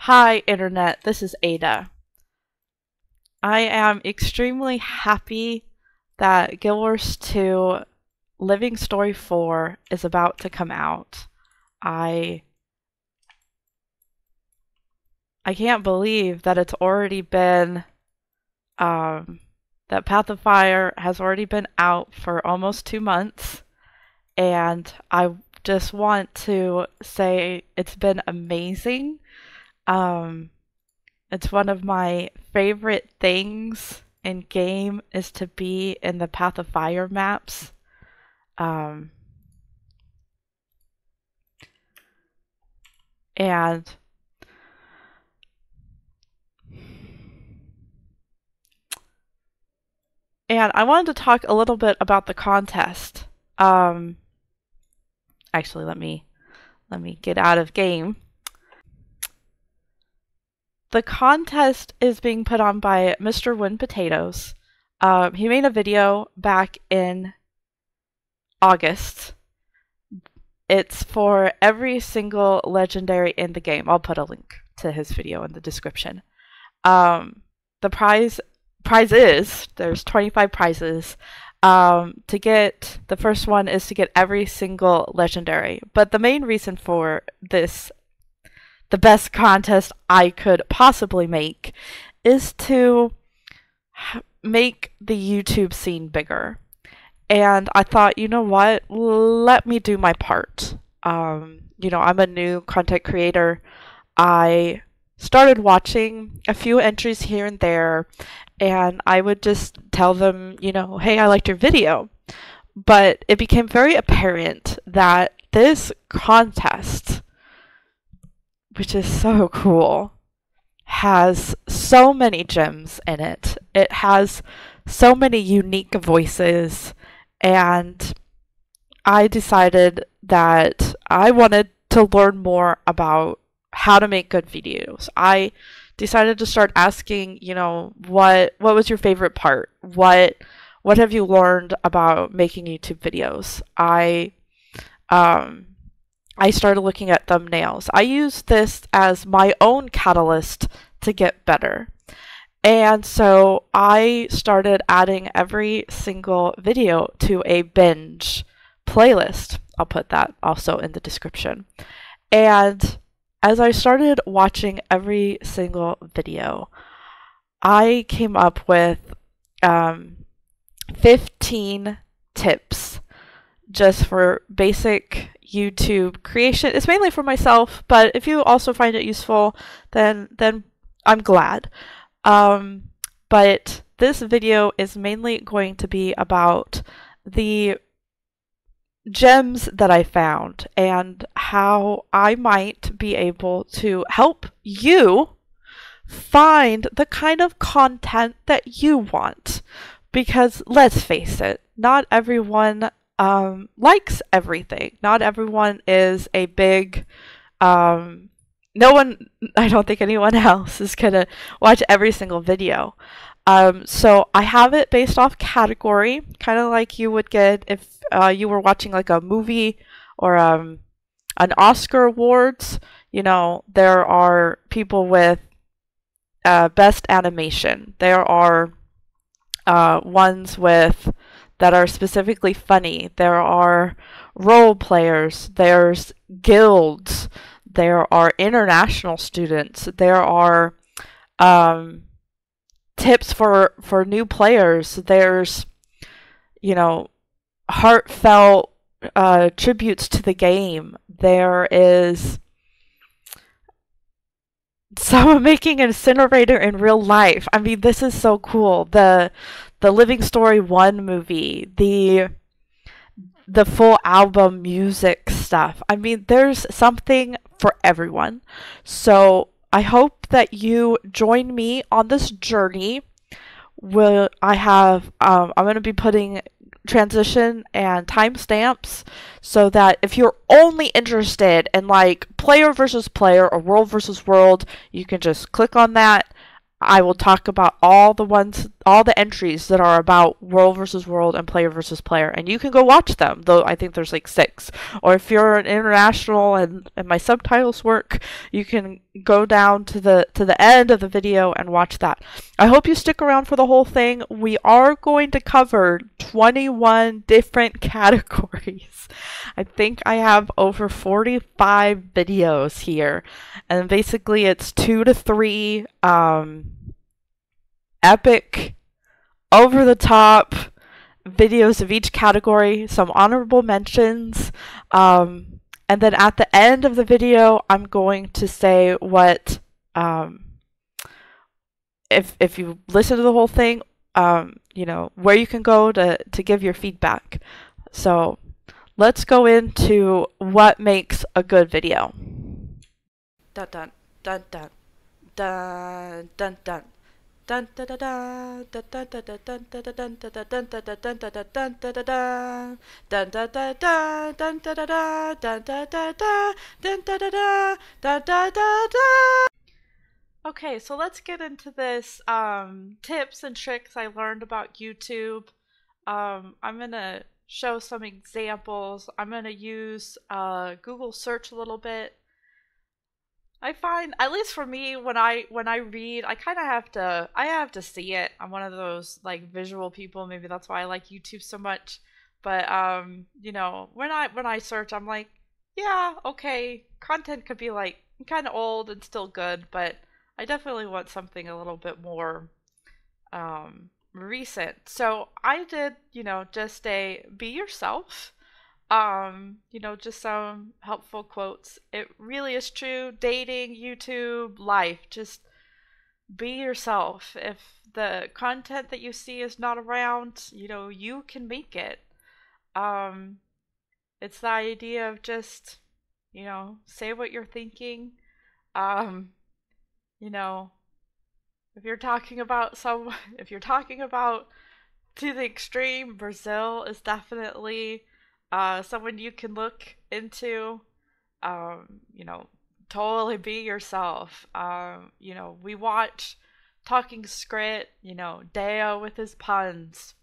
Hi Internet, this is Aidda. I am extremely happy that Guild Wars 2 Living Story 4 is about to come out. I can't believe that it's already been, that Path of Fire has already been out for almost 2 months, and I just want to say it's been amazing. It's one of my favorite things in game is to be in the Path of Fire maps. And I wanted to talk a little bit about the contest. Actually, let me get out of game. The contest is being put on by Mr. Win Potatoes. He made a video back in August. It's for every single legendary in the game. I'll put a link to his video in the description. The prize is, there's 25 prizes. To get, the first one is to get every single legendary. But the main reason for this, the best contest I could possibly make, is to make the YouTube scene bigger. And I thought, you know what, let me do my part. You know, I'm a new content creator. I started watching a few entries here and there, and I would just tell them, you know, hey, I liked your video. But it became very apparent that this contest, which is so cool, has so many gems in it. It has so many unique voices, and I decided that I wanted to learn more about how to make good videos. I decided to start asking, you know, what was your favorite part? What have you learned about making YouTube videos? I started looking at thumbnails. I used this as my own catalyst to get better. And so I started adding every single video to a binge playlist. I'll put that also in the description. And as I started watching every single video, I came up with 15 tips just for basic YouTube creation. It's mainly for myself, but if you also find it useful, then I'm glad. But this video is mainly going to be about the gems that I found and how I might be able to help you find the kind of content that you want. Because let's face it, not everyone likes everything. Not everyone is a big, no one, I don't think anyone else is gonna watch every single video. So I have it based off category, kind of like you would get if you were watching like a movie or an Oscar Awards. You know, there are people with best animation. There are ones with that are specifically funny. There are role players. There's guilds. There are international students. There are tips for new players. There's, you know, heartfelt tributes to the game. There is someone making an incinerator in real life. I mean, this is so cool. The Living Story 1 movie, the full album music stuff. I mean, there's something for everyone. So I hope that you join me on this journey. I'm going to be putting transition and timestamps so that if you're only interested in like player versus player or world versus world, you can just click on that. I will talk about all the ones all the entries that are about world versus world and player versus player, and you can go watch them, though I think there's like 6. Or if you're an international and my subtitles work, you can go down to the end of the video and watch that. I hope you stick around for the whole thing. We are going to cover 21 different categories. I think I have over 45 videos here, and basically it's 2 to 3 epic, over the top videos of each category, some honorable mentions, and then at the end of the video, I'm going to say what, if you listen to the whole thing, you know, where you can go to give your feedback. So let's go into what makes a good video. Dun dun dun dun dun dun dun. Dun dun dun dun dun dun dun dun dun dun dun dun dun dun dun dun dun dun dun. Okay, so let's get into this tips and tricks I learned about YouTube. I'm gonna show some examples. I'm gonna use Google search a little bit. I find, at least for me, when I read, I kind of have to see it. I'm one of those like visual people. Maybe that's why I like YouTube so much. But you know, when I search, I'm like, yeah, okay, content could be like kind of old and still good, but I definitely want something a little bit more recent. So I did, you know, just a be yourself. You know, just some helpful quotes. It really is true. Dating, YouTube, life, just be yourself. If the content that you see is not around, you know, you can make it. It's the idea of just, you know, say what you're thinking. You know, if you're talking about if you're talking about to the extreme, Brazil is definitely someone you can look into. You know, totally be yourself. You know, we watch Talking Scrit, you know, Deo with his puns,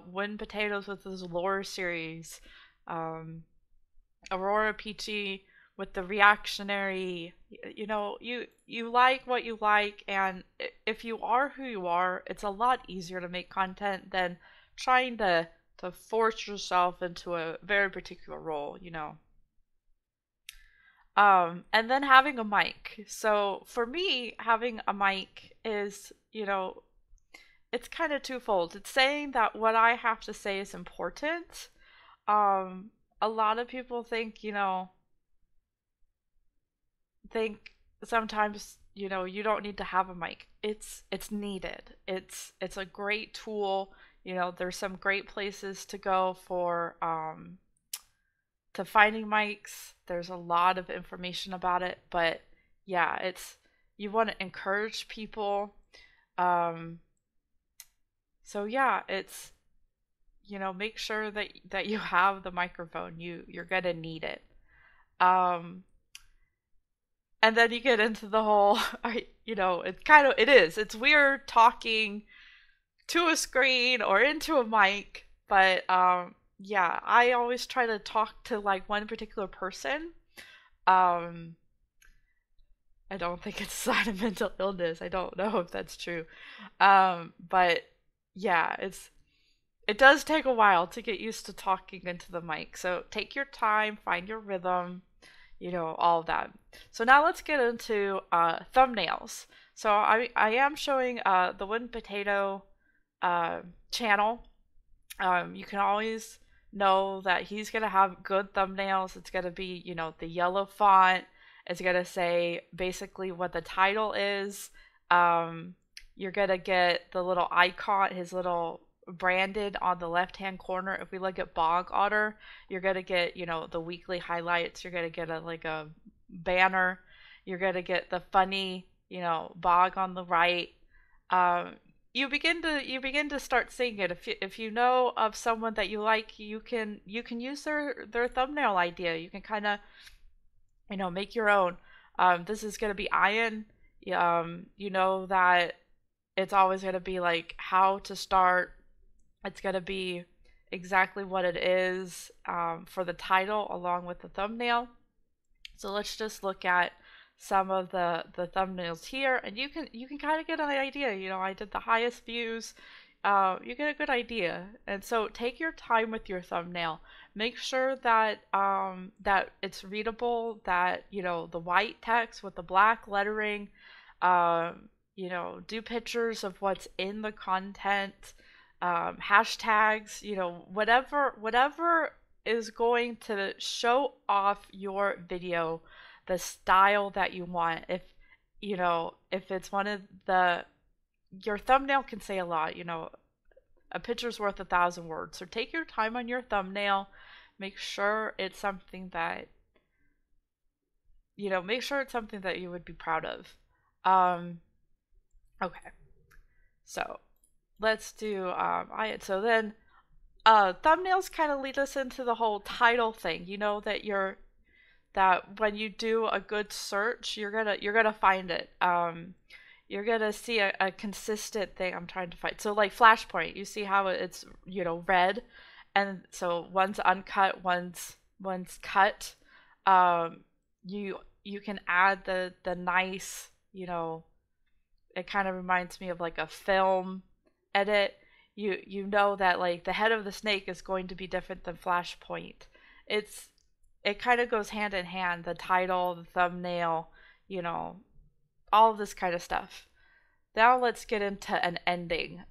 Win Potatoes with his lore series, Aurora Peachy with the reactionary. You know, you like what you like, and if you are who you are, it's a lot easier to make content than trying to force yourself into a very particular role, you know. And then having a mic. So for me, having a mic is, you know, it's kind of twofold. It's saying that what I have to say is important. A lot of people think, you know, think sometimes, you know, you don't need to have a mic. It's needed. It's a great tool. You know, there's some great places to go for to finding mics. There's a lot of information about it, but yeah, it's, you want to encourage people. So yeah, it's, you know, make sure that you have the microphone. You're gonna need it. And then you get into the whole, you know, it's weird talking to a screen or into a mic, but yeah, I always try to talk to like one particular person. Um, I don't think it's a sign of mental illness. I don't know if that's true. But yeah, it does take a while to get used to talking into the mic. So take your time, find your rhythm, you know, all of that. So now let's get into thumbnails. So I am showing the Wooden Potato channel. You can always know that he's gonna have good thumbnails. It's gonna be, you know, the yellow font. It's gonna say basically what the title is. You're gonna get the little icon, his little branded on the left hand corner. If we look at Bog Otter, you're gonna get, you know, the weekly highlights. You're gonna get a banner. You're gonna get the funny, you know, Bog on the right. You begin to start seeing it. If you know of someone that you like, you can use their thumbnail idea. You can kind of, you know, make your own. This is gonna be Ian. You know that it's always going to be like how to start. It's going to be exactly what it is for the title along with the thumbnail. So let's just look at some of the thumbnails here, and you can kind of get an idea. You know, I did the highest views. You get a good idea. And so take your time with your thumbnail. Make sure that that it's readable, that, you know, the white text with the black lettering, you know, do pictures of what's in the content, hashtags, you know, whatever is going to show off your video, the style that you want. If, you know, if it's one of the, your thumbnail can say a lot, you know, a picture's worth 1,000 words. So take your time on your thumbnail. Make sure it's something that, you know, make sure it's something that you would be proud of. Okay. So let's do, so then, thumbnails kind of lead us into the whole title thing. You know that that when you do a good search, you're gonna find it. You're gonna see a consistent thing. I'm trying to find. So like Flashpoint, you see how it's, you know, red, and so one's uncut, one's cut. You can add the nice, you know, it kind of reminds me of like a film edit. You know that like the head of the snake is going to be different than Flashpoint. It kind of goes hand in hand, the title, the thumbnail, you know, all of this kind of stuff. Now let's get into an ending.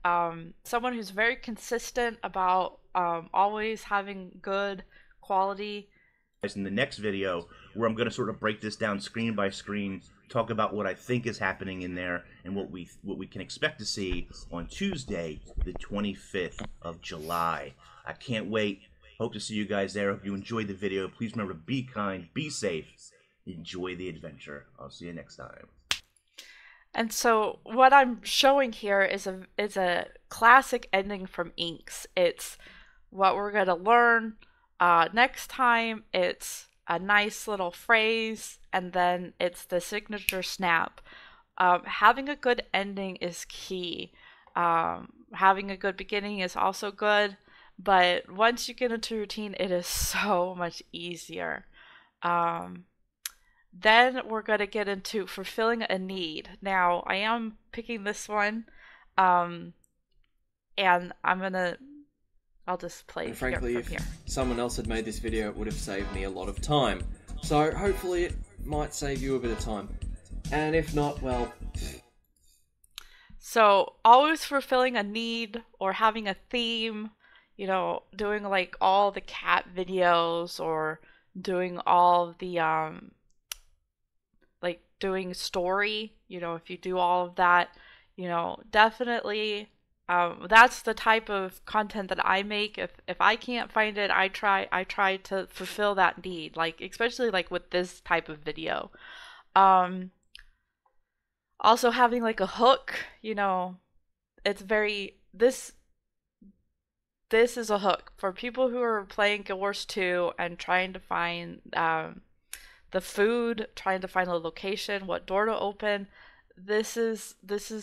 Someone who's very consistent about always having good quality. In the next video, where I'm going to sort of break this down screen by screen, talk about what I think is happening in there and what we can expect to see on Tuesday, the 25th of July. I can't wait. Hope to see you guys there. Hope you enjoyed the video. Please remember to be kind, be safe, enjoy the adventure. I'll see you next time. And so what I'm showing here is a classic ending from Inks. It's what we're going to learn next time. It's a nice little phrase, and then it's the signature snap. Having a good ending is key. Having a good beginning is also good, but once you get into routine, it is so much easier. Then we're going to get into fulfilling a need. Now, I am picking this one, and I'll just play and frankly, from here. If someone else had made this video, it would have saved me a lot of time. So hopefully it might save you a bit of time. And if not, well... So always fulfilling a need or having a theme, you know, doing like all the cat videos or doing all the, like doing story, you know, if you do all of that, you know, definitely... that's the type of content that I make. If I can't find it, I try to fulfill that need, like especially like with this type of video. Also having like a hook, you know, it's very this is a hook for people who are playing Guild Wars 2 and trying to find the food, trying to find the location, what door to open. This is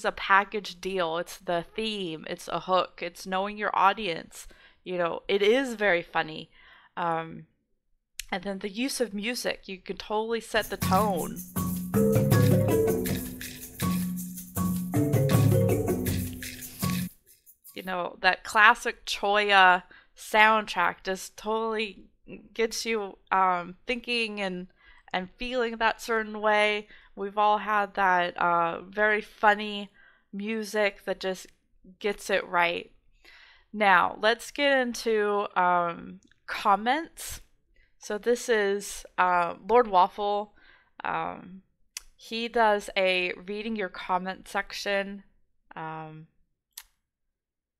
a package deal. It's the theme, it's a hook, it's knowing your audience. You know, it is very funny. And then the use of music, you can totally set the tone. You know, that classic Choya soundtrack just totally gets you thinking and feeling that certain way. We've all had that very funny music that just gets it right. Now, let's get into comments. So this is Lord Waffle. He does a reading your comment section.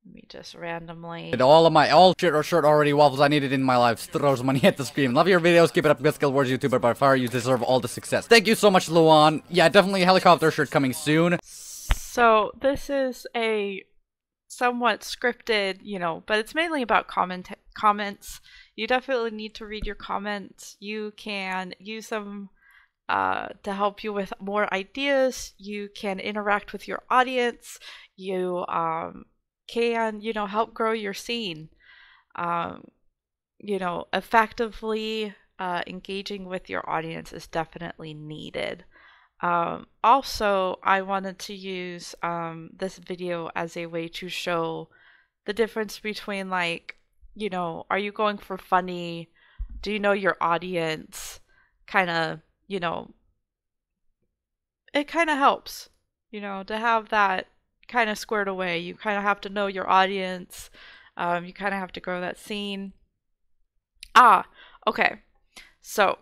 Let me just randomly... All shit or shirt already waffles I needed in my life. Throws money at the screen. Love your videos. Keep it up. Best Guild Wars YouTuber by far. You deserve all the success. Thank you so much, Luan. Yeah, definitely a helicopter shirt coming soon. So this is a somewhat scripted, you know, but it's mainly about comments. You definitely need to read your comments. You can use them to help you with more ideas. You can interact with your audience. You can, help grow your scene. Effectively engaging with your audience is definitely needed. Also, I wanted to use this video as a way to show the difference between, like, are you going for funny? Do you know your audience? Kind of, it kind of helps, to have that kind of squared away. You kind of have to know your audience. You kind of have to grow that scene. Okay. So,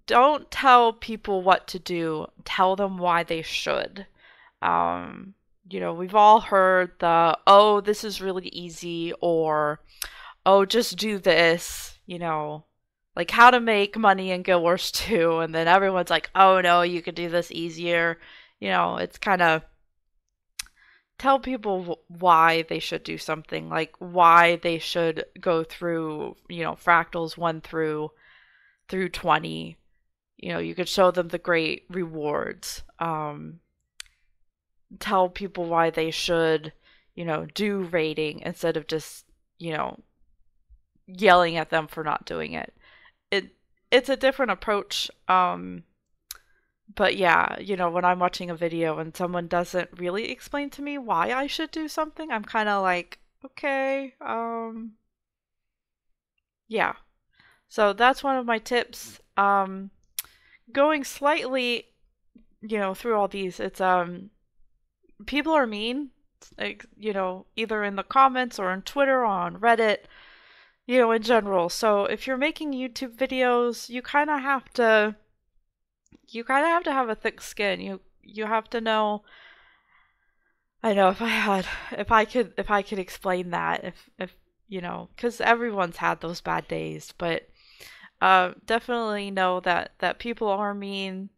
don't tell people what to do. Tell them why they should. We've all heard oh, this is really easy, or, oh, just do this, like how to make money in Guild Wars 2, and then everyone's like, oh no, you could do this easier. It's kind of tell people why they should do something, like why they should go through, fractals 1 through 20. You could show them the great rewards. Tell people why they should, do raiding instead of just, yelling at them for not doing it. It's a different approach. But yeah, when I'm watching a video and someone doesn't really explain to me why I should do something, I'm kind of like, okay, yeah. So that's one of my tips. Going slightly, through all these, it's, people are mean, like, either in the comments or on Twitter or on Reddit, in general. So if you're making YouTube videos, you kind of have to have a thick skin. You have to know. I know if I could explain that, if because everyone's had those bad days, but definitely know that people are mean.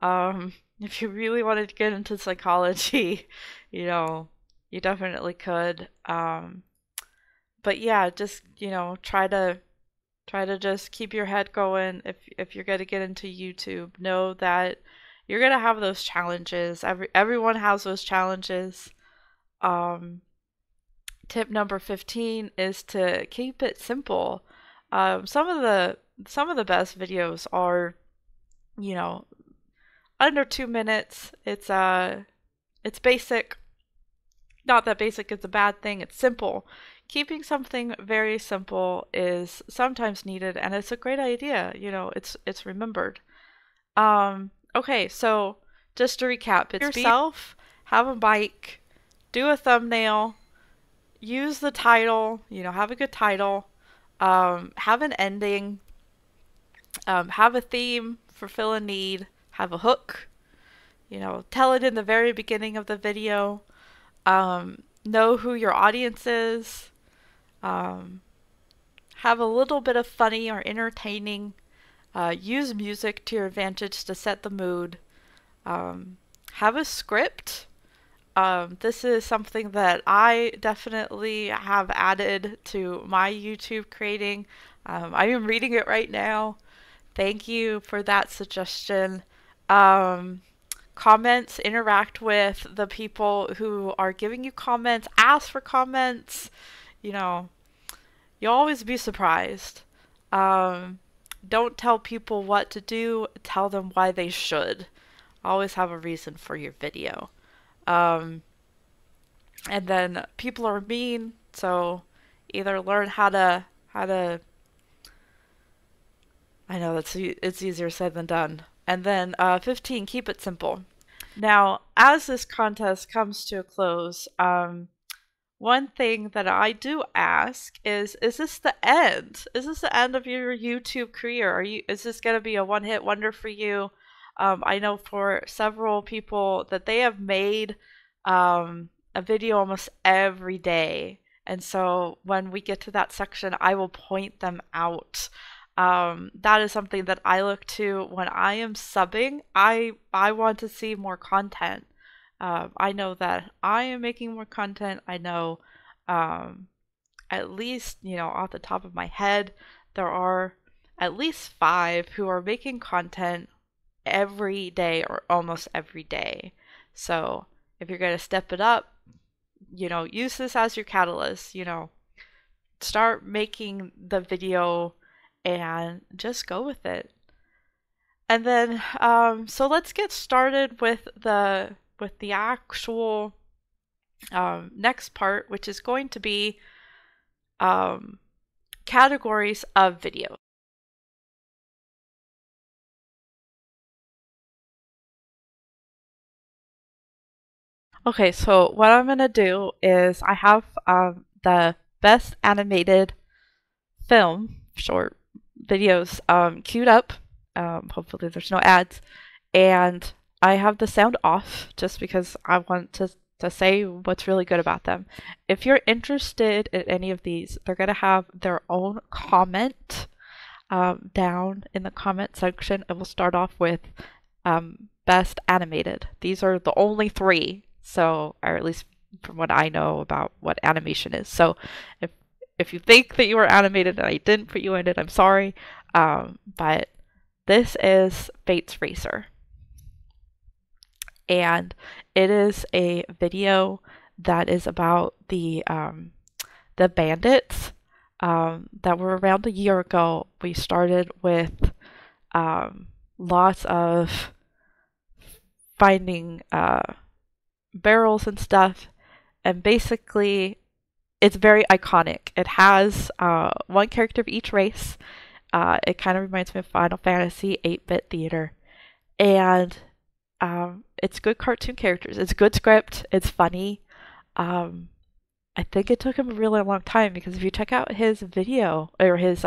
If you really wanted to get into psychology, you definitely could. But yeah, just, try to just keep your head going. If you're going to get into YouTube, know that you're going to have those challenges. Everyone has those challenges. Tip number 15 is to keep it simple. Some of the best videos are, under 2 minutes. It's basic. Not that basic is a bad thing. It's simple. Keeping something very simple is sometimes needed, and it's a great idea. It's remembered. Okay, so just to recap, it's yourself, have a mic, do a thumbnail, use the title, have a good title, have an ending, have a theme, fulfill a need, have a hook, tell it in the very beginning of the video, know who your audience is, have a little bit of funny or entertaining, use music to your advantage to set the mood, have a script. This is something that I definitely have added to my YouTube creating. I am reading it right now. Thank you for that suggestion. Comments, interact with the people who are giving you comments, ask for comments. You'll always be surprised. Don't tell people what to do, tell them why they should. Always have a reason for your video. And then people are mean, so either learn how to I know it's easier said than done. And then 15, keep it simple. Now, as this contest comes to a close, one thing that I do ask is this the end? Is this the end of your YouTube career? Is this going to be a one-hit wonder for you? I know for several people that they have made a video almost every day. And so when we get to that section, I will point them out. That is something that I look to when I am subbing. I want to see more content. I know that I am making more content. I know at least, off the top of my head, there are at least 5 who are making content every day or almost every day. So if you're going to step it up, use this as your catalyst, start making the video and just go with it. And then, so let's get started with the actual next part, which is going to be categories of video. Okay, so what I'm gonna do is I have the best animated film short videos queued up. Hopefully there's no ads, and I have the sound off just because I want to say what's really good about them. If you're interested in any of these, they're gonna have their own comment down in the comment section. It will start off with best animated. These are the only 3, so, or at least from what I know about what animation is. So if you think that you were animated and I didn't put you in it, I'm sorry. But this is Fates Racer. And it is a video that is about the bandits that were around a year ago. We started with lots of finding barrels and stuff, and basically it's very iconic. It has one character of each race. It kind of reminds me of Final Fantasy 8-bit theater, and it's good cartoon characters. It's good script. It's funny. I think it took him a really long time, because if you check out his video, or his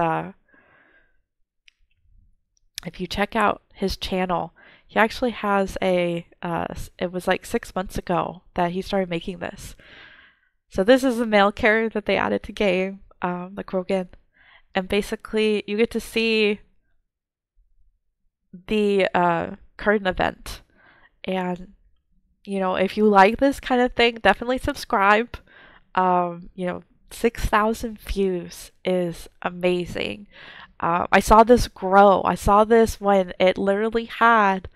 if you check out his channel, he actually has a it was like 6 months ago that he started making this. So this is a male character that they added to game, the Krogan, and basically you get to see the current event. And if you like this kind of thing, definitely subscribe. 6,000 views is amazing. I saw this grow. I saw this when it literally had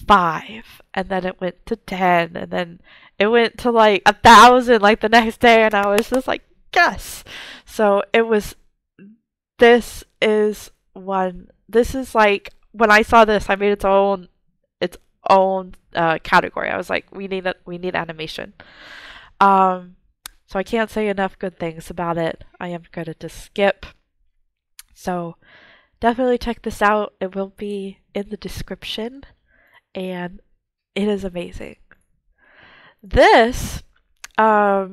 5, and then it went to 10, and then it went to like 1,000 like the next day, and I was just like, yes. So this is like, when I saw this, I made its own category. I was like, we need animation. So I can't say enough good things about it. I am going to just skip. So definitely check this out. It will be in the description, and it is amazing. This, I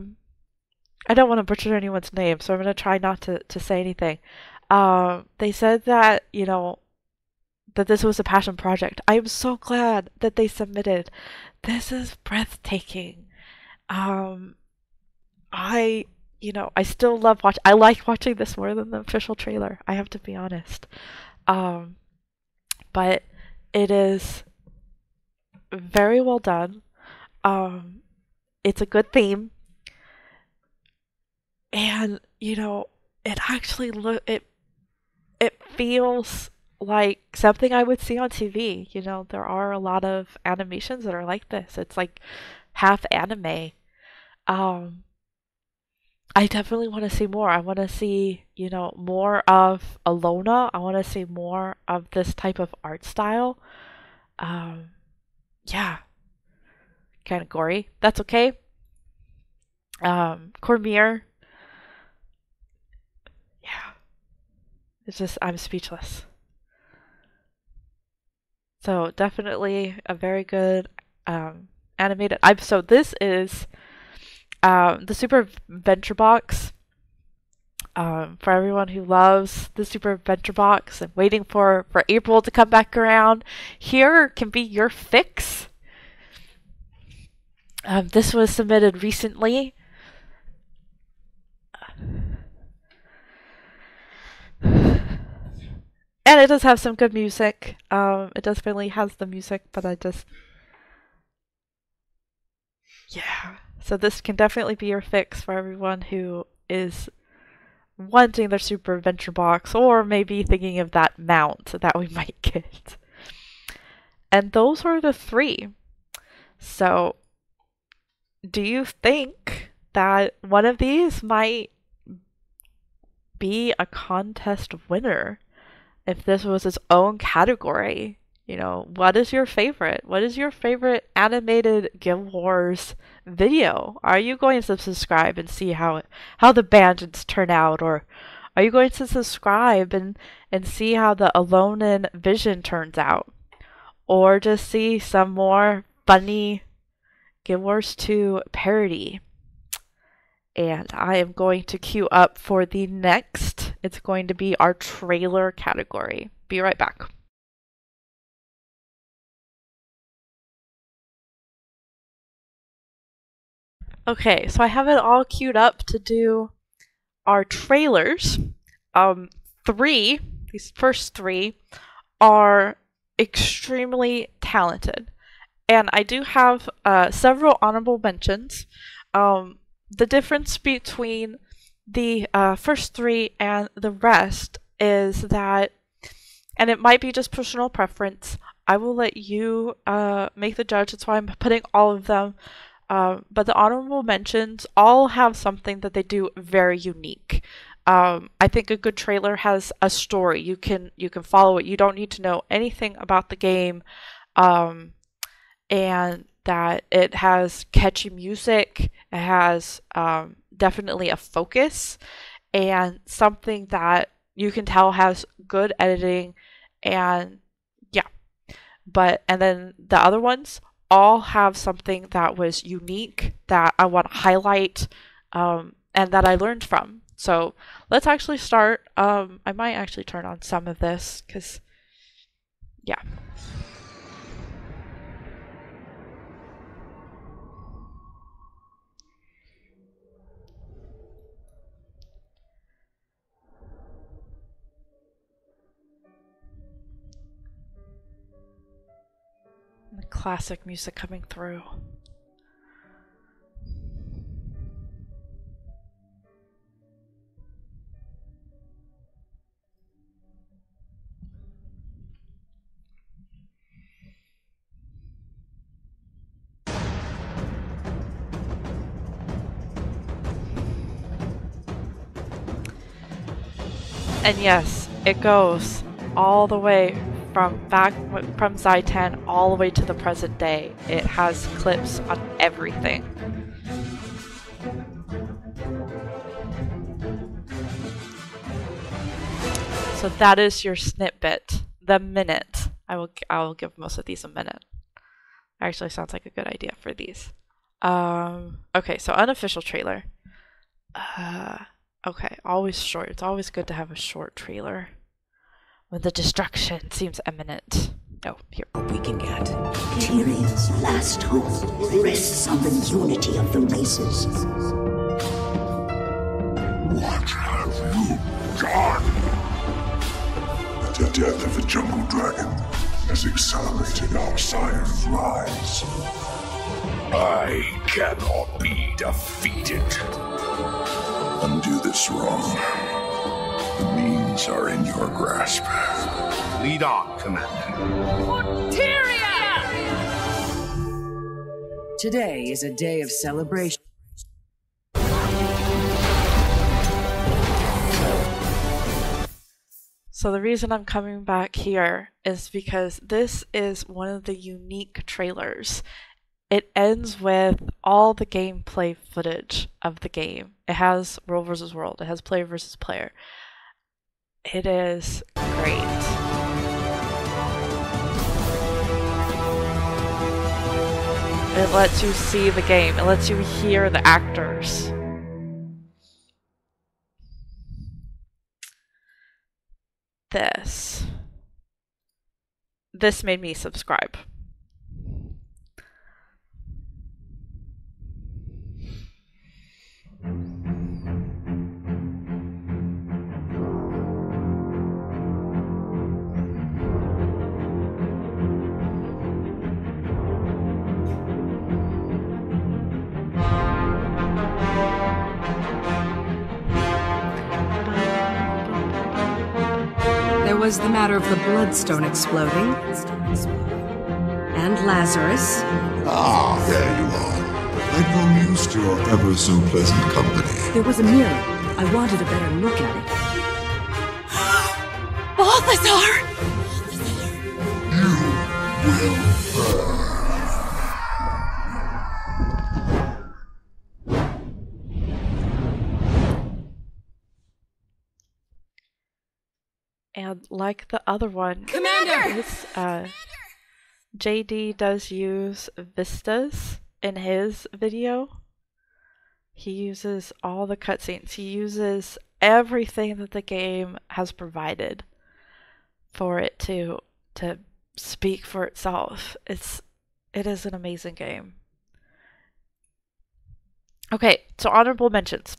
don't want to butcher anyone's name, so I'm going to try not to say anything. They said that, that this was a passion project. I am so glad that they submitted. This is breathtaking. I still love I like watching this more than the official trailer. I have to be honest. But it is very well done. It's a good theme. And, it actually it feels like something I would see on TV. There are a lot of animations that are like this. It's like half anime. I definitely want to see more. I want to see, more of Alona. I want to see more of this type of art style. Yeah. Kind of gory. That's okay. Cormier. Yeah. It's just, I'm speechless. So definitely a very good animated. So this is the Super Adventure Box. For everyone who loves the Super Adventure Box and waiting for April to come back around, here can be your fix. This was submitted recently. And it does have some good music. It definitely has the music, but yeah. So this can definitely be your fix for everyone who is wanting their Super Adventure Box, or maybe thinking of that mount that we might get. And those were the three. So, do you think that one of these might be a contest winner if this was its own category? You know, what is your favorite? What is your favorite animated Guild Wars video? Are you going to subscribe and see how the bandits turn out, or are you going to subscribe and see how the Alone in Vision turns out, or just see some more funny Guild Wars 2 parody? And I am going to queue up for the next. It's going to be our trailer category. Be right back. Okay, so I have it all queued up to do our trailers. These first three are extremely talented. And I do have several honorable mentions. The difference between the first three and the rest is that, and it might be just personal preference, I will let you make the judge. That's why I'm putting all of them. But the honorable mentions all have something that they do very unique. I think a good trailer has a story. You can follow it. You don't need to know anything about the game. And that it has catchy music. It has definitely a focus, and something that you can tell has good editing, and yeah. And then the other ones all have something that was unique that I want to highlight, and that I learned from. So let's actually start. I might actually turn on some of this, because yeah. The classic music coming through. And yes, it goes all the way from Zai-10 all the way to the present day. It has clips on everything. So that is your snippet. The minute. I will give most of these a minute. Actually sounds like a good idea for these. Okay, so unofficial trailer. Okay, always short. It's always good to have a short trailer when the destruction seems imminent. Oh, here. We can get. Tyrion's last hope rests on the unity of the races. What have you done? The death of the jungle dragon has accelerated our sire's rise. I cannot be defeated. Undo this wrong. The means are in your grasp. Lead on, Commander. Tyrion! Today is a day of celebration. So the reason I'm coming back here is because this is one of the unique trailers. It ends with all the gameplay footage of the game. It has world versus world. It has player versus player. It is great. It lets you see the game. It lets you hear the actors. This made me subscribe. There was the matter of the bloodstone exploding. And Lazarus. Ah, there you are. I've grown used to your ever so pleasant company. There was a mirror. I wanted a better look at it. Balthazar! You will burn. And like the other one, Commander! this, JD does use vistas in his video. He uses all the cutscenes. He uses everything that the game has provided for it to speak for itself. It is an amazing game. Okay, so honorable mentions.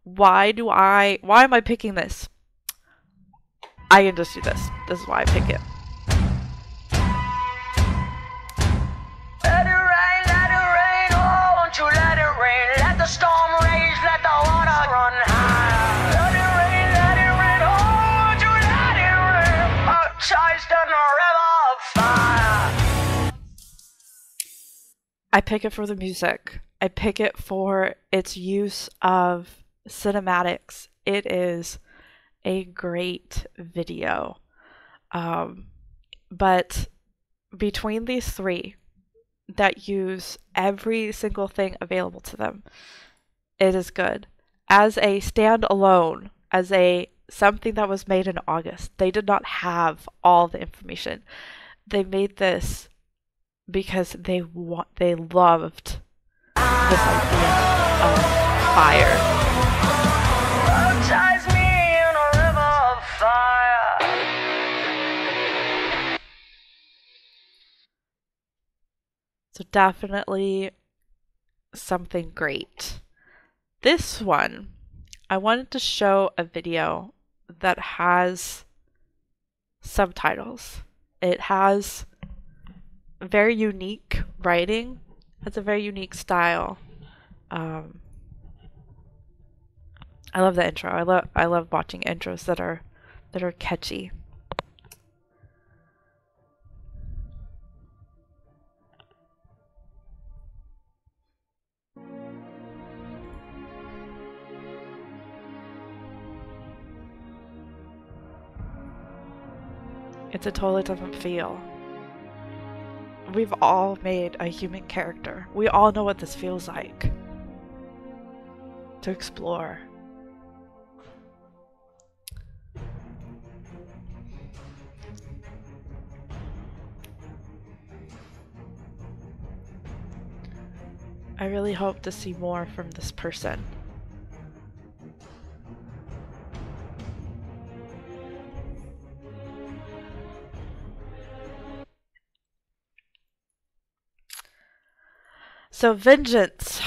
Why am I picking this? I can just do this. This is why I pick it. Let it rain, oh, won't you let it rain? Let the storm rage, let the water run high. Let it rain, oh, won't you let it rain? Baptized in a river of fire. I pick it for the music. I pick it for its use of cinematics. It is a great video. But between these three that use every single thing available to them, it is good. As a standalone, as a something that was made in August, they did not have all the information. They made this because they loved this idea of fire. Baptize me in a river of fire. So definitely something great. This one, I wanted to show a video that has subtitles. It has very unique writing. It's a very unique style. I love the intro. I love watching intros that are catchy. It's a totally different feel. We've all made a human character. We all know what this feels like to explore. I really hope to see more from this person. So, Vengeance.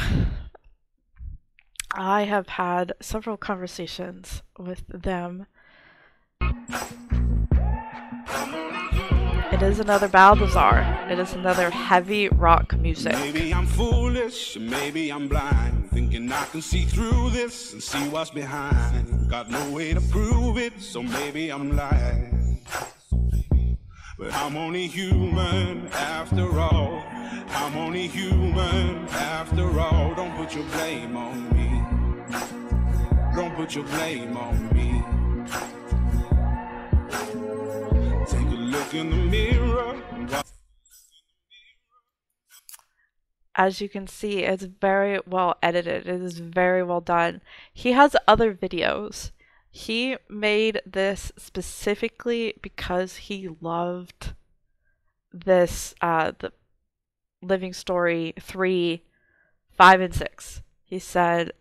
I have had several conversations with them. It is another Balthazar. It is another heavy rock music. Maybe I'm foolish, maybe I'm blind, thinking I can see through this and see what's behind. Got no way to prove it, so maybe I'm lying. But I'm only human after all. I'm only human after all. Don't put your blame on me. Don't put your blame on me. Take a look in the mirror. As you can see, it's very well edited. It is very well done. He has other videos. He made this specifically because he loved this, the Living Story 3, 5, and 6. He said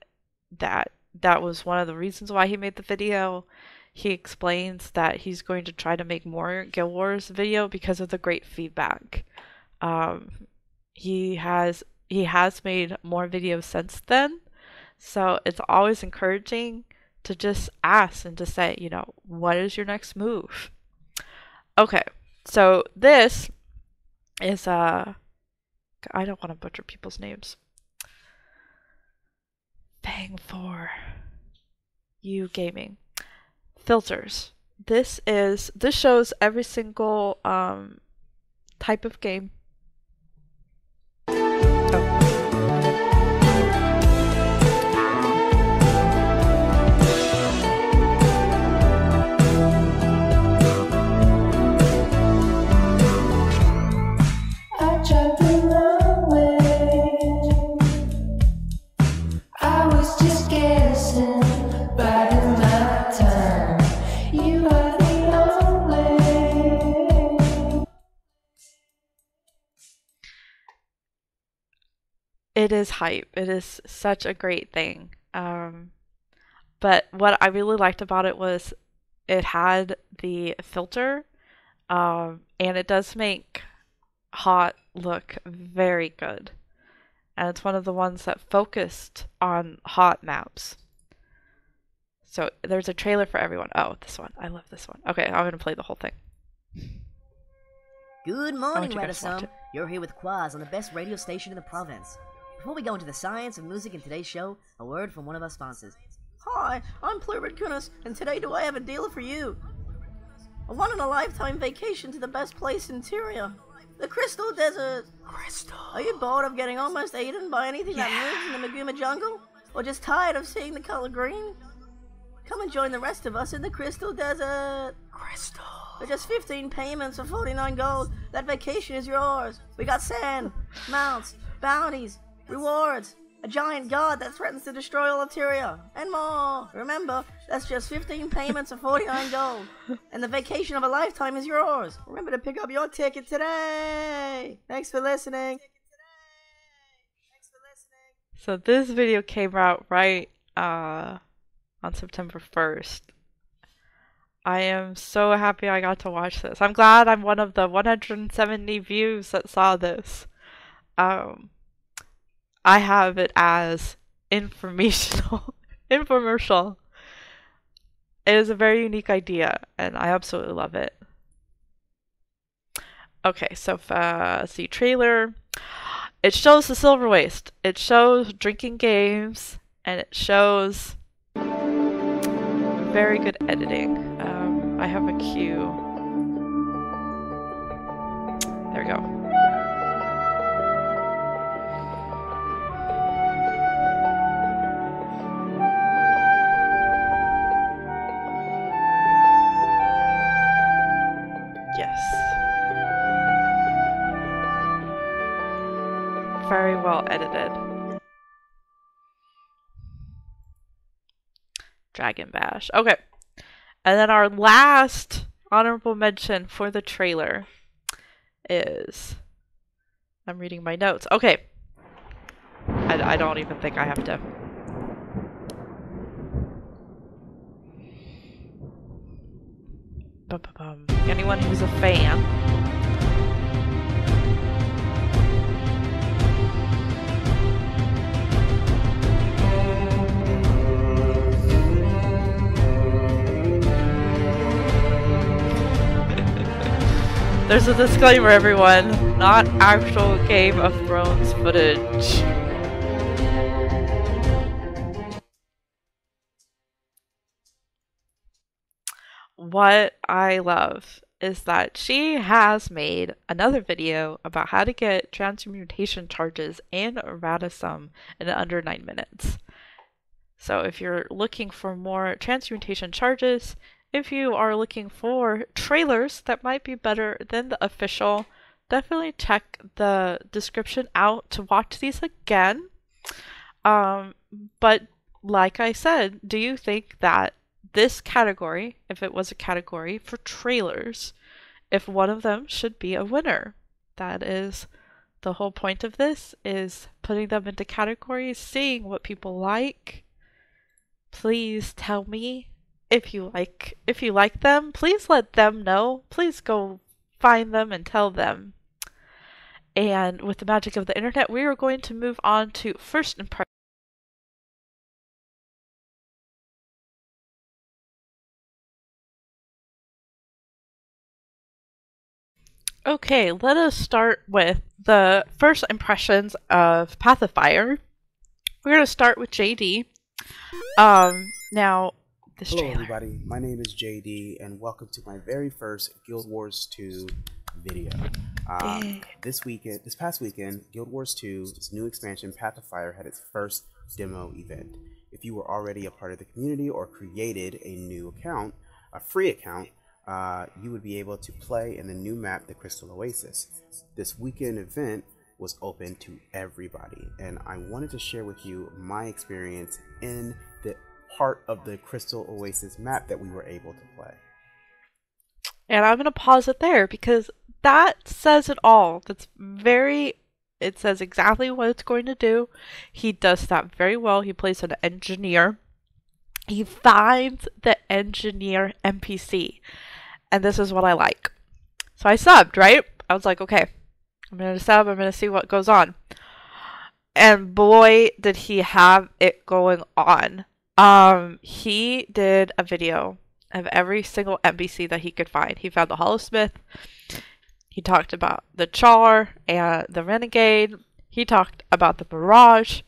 that that was one of the reasons why he made the video. He explains that he's going to try to make more Guild Wars video because of the great feedback. He has made more videos since then, so it's always encouraging to just ask and to say, you know, what is your next move? Okay, so this is I don't want to butcher people's names. Bang for you gaming. Filters. This shows every single type of game It is hype. It is such a great thing. But what I really liked about it was it had the filter, and it does make Hot look very good. And it's one of the ones that focused on Hot maps. So there's a trailer for everyone. Oh, this one. I love this one. Okay, I'm going to play the whole thing. Good morning, you guys to watch Redisome. it. You're here with Quaz on the best radio station in the province. Before we go into the science of music in today's show, a word from one of our sponsors. Hi, I'm Pluribert Kunis, and today do I have a deal for you. A one-in-a-lifetime vacation to the best place in Tyria, the Crystal Desert. Crystal. Are you bored of getting almost eaten by anything that moves in the Maguma jungle? Or just tired of seeing the color green? Come and join the rest of us in the Crystal Desert. Crystal. For just 15 payments of 49 gold, that vacation is yours. We got sand, mounts, bounties, rewards, a giant god that threatens to destroy all of Tyria, and more. Remember, that's just 15 payments of 49 gold, and the vacation of a lifetime is yours. Remember to pick up your ticket today. Thanks for listening. So this video came out right on September 1st. I am so happy I got to watch this. I'm glad I'm one of the 170 views that saw this. I have it as informational, infomercial. It is a very unique idea, and I absolutely love it. Okay, so see trailer. It shows the Silver Waste. It shows drinking games, and it shows very good editing. I have a cue. There we go. Yes. Very well edited. Dragon Bash. Okay. And then our last honorable mention for the trailer is... I'm reading my notes. Okay. I don't even think I have to... Anyone who's a fan... There's a disclaimer, everyone. Not actual Game of Thrones footage. What I love is that she has made another video about how to get transmutation charges and Radisum in under 9 minutes. So if you're looking for more transmutation charges, if you are looking for trailers that might be better than the official, definitely check the description out to watch these again. But like I said, do you think that this category, if it was a category for trailers, if one of them should be a winner? That is the whole point of this, is putting them into categories, seeing what people like. Please tell me if you like them. Please let them know. Please go find them and tell them. And with the magic of the internet, we are going to move on to first impression. Okay, let us start with the first impressions of Path of Fire. We're going to start with JD. Now, this Hello, trailer. everybody. My name is JD, and welcome to my very first Guild Wars 2 video. This past weekend, Guild Wars 2's new expansion, Path of Fire, had its first demo event. If you were already a part of the community or created a new account, a free account, you would be able to play in the new map, the Crystal Oasis. This weekend event was open to everybody, and I wanted to share with you my experience in the part of the Crystal Oasis map that we were able to play. And I'm going to pause it there because that says it all. That's very It says exactly what it's going to do. He does that very well. He plays an engineer. He finds the engineer NPC. And this is what I like. So I subbed, right? I was like, okay, I'm going to sub. I'm going to see what goes on. And boy, did he have it going on. He did a video of every single NPC that he could find. He found the Hollowsmith. He talked about the Char and the Renegade. He talked about the Mirage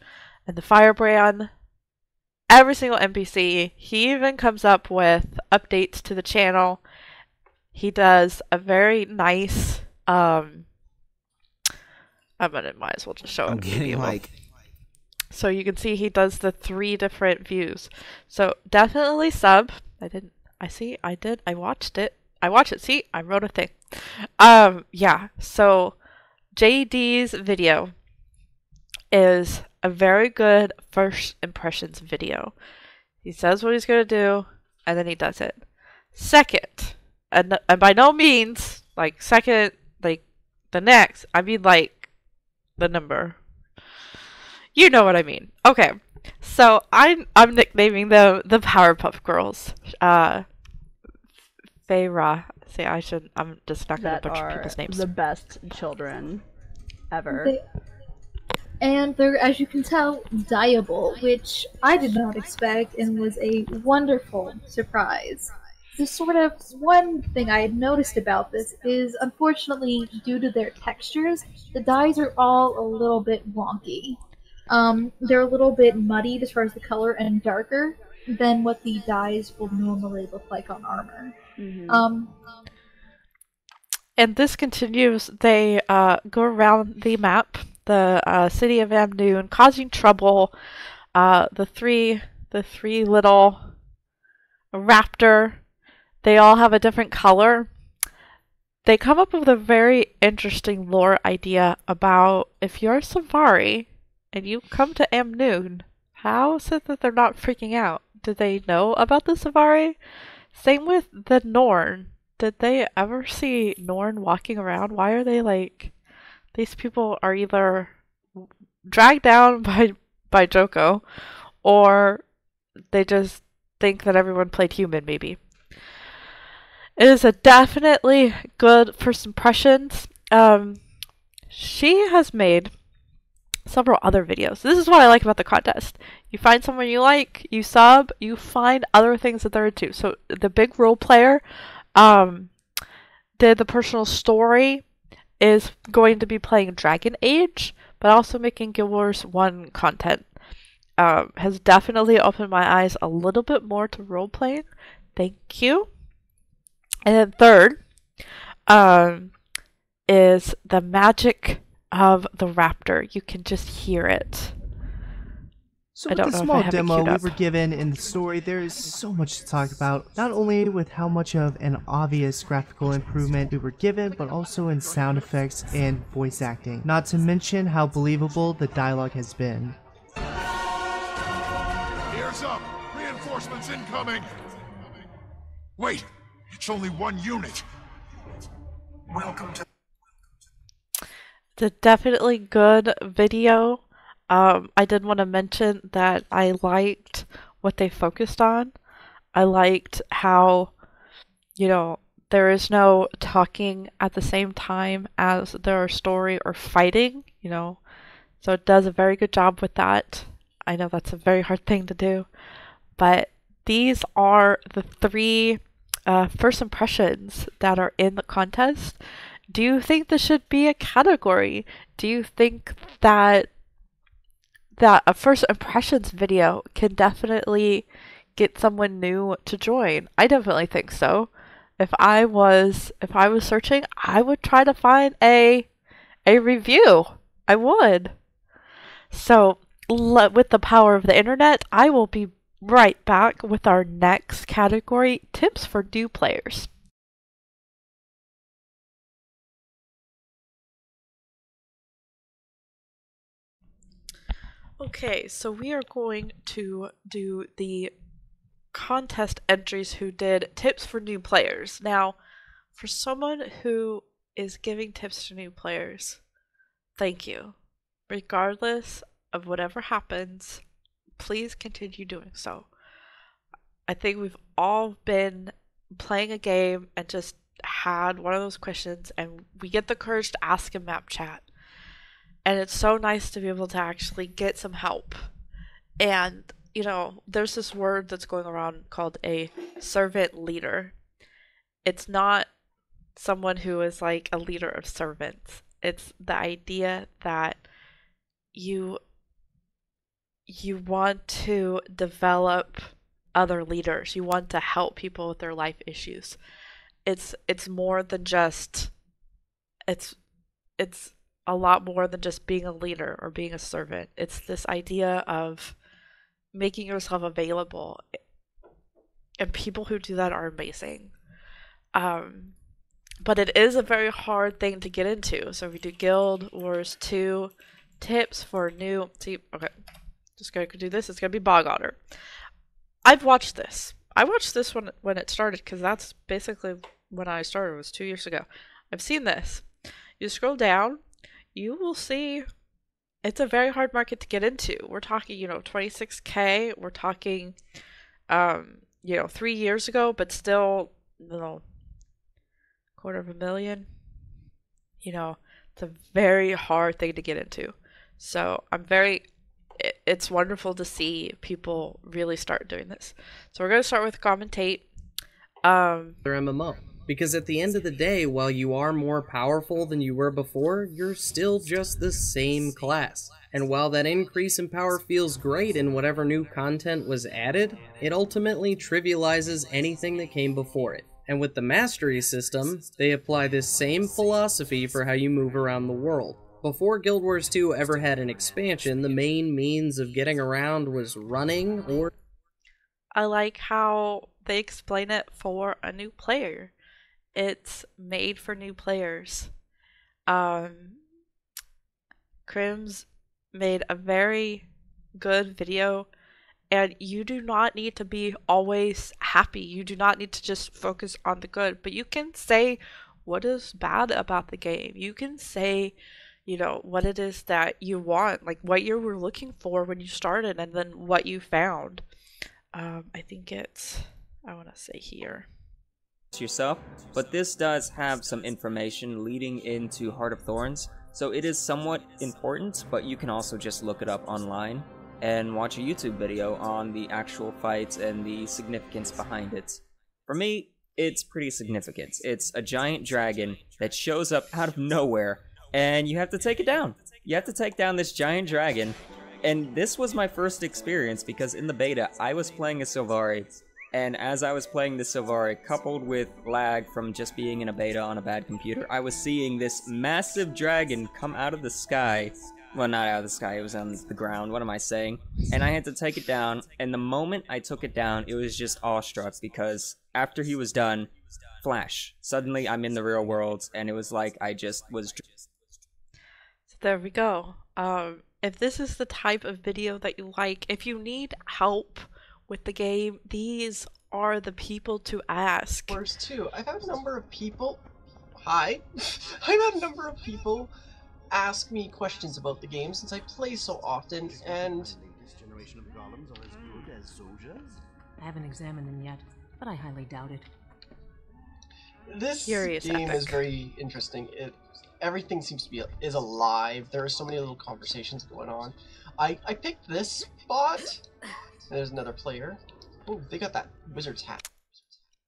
and the Firebrand. Every single NPC. He even comes up with updates to the channel. He does a very nice, might as well just show it. I'm getting like... So you can see he does the 3 different views. So definitely sub. I watched it. See, I wrote a thing. Yeah, so JD's video is a very good first impressions video. He says what he's going to do, and then he does it. Second, and by no means, like, second, like, the next, I mean, like, the number. You know what I mean. Okay, so I'm nicknaming them the Powerpuff Girls. Feyra. See, I'm just not going to butcher people's names. The best children ever. And they're, as you can tell, dyeable, which I did not expect and was a wonderful surprise. The sort of one thing I had noticed about this is, unfortunately, due to their textures, the dyes are all a little bit wonky. They're a little bit muddied as far as the color and darker than what the dyes will normally look like on armor. Mm-hmm. And this continues. They go around the map, the city of Amnoon, causing trouble. The three little raptor, they all have a different color. They come up with a very interesting lore idea about if you're a Safari and you come to Amnoon, how is it that they're not freaking out? Do they know about the Safari? Same with the Norn. Did they ever see Norn walking around? Why are they like... These people are either dragged down by Joko, or they just think that everyone played human, maybe. It is a definitely good first impressions. She has made several other videos. This is what I like about the contest. You find someone you like, you sub, you find other things that they're into. So the big role player did the personal story, is going to be playing Dragon Age, but also making Guild Wars 1 content. Has definitely opened my eyes a little bit more to role-playing. Thank you. And then third is the magic of the raptor. You can just hear it. So with the small demo we were given in the story, there is so much to talk about, not only with how much of an obvious graphical improvement we were given, but also in sound effects and voice acting, not to mention how believable the dialogue has been. Ears up! Reinforcements incoming! Wait! It's only one unit! Welcome to... It's a definitely good video. I did want to mention that I liked what they focused on. I liked how, there is no talking at the same time as there are story or fighting, So it does a very good job with that. I know that's a very hard thing to do. But these are the 3 first impressions that are in the contest. Do you think this should be a category? Do you think that a first impressions video can definitely get someone new to join? I definitely think so. If I was searching, I would try to find a review. I would. So, with the power of the internet, I will be right back with our next category, tips for new players. Okay, so we are going to do the contest entries who did tips for new players. Now, for someone who is giving tips to new players, thank you. regardless of whatever happens, please continue doing so. I think we've all been playing a game and just had one of those questions, and we get the courage to ask in map chat. And it's so nice to be able to actually get some help. And, you know, there's this word that's going around called a servant leader. It's not someone who is like a leader of servants. It's the idea that you want to develop other leaders. You want to help people with their life issues. It's more than just it's a lot more than just being a leader or being a servant. It's this idea of making yourself available, and people who do that are amazing. But it is a very hard thing to get into. So we do Guild Wars 2 tips for new. See, okay, just gonna do this. It's gonna be Bog Otter. I've watched this. I watched this when it started, because that's basically when I started. It was 2 years ago. I've seen this. You scroll down, you will see it's a very hard market to get into. We're talking, 26K. We're talking, 3 years ago, but still, $250,000. It's a very hard thing to get into. So it's wonderful to see people really start doing this. So we're going to start with commentate. Their MMO. Because at the end of the day, while you are more powerful than you were before, you're still just the same class. And while that increase in power feels great in whatever new content was added, it ultimately trivializes anything that came before it. And with the mastery system, they apply this same philosophy for how you move around the world. Before Guild Wars 2 ever had an expansion, the main means of getting around was running or... I like how they explain it for a new player. It's made for new players. Crims made a very good video, and you do not need to be always happy. You do not need to just focus on the good, but you can say what is bad about the game. You can say, what it is that you want, like what you were looking for when you started, and then what you found. I want to say here. Yourself, but this does have some information leading into Heart of Thorns, so it is somewhat important, but you can also just look it up online and watch a YouTube video on the actual fights and the significance behind it. For me, it's pretty significant. It's a giant dragon that shows up out of nowhere, and you have to take it down. You have to take down this giant dragon, and this was my first experience because in the beta, I was playing a Sylvari. And as I was playing the Sylvari, coupled with lag from just being in a beta on a bad computer, I was seeing this massive dragon come out of the sky. Well, not out of the sky, it was on the ground, what am I saying? And I had to take it down, and the moment I took it down, it was just awestruck, because after he was done, flash. Suddenly, I'm in the real world, and it was like I just was... So there we go. If this is the type of video that you like, if you need help with the game, these are the people to ask. Wars 2. I've had a number of people... Hi. I've had a number of people ask me questions about the game since I play so often, and... I haven't examined them yet, but I highly doubt it. This Curious game epic. is very interesting. Everything seems to be is alive. There are so many little conversations going on. I picked this spot. There's another player. Oh, they got that wizard's hat.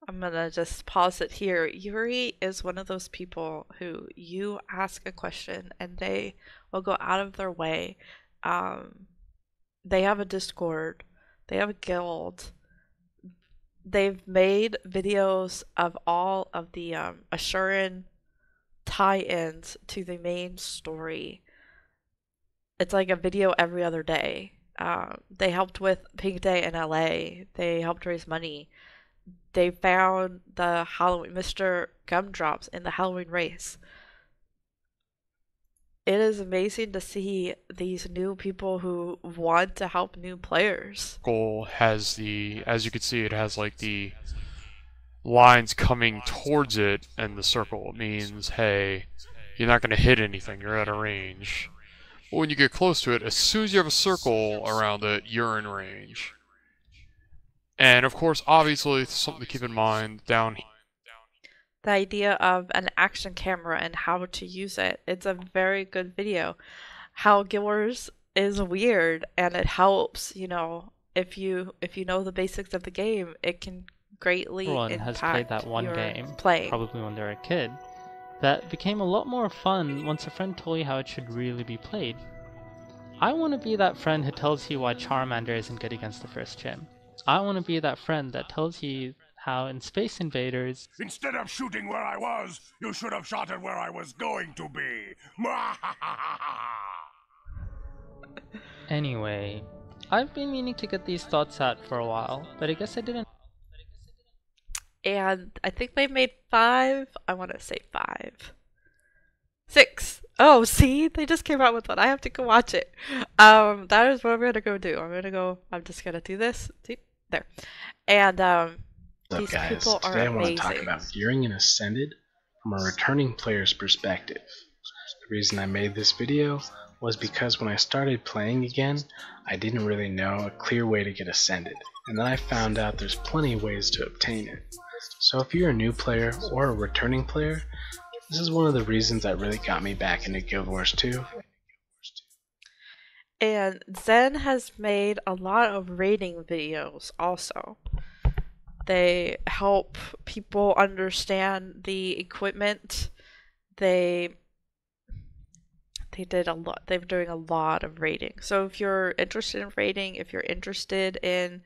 I'm gonna just pause it here. Yuri is one of those people who you ask a question and they will go out of their way. They have a Discord. They have a guild. They've made videos of all of the Assuran tie-ins to the main story. It's like a video every other day. They helped with Pink Day in LA. They helped raise money. They found the Halloween Mr. Gumdrops in the Halloween race. It is amazing to see these new people who want to help new players. Goal has as you can see, it has like the lines coming towards it, and the circle means, hey, you're not going to hit anything, you're at a range. But when you get close to it, as soon as you have a circle around it, you're in range. And of course, obviously, it's something to keep in mind down here. The idea of an action camera and how to use it. It's a very good video. How Guild Wars is weird, and it helps, you know, if you know the basics of the game, it can greatly Everyone impact has played that one your game, playing. probably when they were a kid, that became a lot more fun once a friend told you how it should really be played. I want to be that friend who tells you why Charmander isn't good against the first gym. I want to be that friend that tells you how in Space Invaders... Instead of shooting where I was, you should have shot at where I was going to be. Anyway, I've been meaning to get these thoughts out for a while, but I guess I didn't. And I think they made 5. I want to say 5. 6. Oh, see? They just came out with one. I have to go watch it. That is what I'm going to go do. I'm just going to do this. See? There. And, What's these up, guys? people are Today I want to amazing. talk about gearing in Ascended from a returning player's perspective. The reason I made this video was because when I started playing again, I didn't really know a clear way to get Ascended, and then I found out there's plenty of ways to obtain it. So if you're a new player or a returning player, this is one of the reasons that really got me back into Guild Wars 2. And Zen has made a lot of rating videos also. They help people understand the equipment. They're doing a lot of rating. So if you're interested in rating, if you're interested in,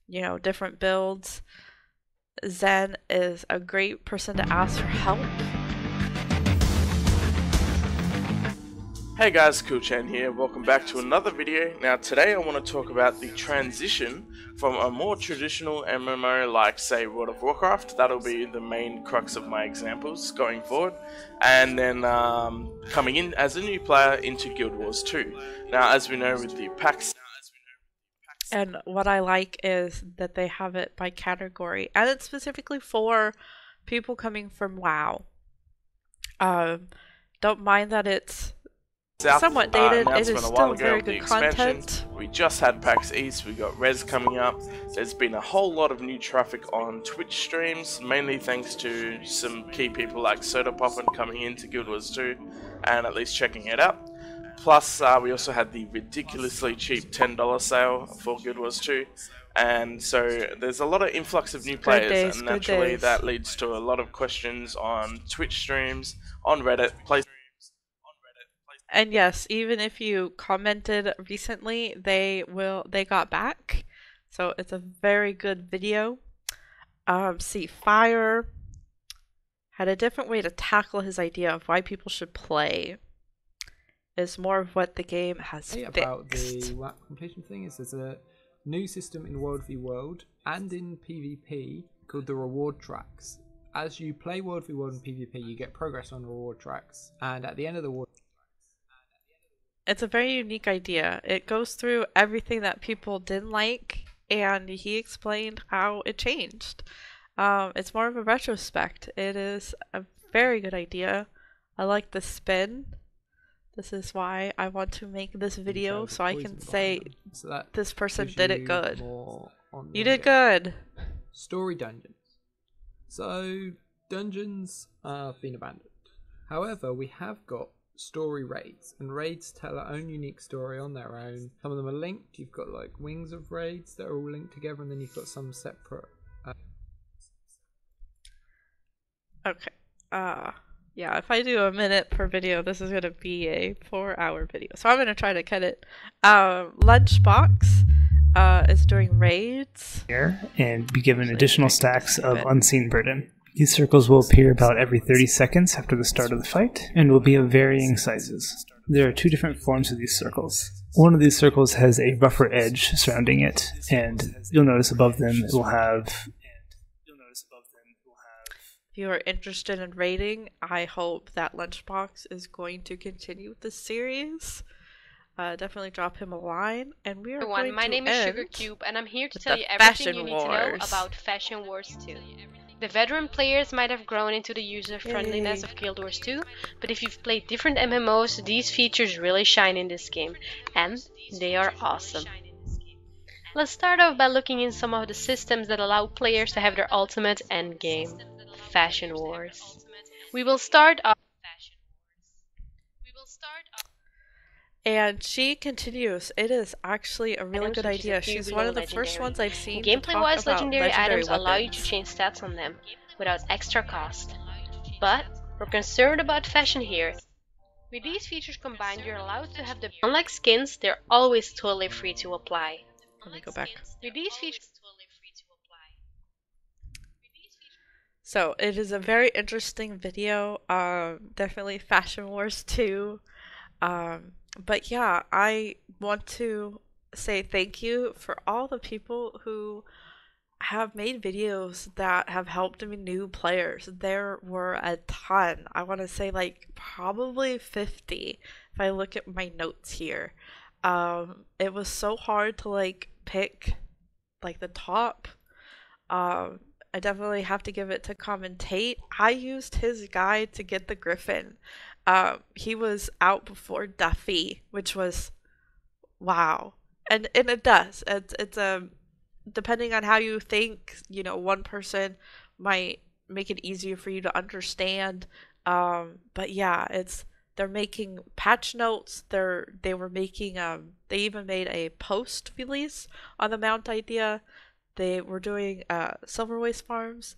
you know, different builds, Zen is a great person to ask for help. Hey guys, Coolchan here, welcome back to another video. Now today I want to talk about the transition from a more traditional MMO like say World of Warcraft, that'll be the main crux of my examples going forward, and then coming in as a new player into Guild Wars 2. Now as we know with the packs, and what I like is that they have it by category, and it's specifically for people coming from WoW. Don't mind that it's somewhat dated. It is still very good content. We just had PAX East, we got Res coming up. There's been a whole lot of new traffic on Twitch streams, mainly thanks to some key people like Soda Poppin coming into Guild Wars 2 and at least checking it out. Plus, we also had the ridiculously cheap $10 sale for Guild Wars 2. And so there's a lot of influx of new players, and naturally that leads to a lot of questions on Twitch streams, on Reddit, And yes, even if you commented recently, they got back. So it's a very good video. See, Fire had a different way to tackle his idea of why people should play. Is more of what the game has fixed. About the WAP completion thing is there's a new system in World v World and in PvP called the reward tracks. As you play World v World and PvP, you get progress on reward tracks, and at the end of the reward, it's a very unique idea. It goes through everything that people didn't like, and he explained how it changed. It's more of a retrospect. It is a very good idea. I like the spin. This is why I want to make this video, so I can say this person did it good. You did good. Story dungeons. So dungeons have been abandoned. However, we have got story raids, and raids tell their own unique story on their own. Some of them are linked. You've got like wings of raids that are all linked together, and then you've got some separate. Okay. Yeah, if I do a minute per video, this is going to be a 4-hour video. So I'm going to try to cut it. Lunchbox is doing raids. Here, and be given additional stacks of Unseen Burden. These circles will appear about every 30 seconds after the start of the fight, and will be of varying sizes. There are 2 different forms of these circles. One of these circles has a rougher edge surrounding it, and you'll notice above them it will have... If you are interested in raiding, I hope that Lunchbox is going to continue with this series. Definitely drop him a line, and we are going my to name is end Sugar Cube, and I'm here to with tell the you everything Fashion you need to know Wars. about Fashion Wars 2. The veteran players might have grown into the user-friendliness of Guild Wars 2, but if you've played different MMOs, these features really shine in this game, and they are awesome. Let's start off by looking in some of the systems that allow players to have their ultimate endgame, Fashion Wars. We will start off. And she continues, it is actually a really good idea. She's one of the first ones I've seen to talk Gameplay-wise, about legendary items weapons. allow you to change stats on them without extra cost. But we're concerned about fashion here. With these features combined, you're allowed to have the... Unlike skins, they're always totally free to apply. Let me go back. With these features... So, it is a very interesting video. Definitely Fashion Wars 2. But yeah, I want to say thank you for all the people who have made videos that have helped me new players. There were a ton. I want to say like probably 50 if I look at my notes here. It was so hard to like pick like the top. I definitely have to give it to Commentate. I used his guide to get the Griffin. He was out before Duffy, which was wow. And it does. It's depending on how you think, you know, one person might make it easier for you to understand. But yeah, they're making patch notes. They were making they even made a post release on the Mount idea. They were doing Silver Waste Farms.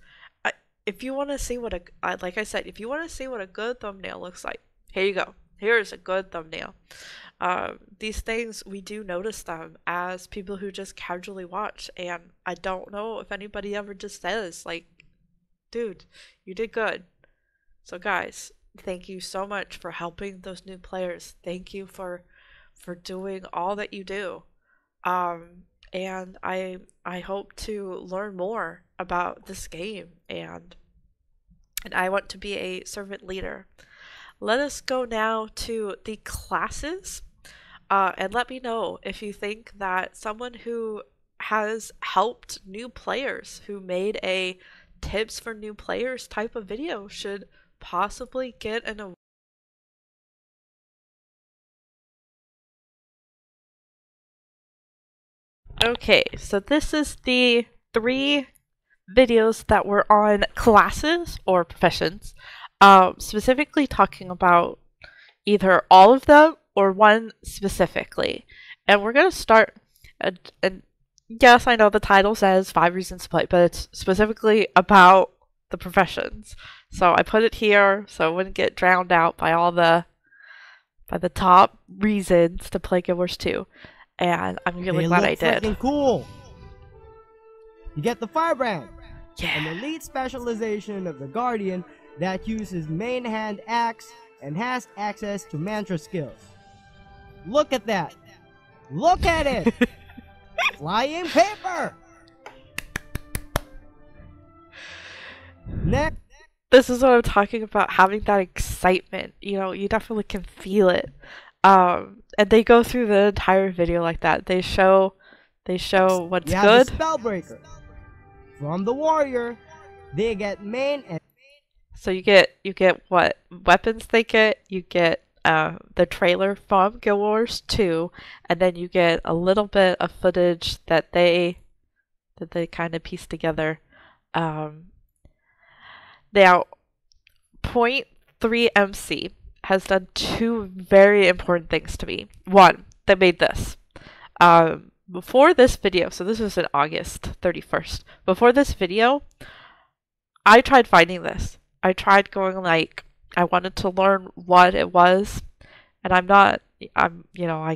If you want to see what like I said, if you want to see what a good thumbnail looks like, here you go. Here is a good thumbnail. These things, we do notice them as people who just casually watch, and I don't know if anybody ever just says, like, dude, you did good. So guys, thank you so much for helping those new players. Thank you for doing all that you do. And I hope to learn more about this game, and I want to be a servant leader. Let us go now to the classes, and let me know if you think that someone who has helped new players, who made a tips for new players type of video, should possibly get an award. Okay, so this is the 3 videos that were on classes or professions, specifically talking about either all of them or one specifically. And we're going to start, and yes, I know the title says 5 reasons to play, but it's specifically about the professions. So I put it here so it wouldn't get drowned out by all the top reasons to play Guild Wars 2. And I'm really glad I did. Freaking cool. You get the Firebrand, an elite specialization of the Guardian that uses main hand axe and has access to mantra skills. Look at that. Look at it. Flying paper. Next. This is what I'm talking about, having that excitement. You know, you definitely can feel it. And they go through the entire video like that. They show what's you have good. The Spellbreaker. From the warrior, they get main and So you get what weapons they get. You get the trailer from Guild Wars 2, and then you get a little bit of footage that they kind of piece together. Now, Point 3 MC has done 2 very important things to me. One, they made this. Before this video, so this was in August 31st. Before this video, I tried finding this. I tried going like, I wanted to learn what it was, and I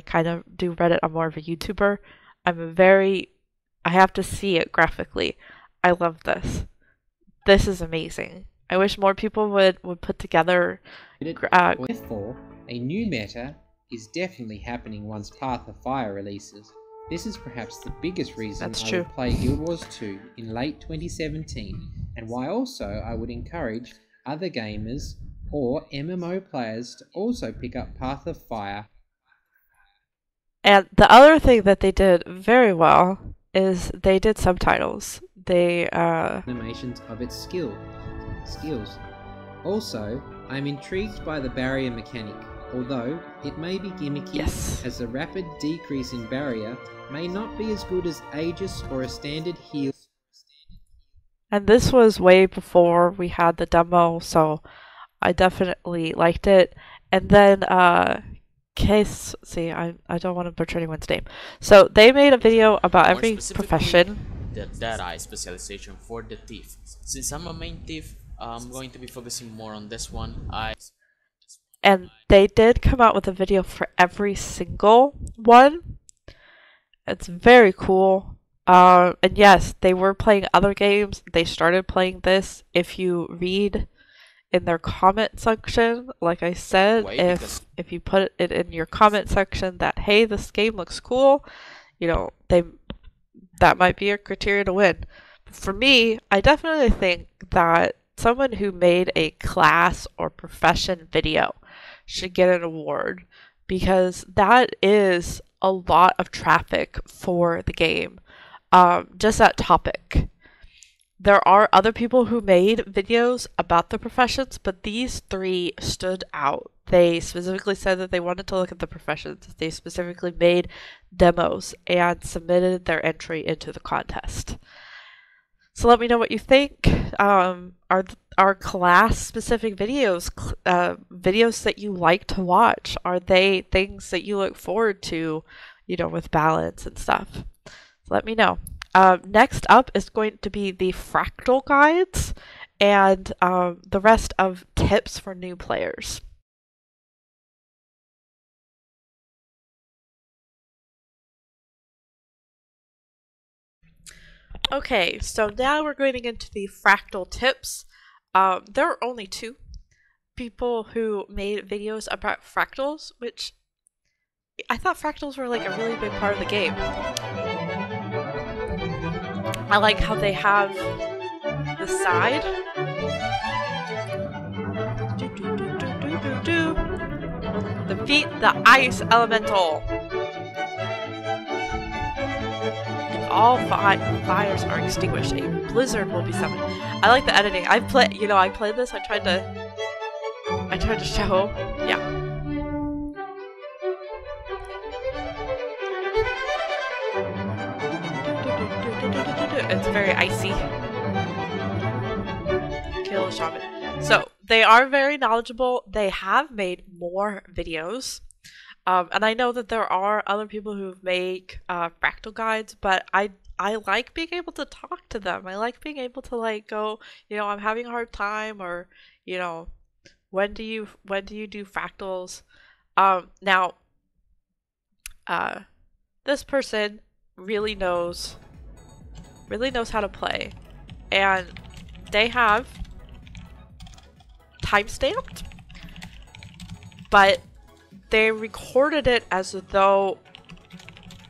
kind of do Reddit. I'm more of a YouTuber. I have to see it graphically. I love this. This is amazing. I wish more people would put together. Therefore, a new meta is definitely happening once Path of Fire releases. This is perhaps the biggest reason I would play Guild Wars 2 in late 2017, and why also I would encourage other gamers or MMO players to also pick up Path of Fire. And the other thing that they did very well is they did subtitles. they animations of its skills. Also, I am intrigued by the barrier mechanic, although it may be gimmicky, as a rapid decrease in barrier may not be as good as Aegis or a standard heal. And this was way before we had the demo, so I definitely liked it. And then, I don't want to butcher anyone's name. So they made a video about every profession. The Dead-Eye specialization for the thief. Since I'm a main thief, I'm going to be focusing more on this one. And they did come out with a video for every single one. It's very cool. And yes, they were playing other games. They started playing this. If you read in their comment section, like I said, if you put it in your comment section that, hey, this game looks cool, you know, that might be a criteria to win. For me, I definitely think that someone who made a class or profession video should get an award, because that is a lot of traffic for the game. Just that topic. There are other people who made videos about the professions, but these three stood out. They specifically said that they wanted to look at the professions. They specifically made demos and submitted their entry into the contest. So let me know what you think. Are class-specific videos videos that you like to watch? Are they things that you look forward to, you know, with balance and stuff? So let me know. Next up is going to be the Fractal Guides and the rest of tips for new players. Okay, so now we're going into the Fractal tips. There are only two people who made videos about fractals, which I thought fractals were like a really big part of the game. I like how they have the side. Defeat the ice elemental. If all fires are extinguished, a blizzard will be summoned. I like the editing. I played this. I tried to show. Yeah. It's very icy. Kill a shaman. So they are very knowledgeable. They have made more videos. And I know that there are other people who make fractal guides, but I like being able to talk to them. I like being able to like go, you know, I'm having a hard time, or, you know, when do you do fractals? Now, this person really knows how to play, and they have timestamped, but they recorded it as though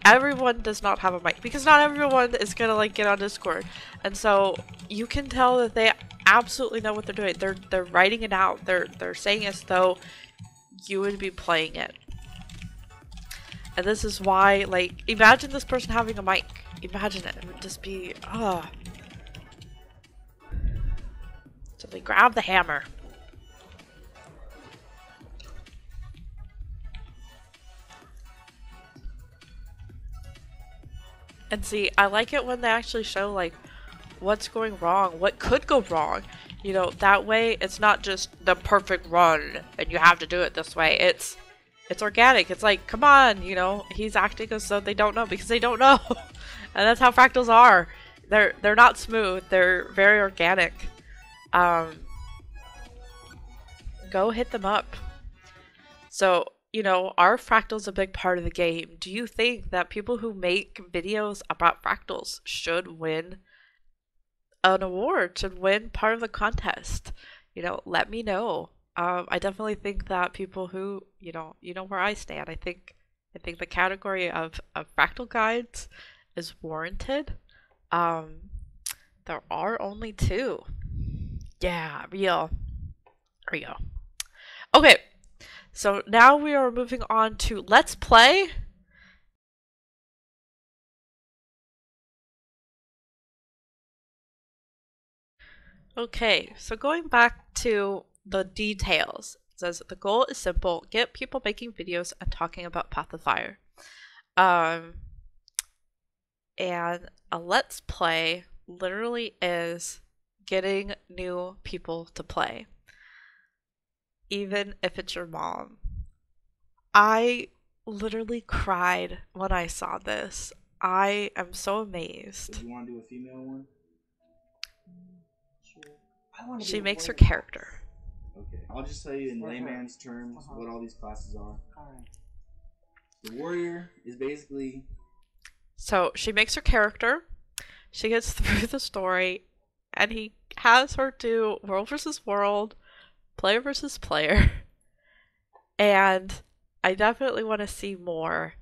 everyone does not have a mic, because not everyone is gonna like get on Discord, and so you can tell that they absolutely know what they're doing. They're writing it out. They're saying as though you would be playing it. And this is why, like, imagine this person having a mic. Imagine it. It would just be, So they grab the hammer. And see, I like it when they actually show, like, what's going wrong, what could go wrong. You know, that way it's not just the perfect run and you have to do it this way. It's organic. It's like, come on, you know, he's acting as though they don't know, because they don't know. And that's how fractals are. They're not smooth. They're very organic. Go hit them up. So, you know, are fractals a big part of the game? Do you think that people who make videos about fractals should win an award, should win part of the contest? You know, let me know. I definitely think that people who, you know where I stand. I think the category of Fractal Guides is warranted. There are only two. Yeah, real. Okay, so now we are moving on to Let's Play. Okay, so going back to the details, it says the goal is simple: get people making videos and talking about Path of Fire. And a let's play literally is getting new people to play, even if it's your mom. I literally cried when I saw this. I am so amazed. Do you want to do a female one? Sure. She makes her character. Okay, I'll just tell you in layman's terms what all these classes are. Alright. The warrior is basically... So she makes her character, she gets through the story, and he has her do world versus world, player versus player. And I definitely want to see more.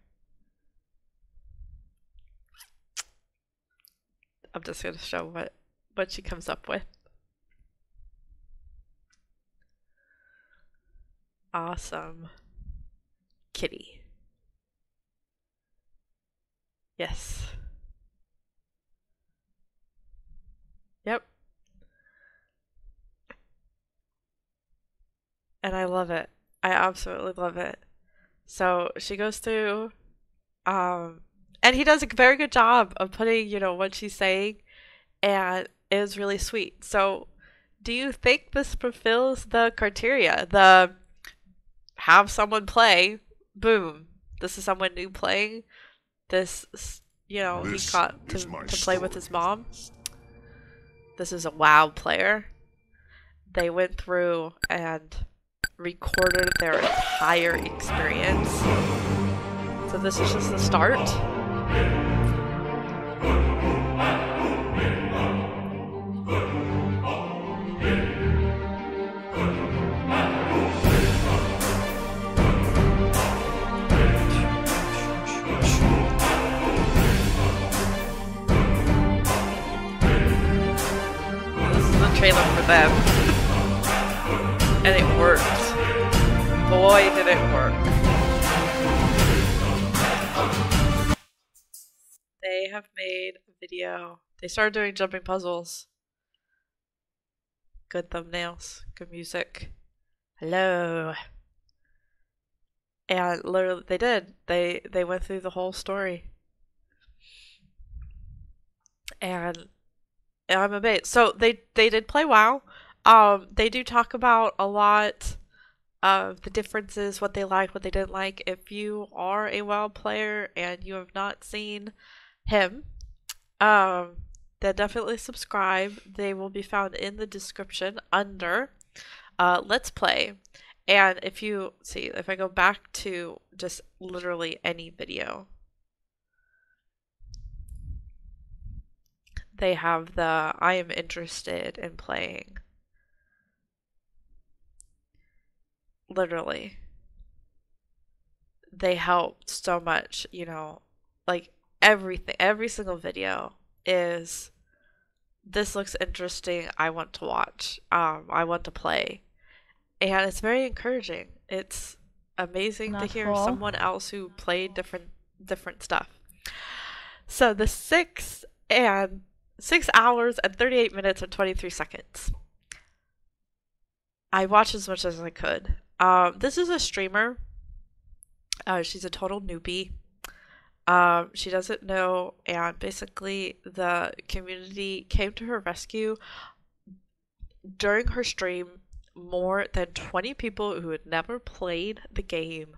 I'm just going to show what she comes up with. Awesome. Kitty. Yes. Yep. And I love it. I absolutely love it. So she goes through, and he does a very good job of putting, you know, what she's saying, and it is really sweet. So do you think this fulfills the criteria? The have someone play, boom, this is someone new playing. This, you know, he got to play with his mom. This is a WoW player. They went through and recorded their entire experience. So this is just the start. Trailer for them, and it worked. Boy, did it work. They have made a video. They started doing jumping puzzles. Good thumbnails, good music. Hello. And literally they did. They went through the whole story. And I'm amazed. So they did play WoW. They do talk about a lot of the differences, what they liked, what they didn't like. If you are a WoW player and you have not seen him, then definitely subscribe. They will be found in the description under Let's Play. And if you see, if I go back to just literally any video, they have the I am interested in playing. Literally. They helped so much, you know, like everything, every single video is, this looks interesting, I want to watch, I want to play. And it's very encouraging. It's amazing to hear someone else who played different stuff. So the 6 hours and 38 minutes and 23 seconds. I watched as much as I could. This is a streamer. She's a total newbie. She doesn't know, and basically the community came to her rescue. During her stream, more than 20 people who had never played the game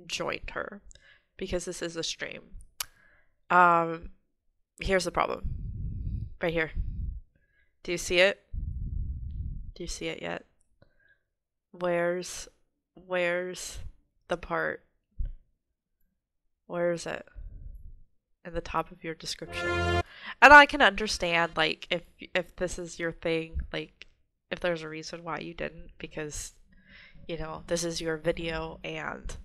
joined her, because this is a stream. Here's the problem. Right here. Do you see it? Do you see it yet? Where's the part? Where is it? In the top of your description. And I can understand, like, if this is your thing, like, if there's a reason why you didn't, because, you know, this is your video and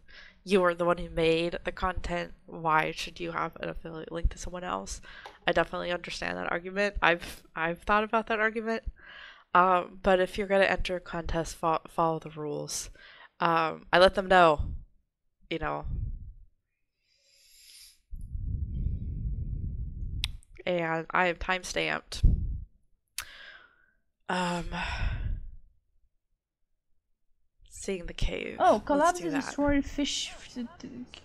you are the one who made the content, why should you have an affiliate link to someone else? I definitely understand that argument. I've thought about that argument. But if you're gonna enter a contest, follow the rules. I let them know, you know. And I have time stamped. Seeing the cave. Oh, collapse to destroy fish.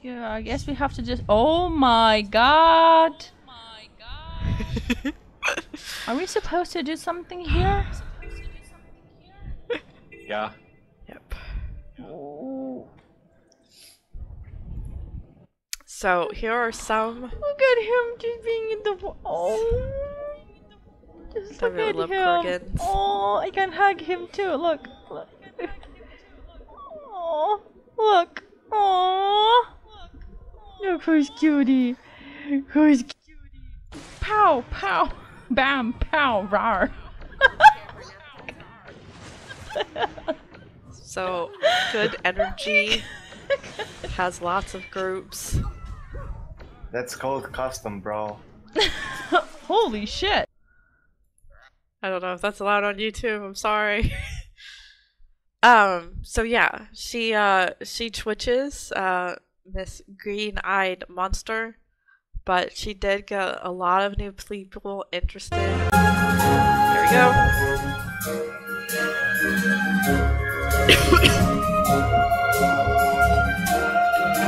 I guess we have to just. Oh my god! Are we supposed to do something here? Yeah. Yep. Oh. So here are some. Look at him just being in the. Oh. Just look at him. Corgans. Oh, I can hug him too. Look. Look. Oh, look. Oh. Look who's cutie. Who's cutie. Pow, pow. Bam, pow, rar. So, good energy. Has lots of groups. That's called custom, bro. Holy shit. I don't know if that's allowed on YouTube. I'm sorry. So yeah, she twitches, Miss Green-Eyed Monster, but she did get a lot of new people interested. There we go.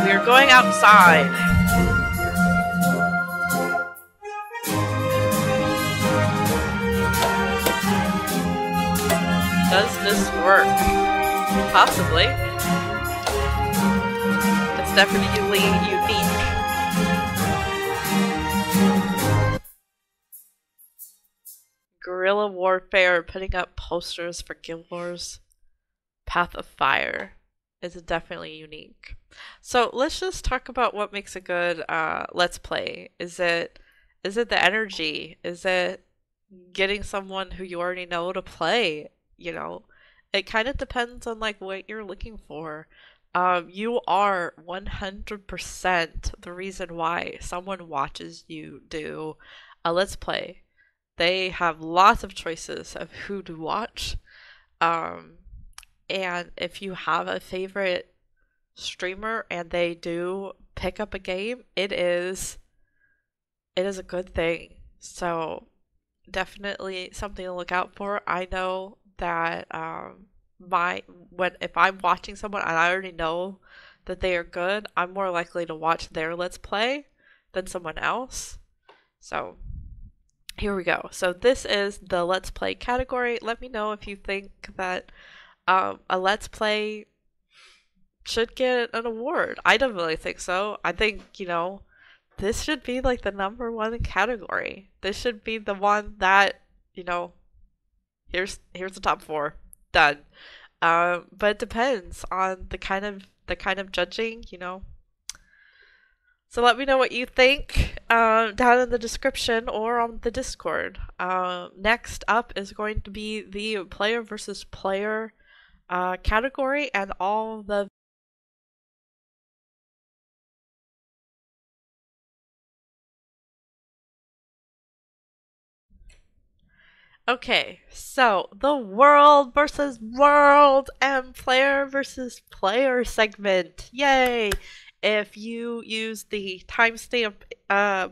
We are going outside. Does this work? Possibly. It's definitely unique. Guerrilla warfare, putting up posters for Guild Wars. Path of Fire is definitely unique. So let's just talk about what makes a good Let's Play. Is it the energy? Is it getting someone who you already know to play? You know, it kind of depends on like what you're looking for. You are 100% the reason why someone watches you do a Let's Play. They have lots of choices of who to watch. And if you have a favorite streamer and they do pick up a game, it is a good thing. So definitely something to look out for. I know that if I'm watching someone and I already know that they are good, I'm more likely to watch their Let's Play than someone else. So here we go. So this is the Let's Play category. Let me know if you think that a Let's Play should get an award. I don't really think so. I think, you know, this should be like the #1 category. This should be the one that, you know, here's the top 4. Done. But it depends on the kind of judging, you know. So let me know what you think down in the description or on the Discord. Next up is going to be the player versus player category and all the Okay, so the world versus world and player versus player segment. Yay! If you use the timestamp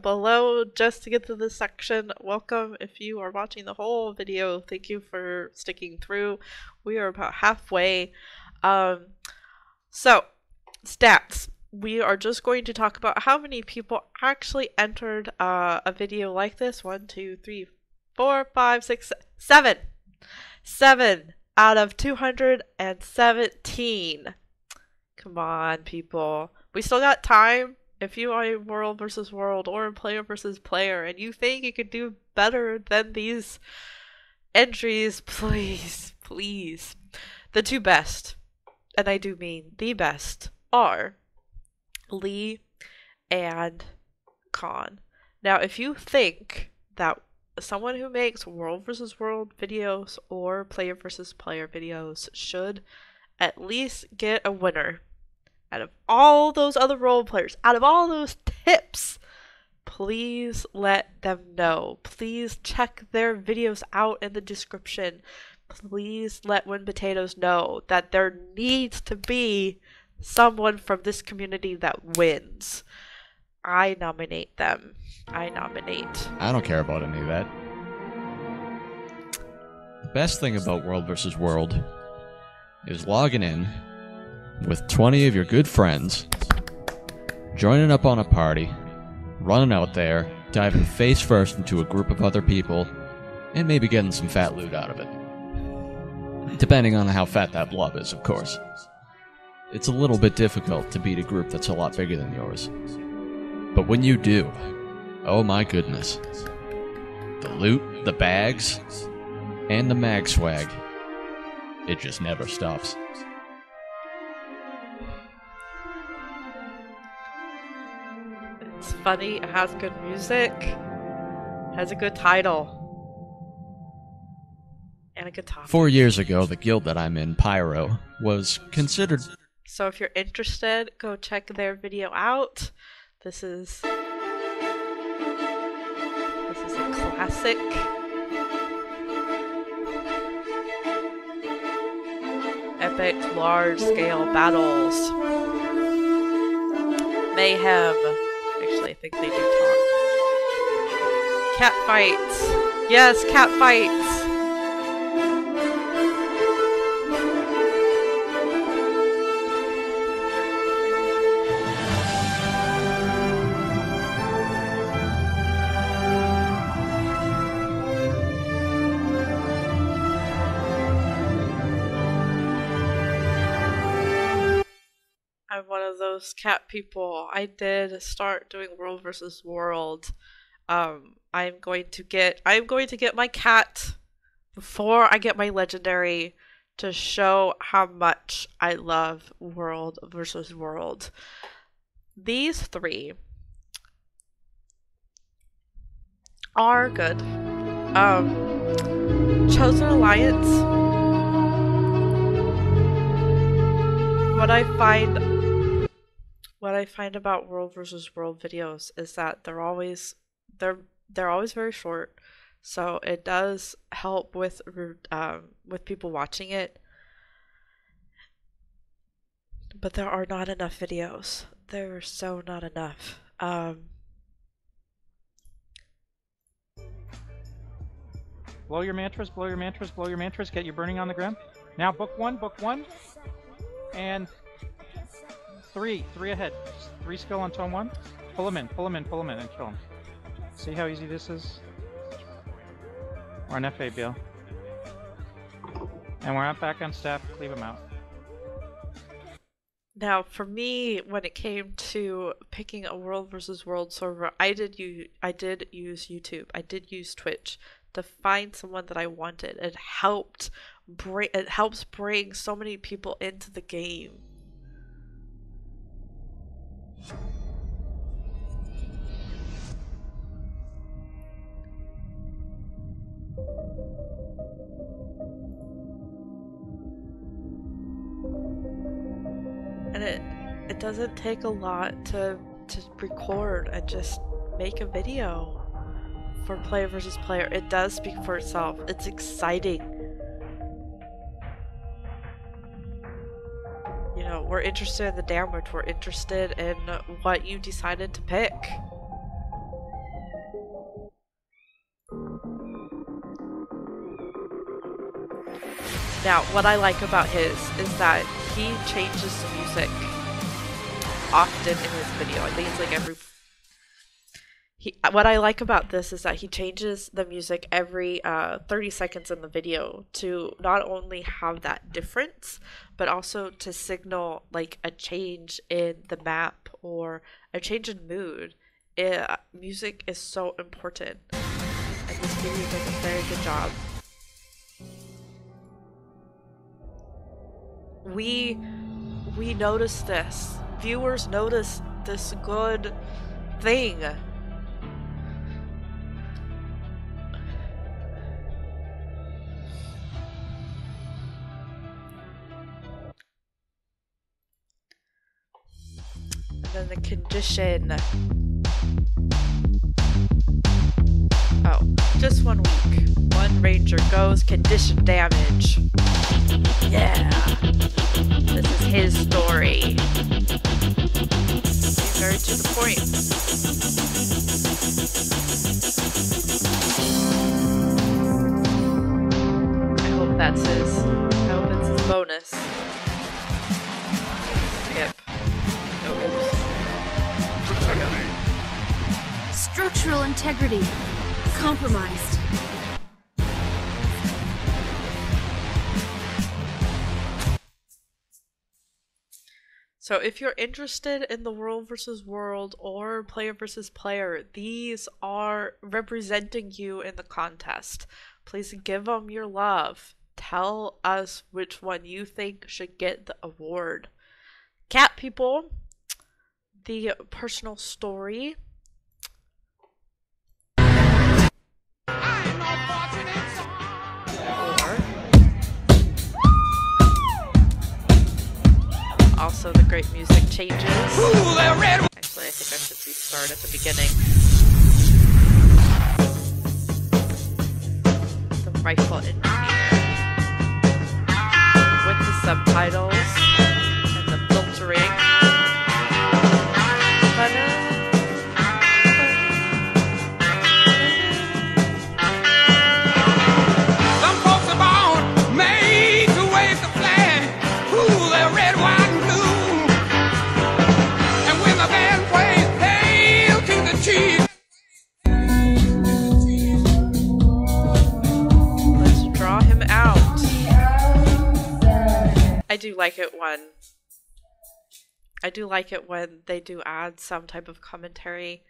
below just to get to this section, welcome. If you are watching the whole video, thank you for sticking through. We are about halfway. So, stats. We are just going to talk about how many people actually entered a video like this. 1, 2, 3, 4, 5, 6, 7. 7 out of 217. Come on, people. We still got time. If you are a world versus world or a player versus player and you think you could do better than these entries, please, please. The 2 best, and I do mean the best, are Lee and Khan. Now, if you think that someone who makes world versus world videos or player versus player videos should at least get a winner out of all those other role players, out of all those tips, please let them know. Please check their videos out in the description. Please let Win Potatoes know that there needs to be someone from this community that wins. I nominate them. I nominate. I don't care about any of that. best thing about World vs. World is logging in with 20 of your good friends, joining up on a party, running out there, diving face first into a group of other people, and maybe getting some fat loot out of it. Depending on how fat that blob is, of course. It's a little bit difficult to beat a group that's a lot bigger than yours. But when you do, oh my goodness. The loot, the bags, and the mag swag, it just never stops. It's funny, it has good music, has a good title, and a good topic. 4 years ago, the guild that I'm in, Pyro, was considered... So if you're interested, go check their video out. This is a classic. Epic large-scale battles. Mayhem. Actually, I think they do talk. Cat fights. Yes, cat fights. I'm one of those cat people. I did start doing World vs. World. I'm going to get my cat before I get my legendary to show how much I love World vs. World. These three are good. Chosen Alliance. What I find about World vs. World videos is that they're always very short, so it does help with people watching it. But there are not enough videos. There are so not enough. Blow your mantras, blow your mantras, blow your mantras. Get your burning on the ground. Now book one, and three ahead. 3 skill on tone 1. Pull him in, and kill him. See how easy this is? We're an FA, Bill. And we're back on staff, cleave him out. Now, for me, when it came to picking a World vs. World server, I did use YouTube. I did use Twitch to find someone that I wanted. It helps bring so many people into the game. And it doesn't take a lot to record and just make a video for player versus player. It does speak for itself. It's exciting. You know, we're interested in the damage. We're interested in what you decided to pick. Now, what I like about his is that he changes the music often in his video. I think it's like what I like about this is that he changes the music every 30 seconds in the video to not only have that difference, but also to signal like a change in the map or a change in mood. Music is so important, and this video does a very good job. We notice this. Viewers notice this good thing. And then the condition. Oh, just 1 week. One ranger goes, condition damage. Yeah. This is his story. He's very to the point. that's his. I hope it's his bonus. Skip. Structural integrity compromised. So if you're interested in the world versus world or player versus player, these are representing you in the contest. Please give them your love. Tell us which one you think should get the award. Cat people, the personal story. Also, the great music changes. Actually, I think I should restart at the beginning. The rifle engineer. With the subtitles and the filtering. Some folks are born made to wave the flag. Ooh, they're red, white, and blue. And when the band plays Hail to the Chief. Let's draw him out. I do like it when they do add some type of commentary,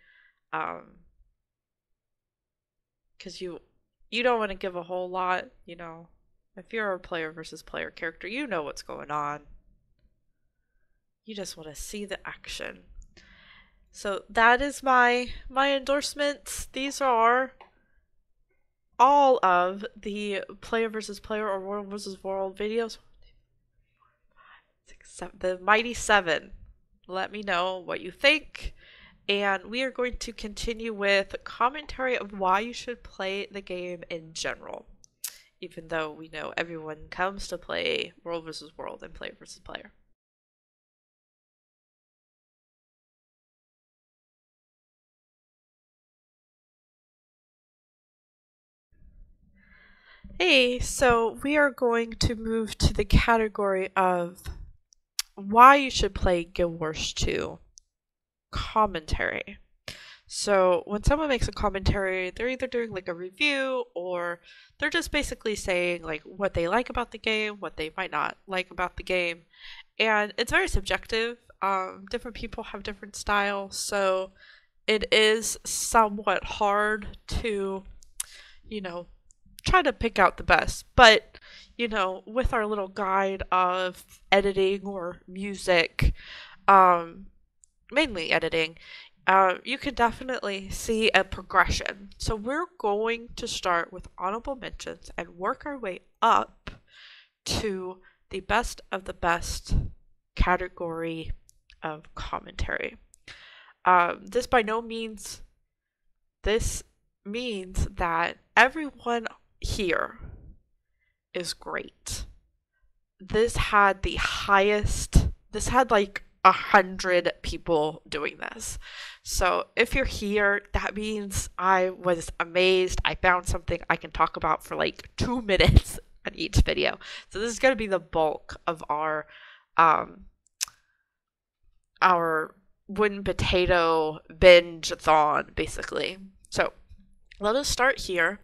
because you don't want to give a whole lot, you know. If you're a player versus player character, you know what's going on. You just want to see the action. So that is my endorsements. These are all of the player versus player or world versus world videos. 6, 7, the Mighty 7. Let me know what you think. And we are going to continue with commentary of why you should play the game in general. Even though we know everyone comes to play world versus world and player versus player. Hey, so we are going to move to the category of why you should play Guild Wars 2 commentary. So when someone makes a commentary, they're either doing like a review or they're just basically saying like what they like about the game, what they might not like about the game. And it's very subjective. Different people have different styles, so it is somewhat hard to, you know, try to pick out the best. But, you know, with our little guide of editing or music, mainly editing, you can definitely see a progression. So we're going to start with honorable mentions and work our way up to the best of the best category of commentary. This by no means, this means that everyone here is great. This had the highest, this had like 100 people doing this. So if you're here, that means I was amazed. I found something I can talk about for like 2 minutes on each video. So this is going to be the bulk of our wooden potato binge-a-thon, basically. So let us start here.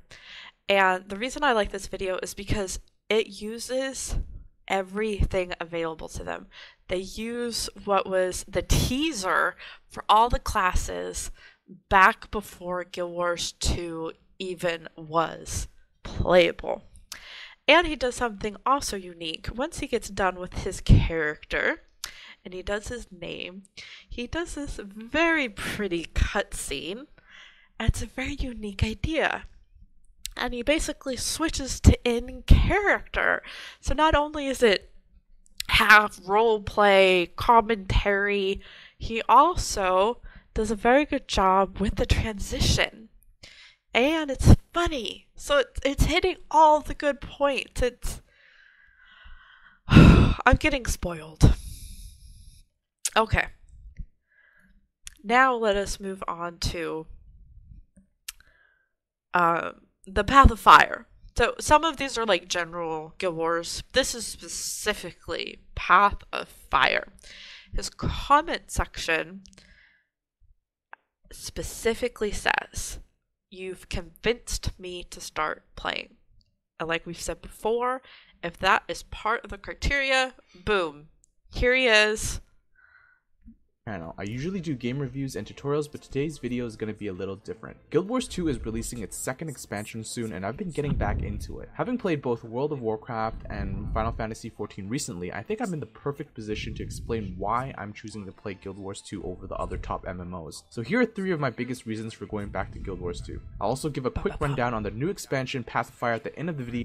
And the reason I like this video is because it uses everything available to them. They use what was the teaser for all the classes back before Guild Wars 2 even was playable. And he does something also unique. Once he gets done with his character and he does his name, he does this very pretty cutscene. And it's a very unique idea. And he basically switches to in character. So not only is it half role play, commentary, he also does a very good job with the transition. And it's funny. So it's hitting all the good points. It's I'm getting spoiled. Okay. Now let us move on to the Path of Fire. So some of these are like general Guild Wars. This is specifically Path of Fire. His comment section specifically says, "You've convinced me to start playing." And like we've said before, if that is part of the criteria, boom, here he is. I usually do game reviews and tutorials, but today's video is going to be a little different. Guild Wars 2 is releasing its second expansion soon, and I've been getting back into it. Having played both World of Warcraft and Final Fantasy XIV recently, I think I'm in the perfect position to explain why I'm choosing to play Guild Wars 2 over the other top MMOs. So here are 3 of my biggest reasons for going back to Guild Wars 2. I'll also give a quick rundown on the new expansion Path of Fire at the end of the video.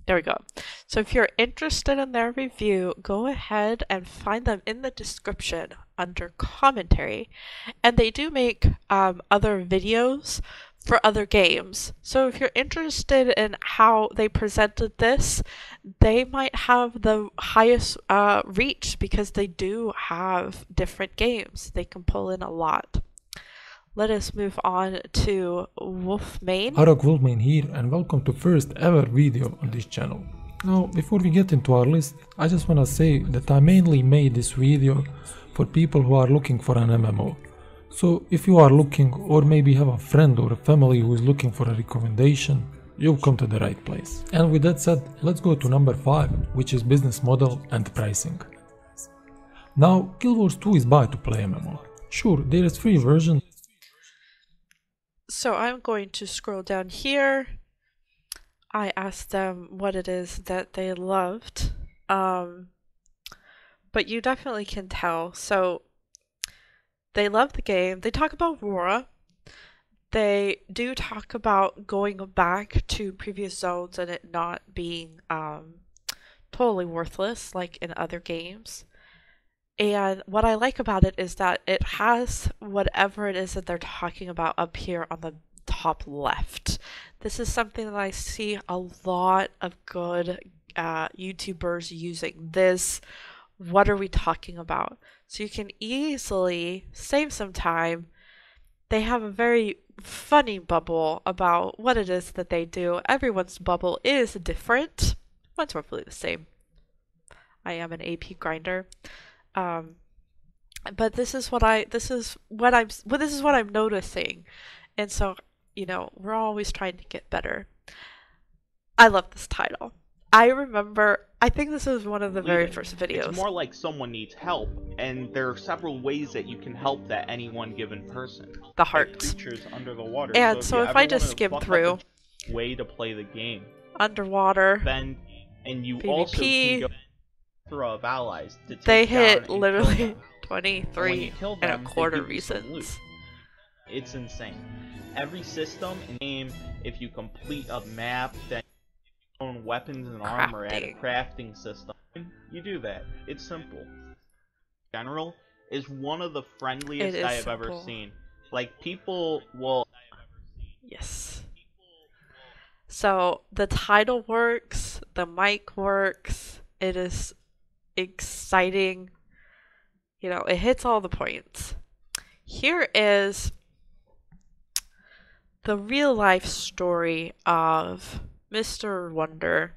There we go. So if you're interested in their review, go ahead and find them in the description under commentary. And they do make other videos for other games. So if you're interested in how they presented this, they might have the highest reach because they do have different games. They can pull in a lot. Let us move on to Wolfmane. Wolfmane here, and welcome to first ever video on this channel. Now, before we get into our list, I just wanna say that I mainly made this video for people who are looking for an MMO. So if you are looking, or maybe have a friend or a family who is looking for a recommendation, you've come to the right place. And with that said, let's go to number 5, which is business model and pricing. Now, Guild Wars 2 is buy to play MMO. Sure, there is free version. So I'm going to scroll down here. I asked them what it is that they loved. But you definitely can tell. So they love the game. They talk about Aurora. They do talk about going back to previous zones and it not being totally worthless like in other games. And what I like about it is that it has whatever it is that they're talking about up here on the top left. This is something that I see a lot of good YouTubers using. This, what are we talking about? So you can easily save some time. They have a very funny bubble about what it is that they do. Everyone's bubble is different. Mine's roughly the same. I am an AP grinder. But this is what I'm noticing, and so you know we're always trying to get better. I love this title. I think this was one of the very first videos. It's more like someone needs help, and there are several ways that you can help that any one given person. The heart. Creatures under the water. And so if I just skim through, way to play the game. Underwater. Then, and you PvP, also can go of allies to take they down hit and literally 23 kill and a them, quarter they give you some loot. reasons. It's insane. Every system in the game, if you complete a map, then you own weapons and armor at a crafting system. You do that. It's simple. General is one of the friendliest I have ever seen. Like, people will... Yes. So, the title works, the mic works, it is exciting. You know, it hits all the points. Here is the real life story of Mr. Wonder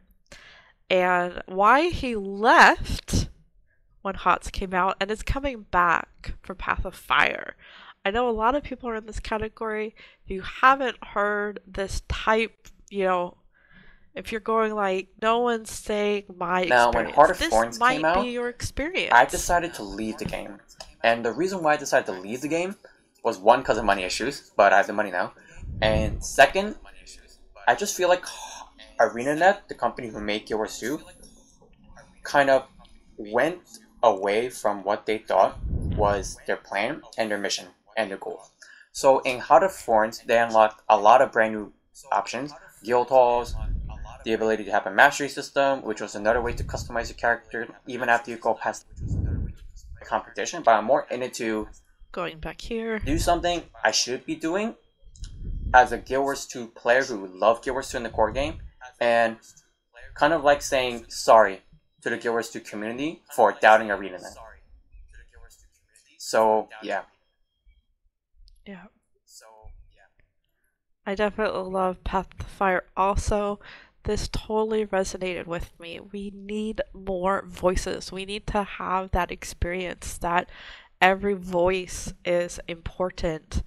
and why he left when HOTS came out and is coming back for Path of Fire. I know a lot of people are in this category. If you haven't heard this type, you know, if you're going like, no one's saying my now, experience, when Heart of this Thorns might came out, be your experience. I decided to leave the game. And the reason why I decided to leave the game was, one, because of money issues, but I have the money now. And second, I just feel like ArenaNet, the company who made Guild Wars 2, kind of went away from what they thought was their plan and their mission and their goal. So in Heart of Thorns, they unlocked a lot of brand new options, guild halls, the ability to have a mastery system, which was another way to customize your character even after you go past the competition. But I'm more in it to going back here, do something I should be doing as a Guild Wars 2 player who loved Guild Wars 2 in the core game, and kind of like saying sorry to the Guild Wars 2 community for doubting ArenaNet. So yeah. Yeah. I definitely love Path of Fire also. this totally resonated with me. We need more voices. We need to have that experience that every voice is important,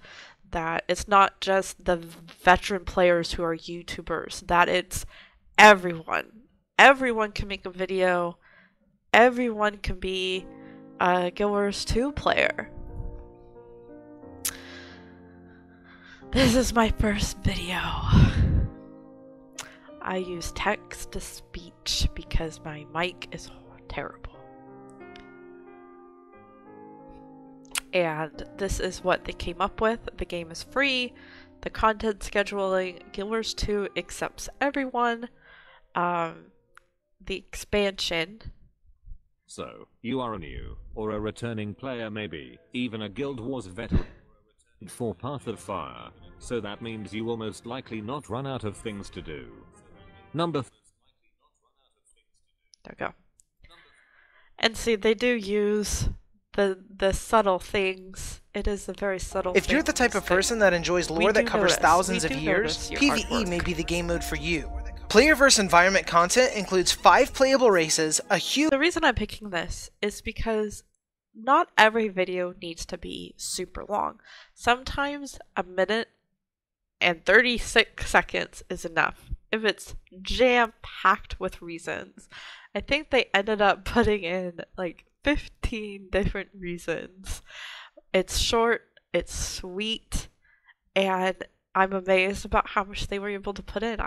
that it's not just the veteran players who are YouTubers, that it's everyone. Everyone can make a video. Everyone can be a Guild Wars 2 player. This is my first video. I use text to speech because my mic is terrible. And this is what they came up with. The game is free. The content scheduling, Guild Wars 2 accepts everyone. The expansion. So, you are a new, or a returning player maybe, even a Guild Wars veteran for Path of Fire, so that means you will most likely not run out of things to do. There we go. And see, they do use the subtle things. It is a very subtle If you're the type of person that enjoys lore that covers thousands of years, PvE may be the game mode for you. Player-verse environment content includes 5 playable races, a huge... The reason I'm picking this is because not every video needs to be super long. Sometimes a minute and 36 seconds is enough if it's jam-packed with reasons. I think they ended up putting in like 15 different reasons. It's short, it's sweet, and I'm amazed about how much they were able to put in.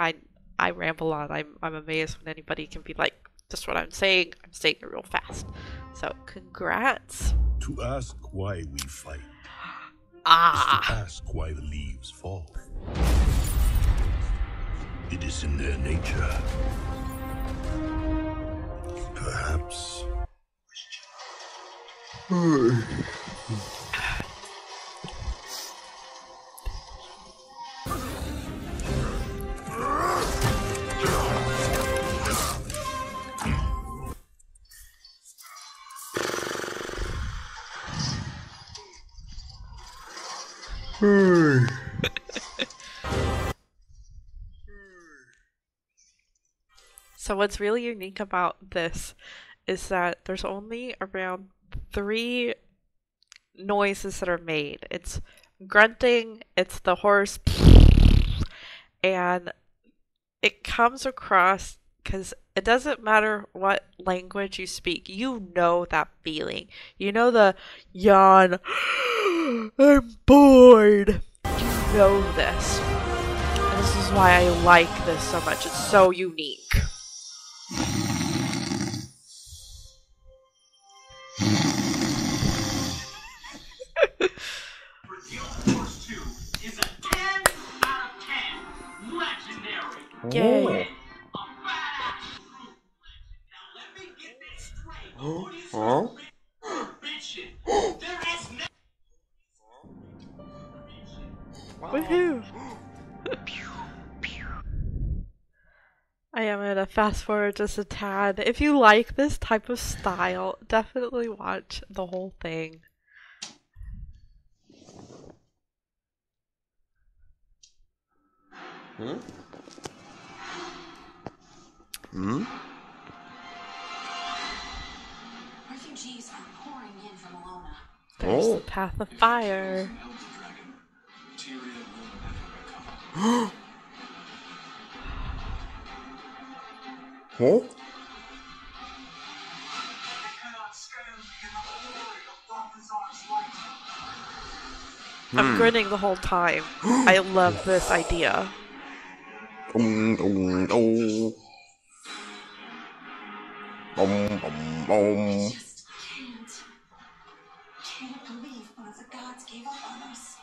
I ramble on. I'm amazed when anybody can be like, just what I'm saying it real fast. So congrats. To ask why we fight. Is to ask why the leaves fall. It is in their nature. Perhaps. So what's really unique about this is that there's only around 3 noises that are made. It's grunting, it's the horse, and it comes across because it doesn't matter what language you speak, you know that feeling. You know the yawn, I'm bored. You know this. And this is why I like this so much. It's so unique. Yay. Huh? Woohoo! I am gonna fast forward just a tad. If you like this type of style, definitely watch the whole thing. Hmm? Hmm? Refugees are pouring in from Alona. There's the Path of Fire. Huh? I'm grinning the whole time. I love this idea. Can't believe one of the gods gave up on us.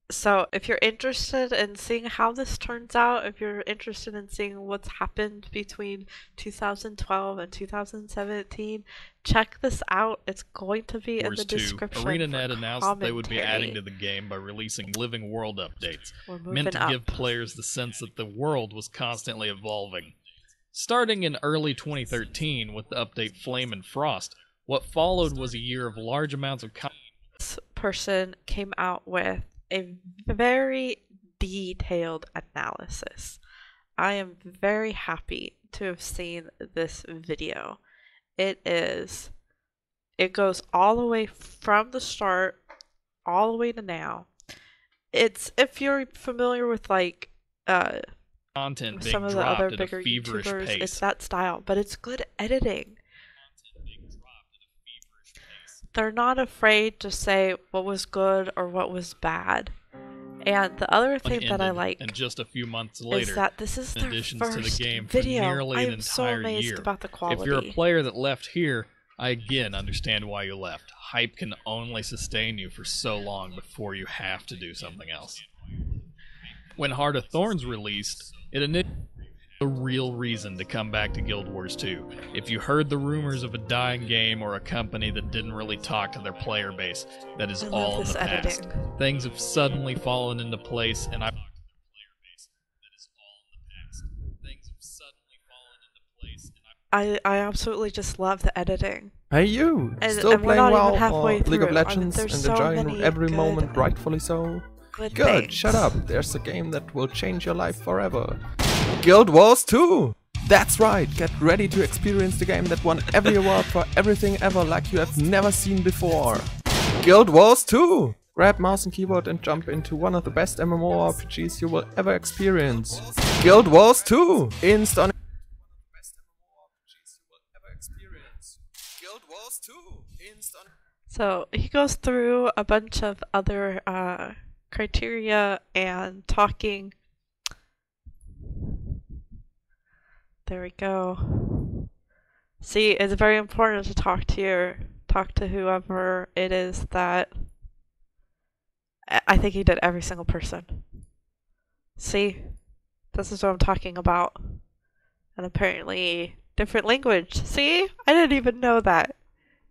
So if you're interested in seeing how this turns out, if you're interested in seeing what's happened between 2012 and 2017, check this out. It's going to be in the description. ArenaNet announced that they would be adding to the game by releasing living world updates, meant to give players the sense that the world was constantly evolving. Starting in early 2013 with the update Flame and Frost, what followed was a year of large amounts of content. person came out with a very detailed analysis. I am very happy to have seen this video. It goes all the way from the start all the way to now. It's, if you're familiar with like content some of the other bigger YouTubers, it's that style, but it's good editing. They're not afraid to say what was good or what was bad. And the other thing that I like, and just a few months later, is that this is their additions first to the game video. for nearly an I'm so entire amazed year. about the quality. If you're a player that left here, I again understand why you left. Hype can only sustain you for so long before you have to do something else. When Heart of Thorns released, it initially the real reason to come back to Guild Wars 2. If you heard the rumors of a dying game or a company that didn't really talk to their player base, that is all in the past. Things have suddenly fallen into place, and I absolutely just love the editing. Hey you! Still playing WoW or League of Legends and enjoying every moment, rightfully so? Good, shut up. There's a game that will change your life forever. Guild Wars 2! That's right, get ready to experience the game that won every award for everything ever like you have never seen before. Guild Wars 2! Grab mouse and keyboard and jump into one of the best MMORPGs you will ever experience. Guild Wars 2! Instant. So he goes through a bunch of other criteria and talking. There we go. See, it's very important to talk to whoever it is that. I think he did every single person. See, this is what I'm talking about. And apparently different language. See, I didn't even know that.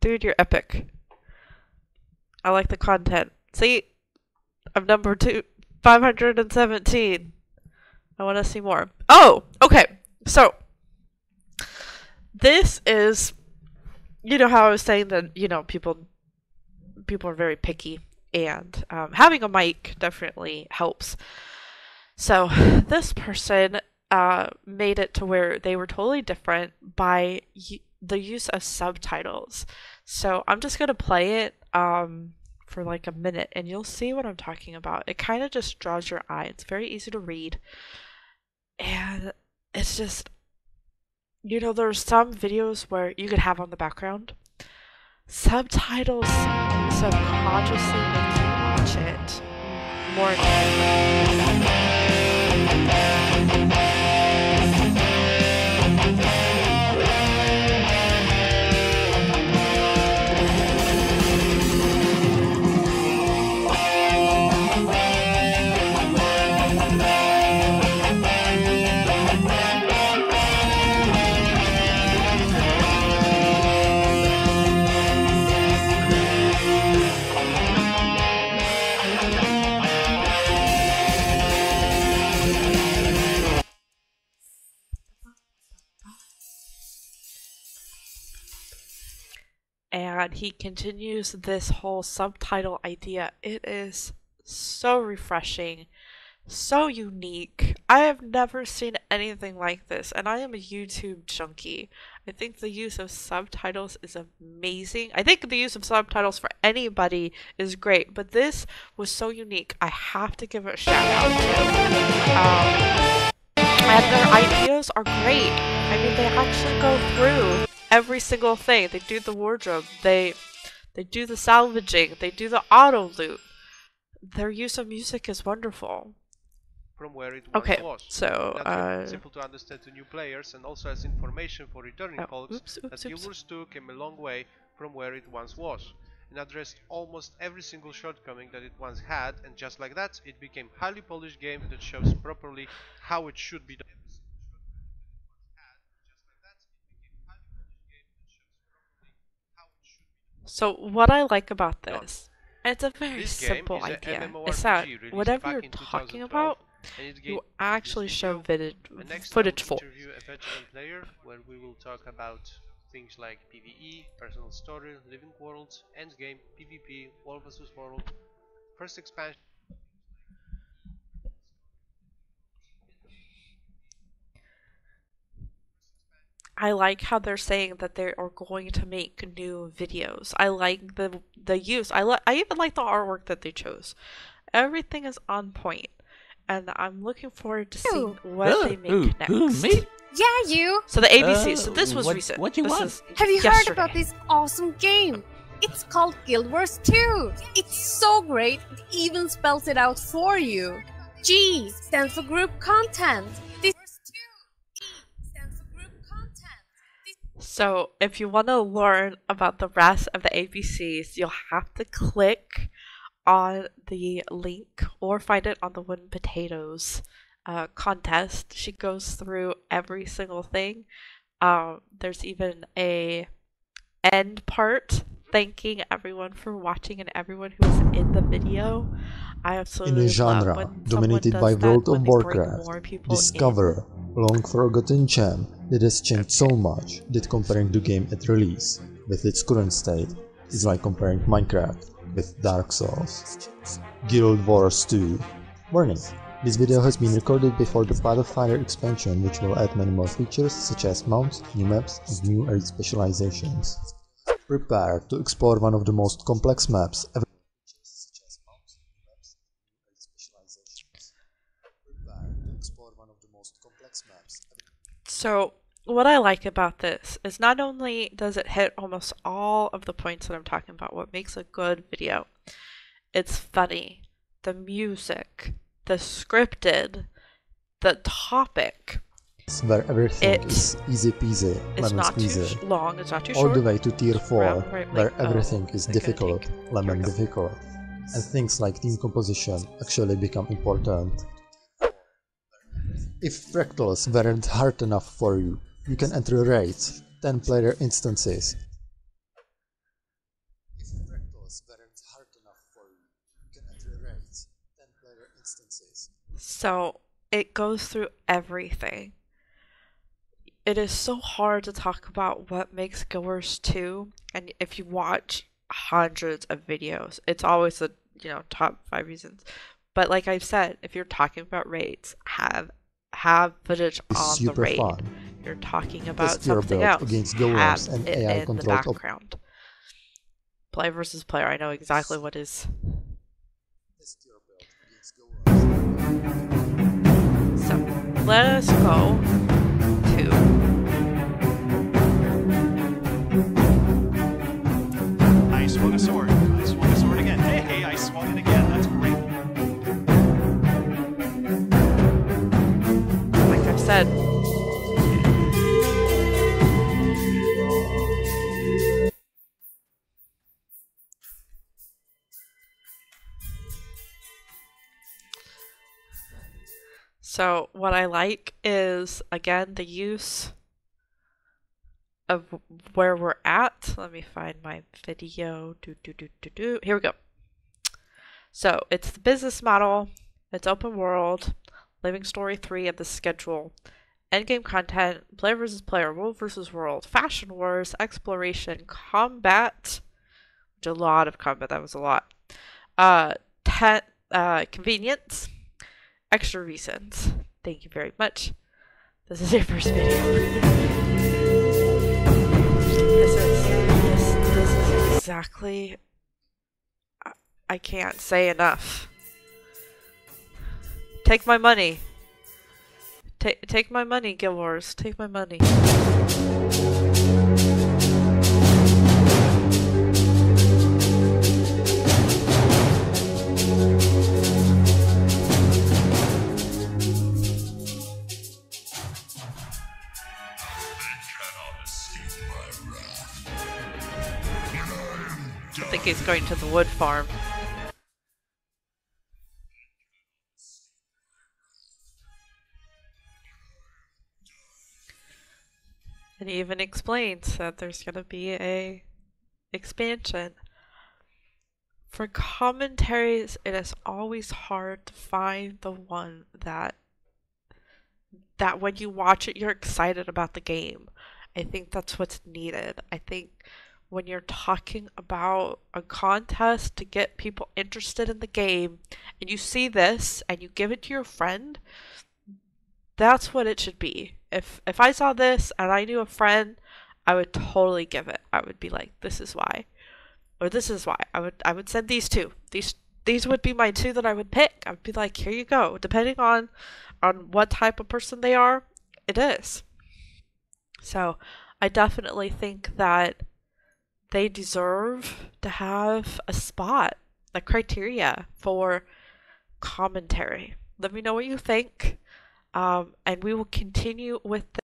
Dude, you're epic. I like the content. See, I'm number 517. I want to see more. Oh, okay. So, this is, you know how I was saying that, you know, people are very picky, and having a mic definitely helps. So, this person made it to where they were totally different by the use of subtitles. So, I'm just going to play it for like a minute, and you'll see what I'm talking about. It kind of just draws your eye. It's very easy to read. And it's just, you know, there's some videos where you could have on the background subtitles subconsciously make you watch it more. And he continues this whole subtitle idea. It is so refreshing, so unique. I have never seen anything like this, and I am a YouTube junkie. I think the use of subtitles is amazing. I think the use of subtitles for anybody is great, but this was so unique. I have to give it a shout out to. And their ideas are great. I mean, they actually go through every single thing. They do the wardrobe, they do the salvaging, they do the auto loop. Their use of music is wonderful. From where it once was. So that's simple to understand to new players, and also as information for returning folks that Guild Wars 2 came a long way from where it once was, and addressed almost every single shortcoming that it once had, and just like that, it became a highly polished game that shows properly how it should be done. So what I like about this, and it's a very simple idea, is that whatever you're talking about, you actually show footage for. Player, where we will talk about things like PvE, personal story, living worlds, endgame, PvP, world vs world, first expansion. I like how they're saying that they are going to make new videos. I like the use. I even like the artwork that they chose. Everything is on point, and I'm looking forward to seeing what they make next. Me? Yeah, you. So the ABC. So this was recent. What you want? Have you heard about this awesome game? It's called Guild Wars 2. It's so great, it even spells it out for you. G stands for group content. So if you want to learn about the rest of the ABCs, you'll have to click on the link or find it on the Wooden Potatoes contest. She goes through every single thing. There's even a end part thanking everyone for watching and everyone who was in the video. I absolutely in a genre dominated by World of Warcraft, discover a long forgotten gem that has changed so much that comparing the game at release with its current state is like comparing Minecraft with Dark Souls. Guild Wars 2. Warning: this video has been recorded before the Pathfinder expansion, which will add many more features such as mounts, new maps, and new raid specializations. Prepare to explore one of the most complex maps ever. So what I like about this is not only does it hit almost all of the points that I'm talking about, what makes a good video, it's funny, the music, the scripted, the topic. Where everything is easy peasy, lemon squeezy. It's not too long, it's not too all short. the way to tier 4, where oh, everything is difficult, lemon difficult. And things like team composition actually become important. If fractals weren't hard enough for you, you can enter raids, 10-player instances. If fractals weren't hard enough for you, you can enter raids, 10-player instances. So it goes through everything. It is so hard to talk about what makes Guild Wars 2, and if you watch hundreds of videos, it's always the top 5 reasons. But like I've said, if you're talking about raids, have footage on the raid. Fun. You're talking about Test your something build else. Against Guild Wars and it AI in the background. Player versus player. I know exactly what is. So let us go to. I swung a sword. I swung a sword again. Hey, I swung it again. That's great. Like I've said. So what I like is, again, the use of where we're at. Let me find my video. Here we go. So it's the business model, it's open world, living story 3 of the schedule, endgame content, player versus player, world versus world, fashion wars, exploration, combat, which a lot of combat, that was a lot, convenience, extra reasons. Thank you very much. This is your first video. This is exactly. I can't say enough. Take my money. Take my money, Guild Wars. Take my money. I think he's going to the wood farm. And he even explains that there's going to be a expansion. For commentaries, it is always hard to find the one that when you watch it, you're excited about the game. I think that's what's needed. I think when you're talking about a contest to get people interested in the game and you see this and you give it to your friend, that's what it should be. If I saw this and I knew a friend, I would totally give it. I would be like, this is why. Or this is why. I would send these two. These would be my two that I would pick. I would be like, here you go. Depending on what type of person they are, it is. So I definitely think that they deserve to have a spot, a criteria for commentary. Let me know what you think, and we will continue with the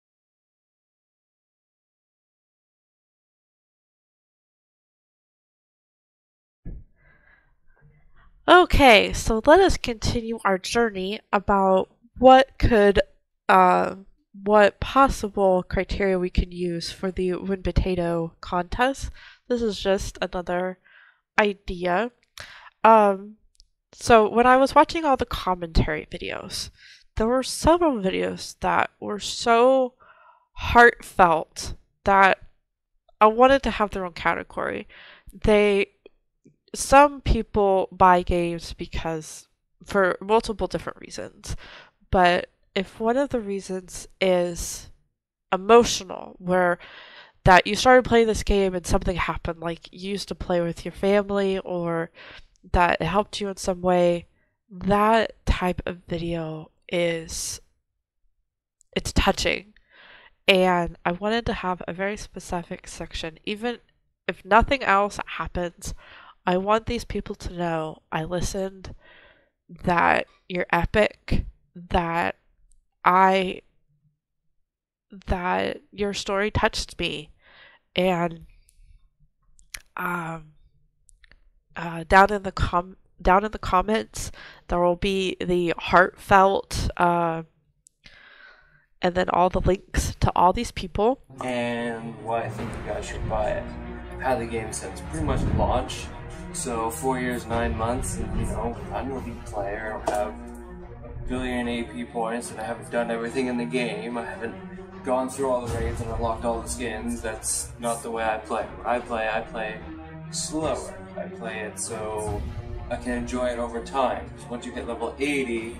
Okay, so let us continue our journey about what possible criteria we can use for the Win Potato contest. This is just another idea. So when I was watching all the commentary videos, there were several videos that were so heartfelt that I wanted to have their own category. Some people buy games for multiple different reasons, but if one of the reasons is emotional, where that you started playing this game and something happened, like you used to play with your family or that it helped you in some way, that type of video it's touching. And I wanted to have a very specific section. Even if nothing else happens, I want these people to know I listened, that you're epic, that your story touched me. And down in the comments there will be the heartfelt and then all the links to all these people. And why I think you guys should buy it. I've had the game since pretty much launch, so 4 years, 9 months, and I'm a elite player. I don't have a billion AP points, and I haven't done everything in the game. I haven't gone through all the raids and unlocked all the skins. That's not the way I play. When I play slower. I play it so I can enjoy it over time. Because once you hit level 80,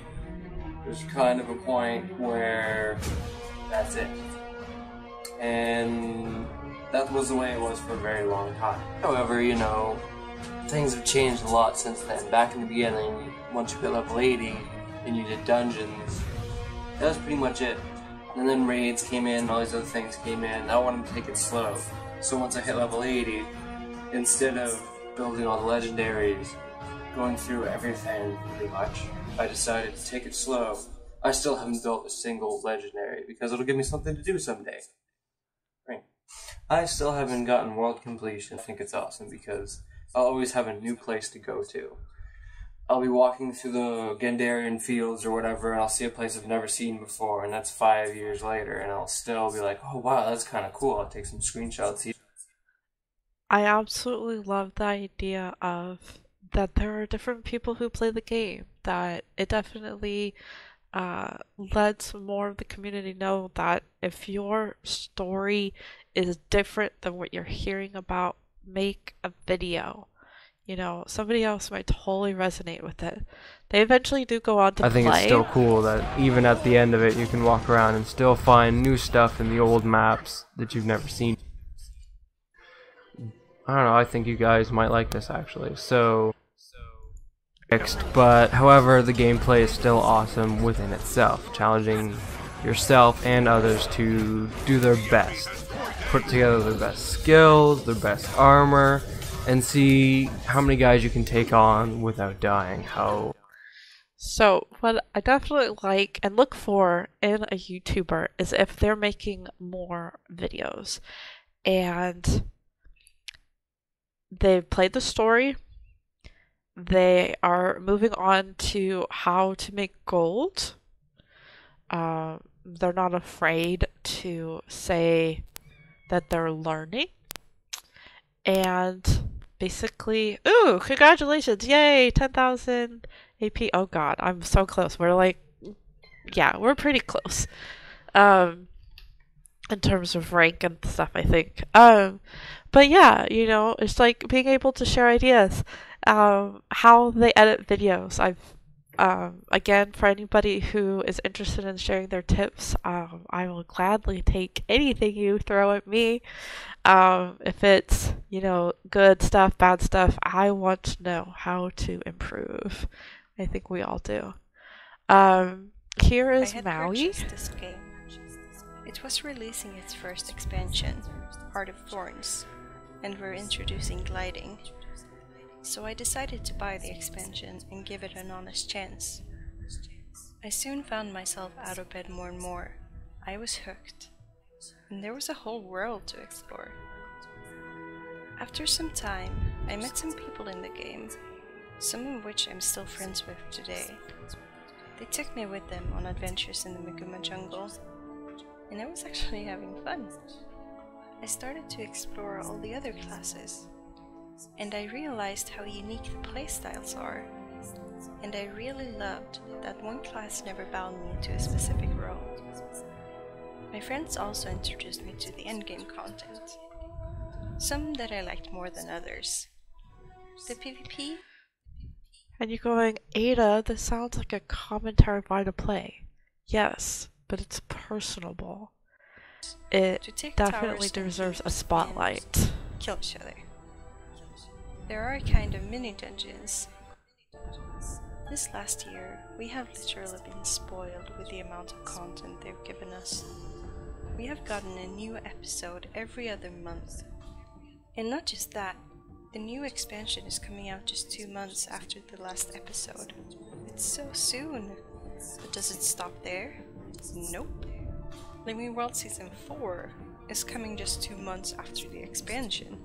there's kind of a point where that's it. And that was the way it was for a very long time. However, things have changed a lot since then. Back in the beginning, once you hit level 80 and you did dungeons, that was pretty much it. And then raids came in, all these other things came in. I wanted to take it slow. So once I hit level 80, instead of building all the legendaries, going through everything pretty much, I decided to take it slow. I still haven't built a single legendary because it'll give me something to do someday. Right. I still haven't gotten world completion. I think it's awesome because I'll always have a new place to go to. I'll be walking through the Gendarian fields or whatever, and I'll see a place I've never seen before, and that's 5 years later, and I'll still be like, oh wow, that's kind of cool. I'll take some screenshots. I absolutely love the idea of that there are different people who play the game, that it definitely lets more of the community know that if your story is different than what you're hearing about, make a video. Somebody else might totally resonate with it. They eventually do go on to play. I think it's still cool that even at the end of it, you can walk around and still find new stuff in the old maps that you've never seen. I don't know, I think you guys might like this actually. So fixed, but however, the gameplay is still awesome within itself, challenging yourself and others to do their best, put together their best skills, their best armor, and see how many guys you can take on without dying. So what I definitely like and look for in a YouTuber is if they're making more videos and they've played the story, they are moving on to how to make gold. They're not afraid to say that they're learning. And basically, ooh, congratulations, yay, 10,000 AP. Oh god, I'm so close. We're like, yeah, we're pretty close. in terms of rank and stuff, I think. But yeah, you know, it's like being able to share ideas, how they edit videos. Again, for anybody who is interested in sharing their tips, I will gladly take anything you throw at me. If it's, you know, good stuff, bad stuff, I want to know how to improve. I think we all do. Here is Maui. This game. It was releasing its first expansion, Heart of Thorns, and we're introducing gliding. So I decided to buy the expansion and give it an honest chance. I soon found myself out of bed more and more. I was hooked, and there was a whole world to explore. After some time, I met some people in the game, some of which I'm still friends with today. They took me with them on adventures in the Meguma jungle, and I was actually having fun. I started to explore all the other classes, and I realized how unique the playstyles are, and I really loved that one class never bound me to a specific role. My friends also introduced me to the endgame content, some that I liked more than others. The PvP. And you're going, Aidda, this sounds like a commentary by to play. Yes, but it's personable. It definitely deserves a spotlight. Kill each other. There are kind of mini dungeons. This last year, we have literally been spoiled with the amount of content they've given us. We have gotten a new episode every other month. And not just that, the new expansion is coming out just 2 months after the last episode. It's so soon. But does it stop there? Nope. Living World Season 4 is coming just 2 months after the expansion.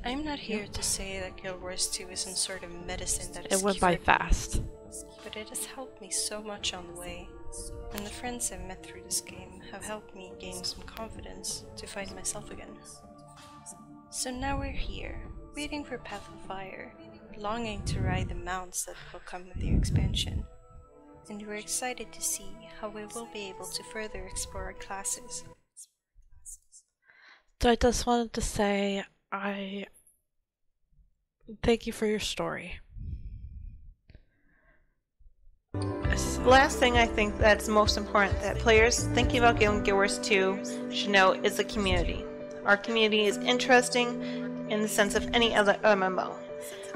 I'm not here to say that Guild Wars 2 is some sort of medicine that is It went by fast. But it has helped me so much on the way, and the friends I've met through this game have helped me gain some confidence to find myself again. So now we're here, waiting for Path of Fire, longing to ride the mounts that will come with the expansion. And we're excited to see how we will be able to further explore our classes. So I just wanted to say, I thank you for your story. Last thing I think that's most important that players thinking about Guild Wars 2 should know is the community. Our community is interesting in the sense of any other MMO.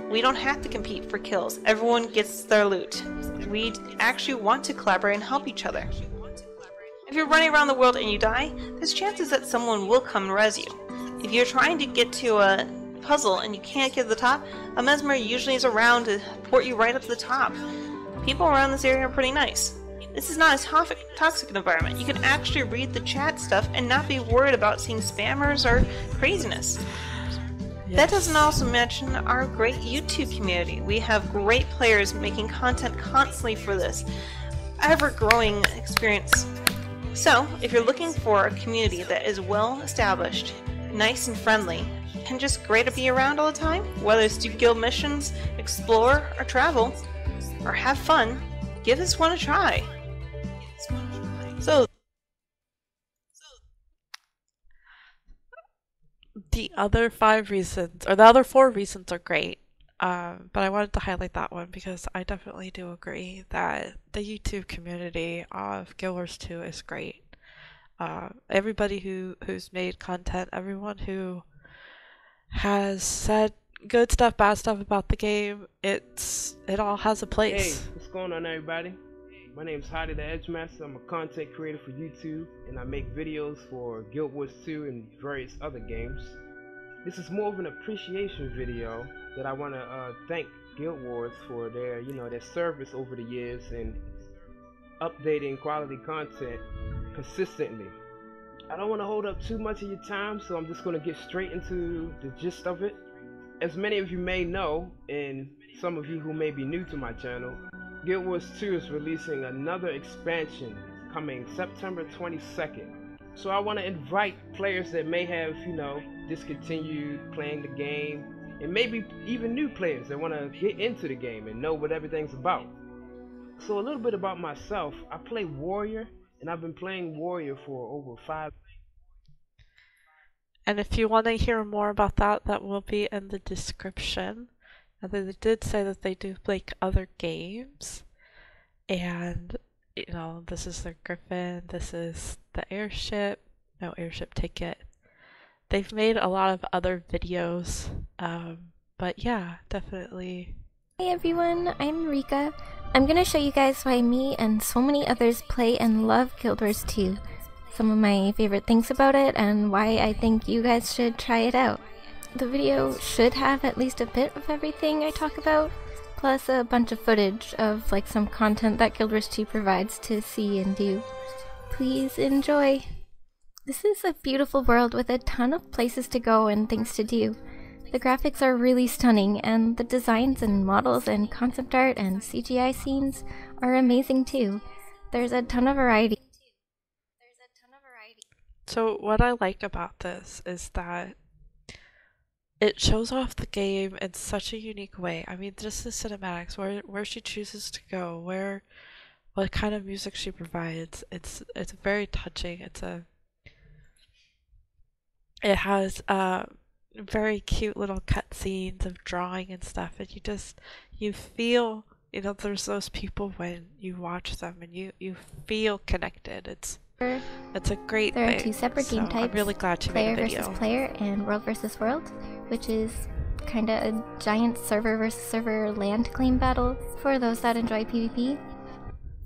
We don't have to compete for kills. Everyone gets their loot. We actually want to collaborate and help each other. If you're running around the world and you die, there's chances that someone will come and res you. If you're trying to get to a puzzle and you can't get to the top, a mesmer usually is around to port you right up to the top. People around this area are pretty nice. This is not a toxic environment. You can actually read the chat stuff and not be worried about seeing spammers or craziness. Yes. That doesn't also mention our great YouTube community. We have great players making content constantly for this ever-growing experience. So, if you're looking for a community that is well established, nice and friendly, and just great to be around all the time, whether it's do guild missions, explore, or travel, or have fun, give this one a try. So, the other 5 reasons, or the other 4 reasons are great, but I wanted to highlight that one because I definitely do agree that the YouTube community of Guild Wars 2 is great. Everybody who's made content, everyone who has said good stuff, bad stuff about the game, it all has a place. Hey, what's going on, everybody? My name is Aidda the Edgemaster. I'm a content creator for YouTube, and I make videos for Guild Wars 2 and various other games. This is more of an appreciation video that I want to thank Guild Wars for their, their service over the years and updating quality content consistently. I don't want to hold up too much of your time, so I'm just going to get straight into the gist of it. As many of you may know, and some of you who may be new to my channel, Guild Wars 2 is releasing another expansion coming September 22nd. So I want to invite players that may have, discontinued playing the game, and maybe even new players that want to get into the game and know what everything's about. So a little bit about myself. I play Warrior, and I've been playing Warrior for over 5 years. And if you want to hear more about that, that will be in the description. And they did say that they do like other games. And, you know, this is their Griffin, this is the airship, no airship ticket. They've made a lot of other videos, but yeah, definitely. Hey everyone, I'm Rika. I'm gonna show you guys why me and so many others play and love Guild Wars 2. Some of my favorite things about it and why I think you guys should try it out. The video should have at least a bit of everything I talk about, plus a bunch of footage of like some content that Guild Wars 2 provides to see and do. Please enjoy! This is a beautiful world with a ton of places to go and things to do. The graphics are really stunning, and the designs and models and concept art and CGI scenes are amazing too. There's a ton of variety. So what I like about this is that it shows off the game in such a unique way. I mean, just the cinematics, where she chooses to go, what kind of music she provides. It's very touching. It has very cute little cutscenes of drawing and stuff, and you feel, you know, there's those people when you watch them and you feel connected. It's a great thing. There are two separate game types, I'm really glad you made a video. Player versus player and world versus world, which is kinda a giant server versus server land claim battle for those that enjoy PvP.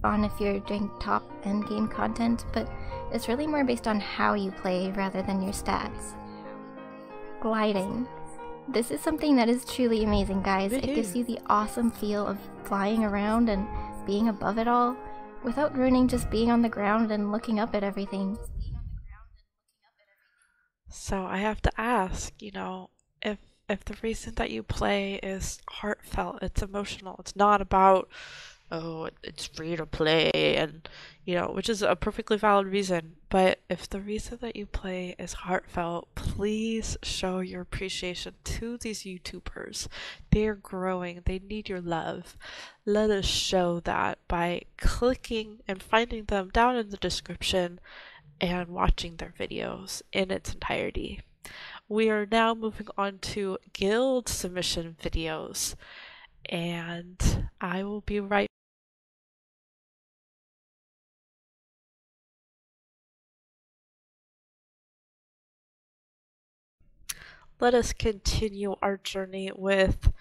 On if you're doing top end game content, but it's really more based on how you play rather than your stats. Gliding. This is something that is truly amazing, guys. It gives you the awesome feel of flying around and being above it all, without ruining just being on the ground and looking up at everything. So I have to ask, you know, if the reason that you play is heartfelt, it's emotional, it's not about, oh, it's free to play, and, you know, which is a perfectly valid reason, but if the reason that you play is heartfelt, please show your appreciation to these YouTubers. They're growing, they need your love. Let us show that by clicking and finding them down in the description and watching their videos in its entirety. We are now moving on to guild submission videos, and I will be right. Let us continue our journey with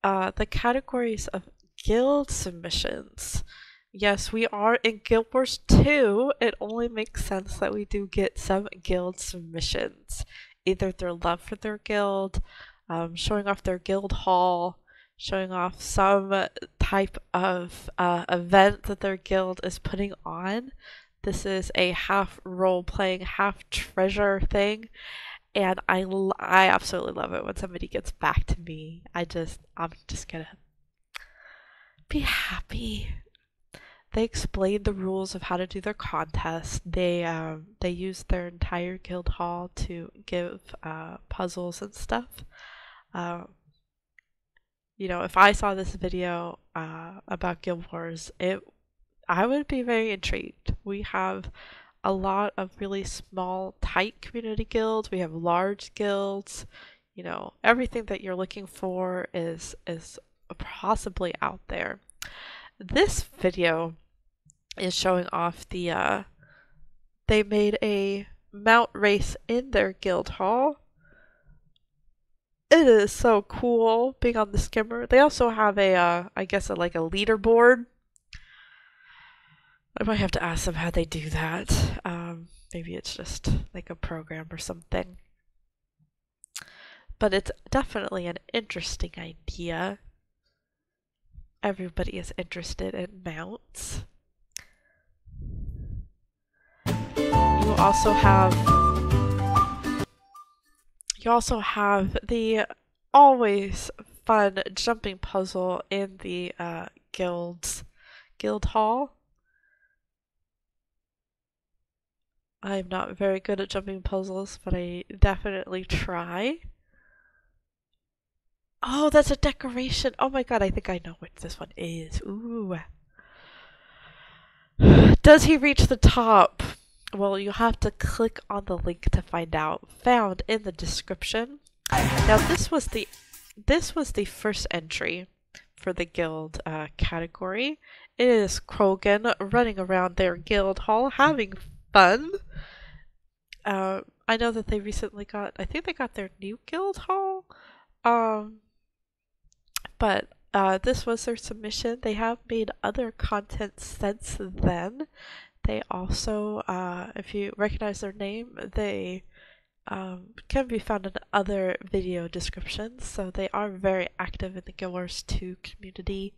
the categories of guild submissions. Yes, we are in Guild Wars 2. It only makes sense that we do get some guild submissions. Either their love for their guild, showing off their guild hall, showing off some type of event that their guild is putting on. This is a half role-playing, half treasure thing. And I absolutely love it when somebody gets back to me. I'm just gonna be happy. They explained the rules of how to do their contest. They used their entire guild hall to give puzzles and stuff. You know, if I saw this video about Guild Wars, I would be very intrigued. We have a lot of really small, tight community guilds. We have large guilds. You know, everything that you're looking for is possibly out there. This video is showing off the they made a mount race in their guild hall. It is so cool being on the skimmer. They also have a I guess like a leaderboard. I might have to ask them how they do that. Maybe it's just like a program or something. But it's definitely an interesting idea. Everybody is interested in mounts. You also have the always fun jumping puzzle in the guild hall. I'm not very good at jumping puzzles, but I definitely try. Oh, that's a decoration. Oh my god, I think I know what this one is. Ooh. Does he reach the top? well, you'll have to click on the link to find out, found in the description. Now, this was the first entry for the guild category. It is Krogan running around their guild hall having fun. I know that they recently I think they got their new guild hall. But this was their submission. They have made other content since then. They also, if you recognize their name, they can be found in other video descriptions. So they are very active in the Guild Wars 2 community.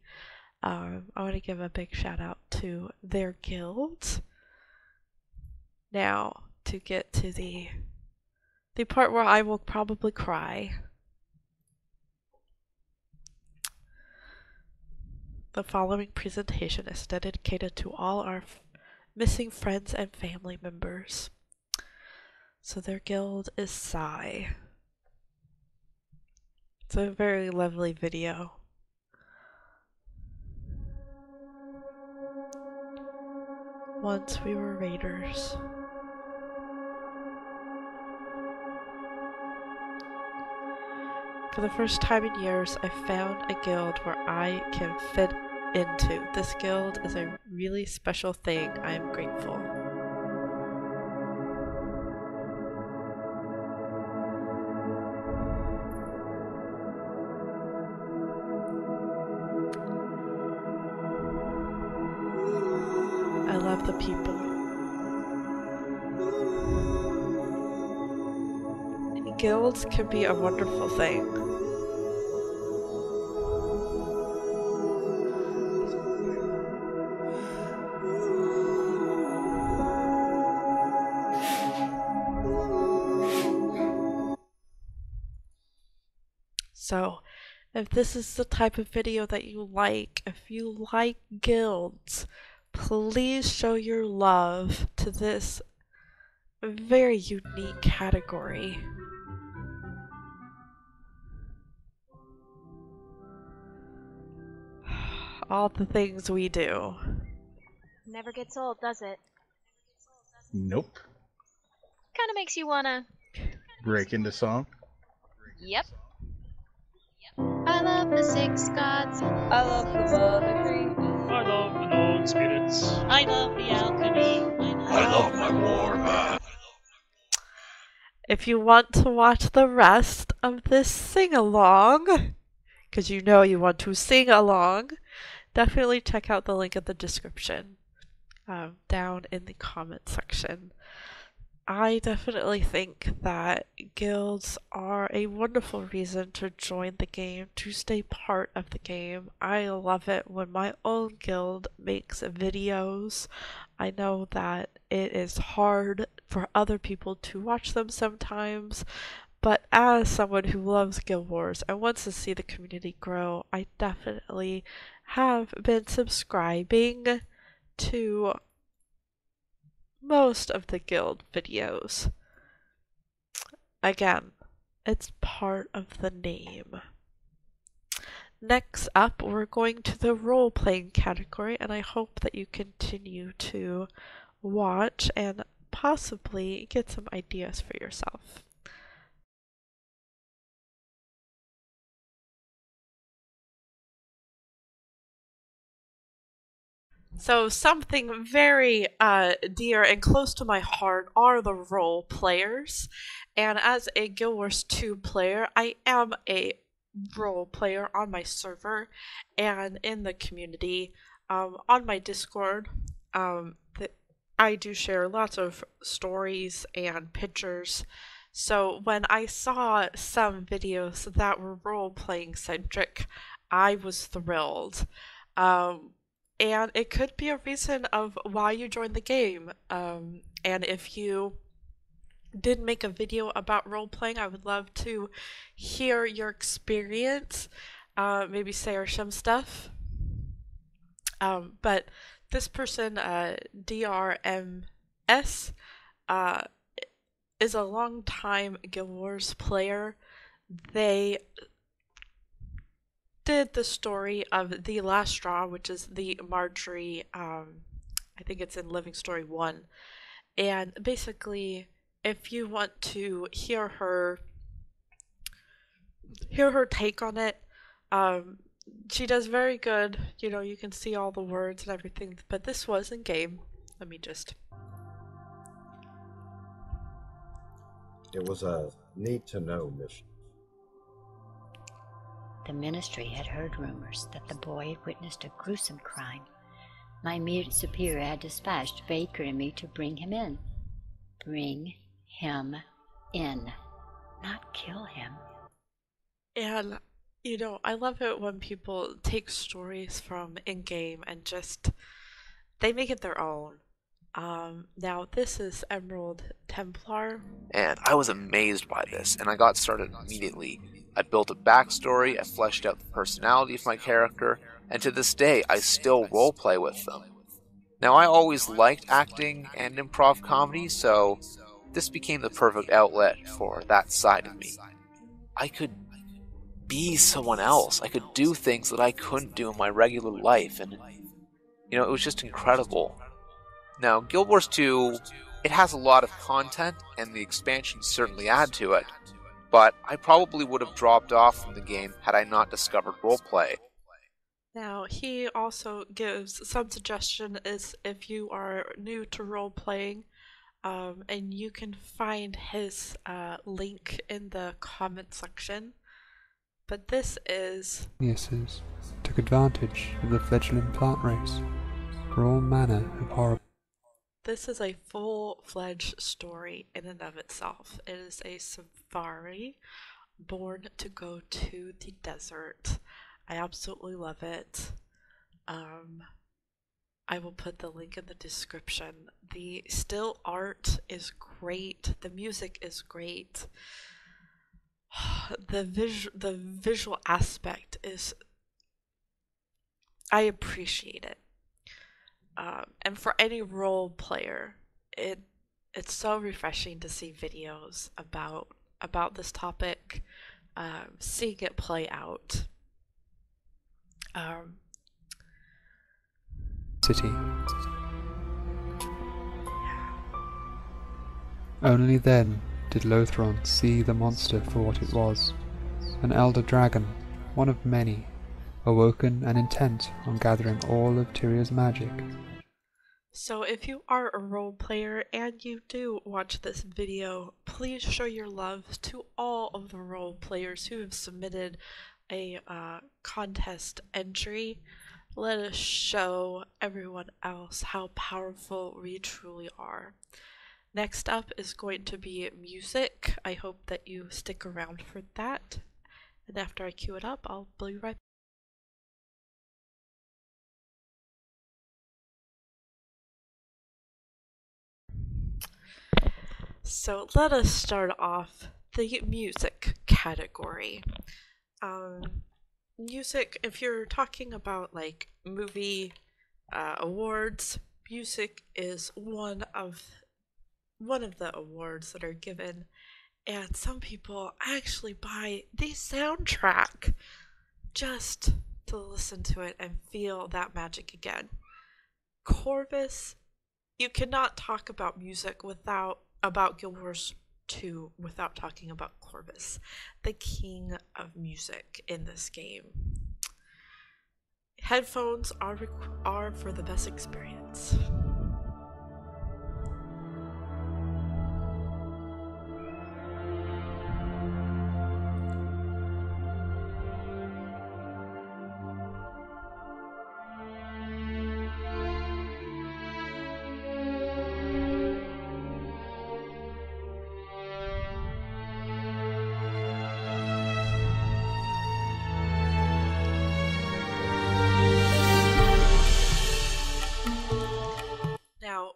I want to give a big shout out to their guild. Now, to get to the part where I will probably cry. The following presentation is dedicated to all our missing friends and family members. So their guild is Psy. It's a very lovely video. Once we were raiders. For the first time in years, I found a guild where I can fit into. This guild is a really special thing. I am grateful. I love the people. Guilds can be a wonderful thing. So, if this is the type of video that you like, if you like guilds, please show your love to this very unique category. All the things we do. Never gets old, does it? Nope. Kinda makes you wanna Break into song. Yep. I love the 6 gods. I love the mimicry. I love the known spirits. I love the alchemy. I love my warband. If you want to watch the rest of this sing-along, because you know you want to sing along, definitely check out the link in the description down in the comment section. I definitely think that guilds are a wonderful reason to join the game, to stay part of the game. I love it when my own guild makes videos. I know that it is hard for other people to watch them sometimes, but as someone who loves Guild Wars and wants to see the community grow, I definitely have been subscribing to most of the guild videos. Again, it's part of the name. Next up, we're going to the role-playing category, and I hope that you continue to watch and possibly get some ideas for yourself. So something very dear and close to my heart are the role players. And as a Guild Wars 2 player, I am a role player on my server and in the community. On my Discord, I do share lots of stories and pictures. So when I saw some videos that were role-playing centric, I was thrilled. And it could be a reason of why you joined the game. And if you did make a video about role-playing, I would love to hear your experience. Maybe share some stuff. But this person, DRMS, is a long-time Guild Wars player. They did the story of The Last Straw, which is the Marjorie, I think it's in Living Story 1, And basically, if you want to hear her take on it, she does very good. You know, you can see all the words and everything, but this was in game. Let me just... It was a need-to-know mission. The ministry had heard rumors that the boy had witnessed a gruesome crime. My immediate superior had dispatched Baker and me to bring him in. Bring him in, not kill him. And, you know, I love it when people take stories from in-game and just, they make it their own. Now this is Emerald Templar. And I was amazed by this, and I got started immediately. I built a backstory, I fleshed out the personality of my character, and to this day I still roleplay with them. Now I always liked acting and improv comedy, so this became the perfect outlet for that side of me. I could be someone else. I could do things that I couldn't do in my regular life, and you know, it was just incredible. Now, Guild Wars 2, it has a lot of content, and the expansions certainly add to it, but I probably would have dropped off from the game had I not discovered roleplay. Now, he also gives some suggestion is if you are new to role-playing, and you can find his link in the comment section. But this is... Geniuses took advantage of the fledgling plant race for all manner of horrible... This is a full-fledged story in and of itself. It is a safari born to go to the desert. I absolutely love it. I will put the link in the description. The still art is great. The music is great. The visual aspect is... I appreciate it. And for any role player, it's so refreshing to see videos about this topic, seeing it play out. City. Only then did Lothron see the monster for what it was, an elder dragon, one of many, awoken and intent on gathering all of Tyria's magic. So if you are a role player and you do watch this video, please show your love to all of the role players who have submitted a contest entry. Let us show everyone else how powerful we truly are. Next up is going to be music. I hope that you stick around for that. And after I cue it up, I'll be right back. So let us start off the music category. Music, if you're talking about like movie awards, music is one of the awards that are given, and some people actually buy the soundtrack just to listen to it and feel that magic again. Corvus, you cannot talk about music about Guild Wars 2 without talking about Corvus, the king of music in this game. Headphones are for the best experience.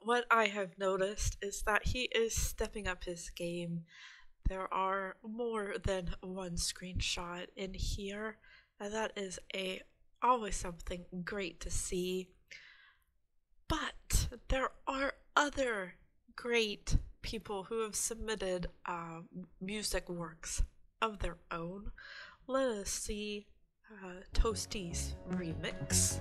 What I have noticed is that he is stepping up his game. There are more than one screenshot in here, and that is always something great to see. But there are other great people who have submitted music works of their own. Let us see Toasty's remix.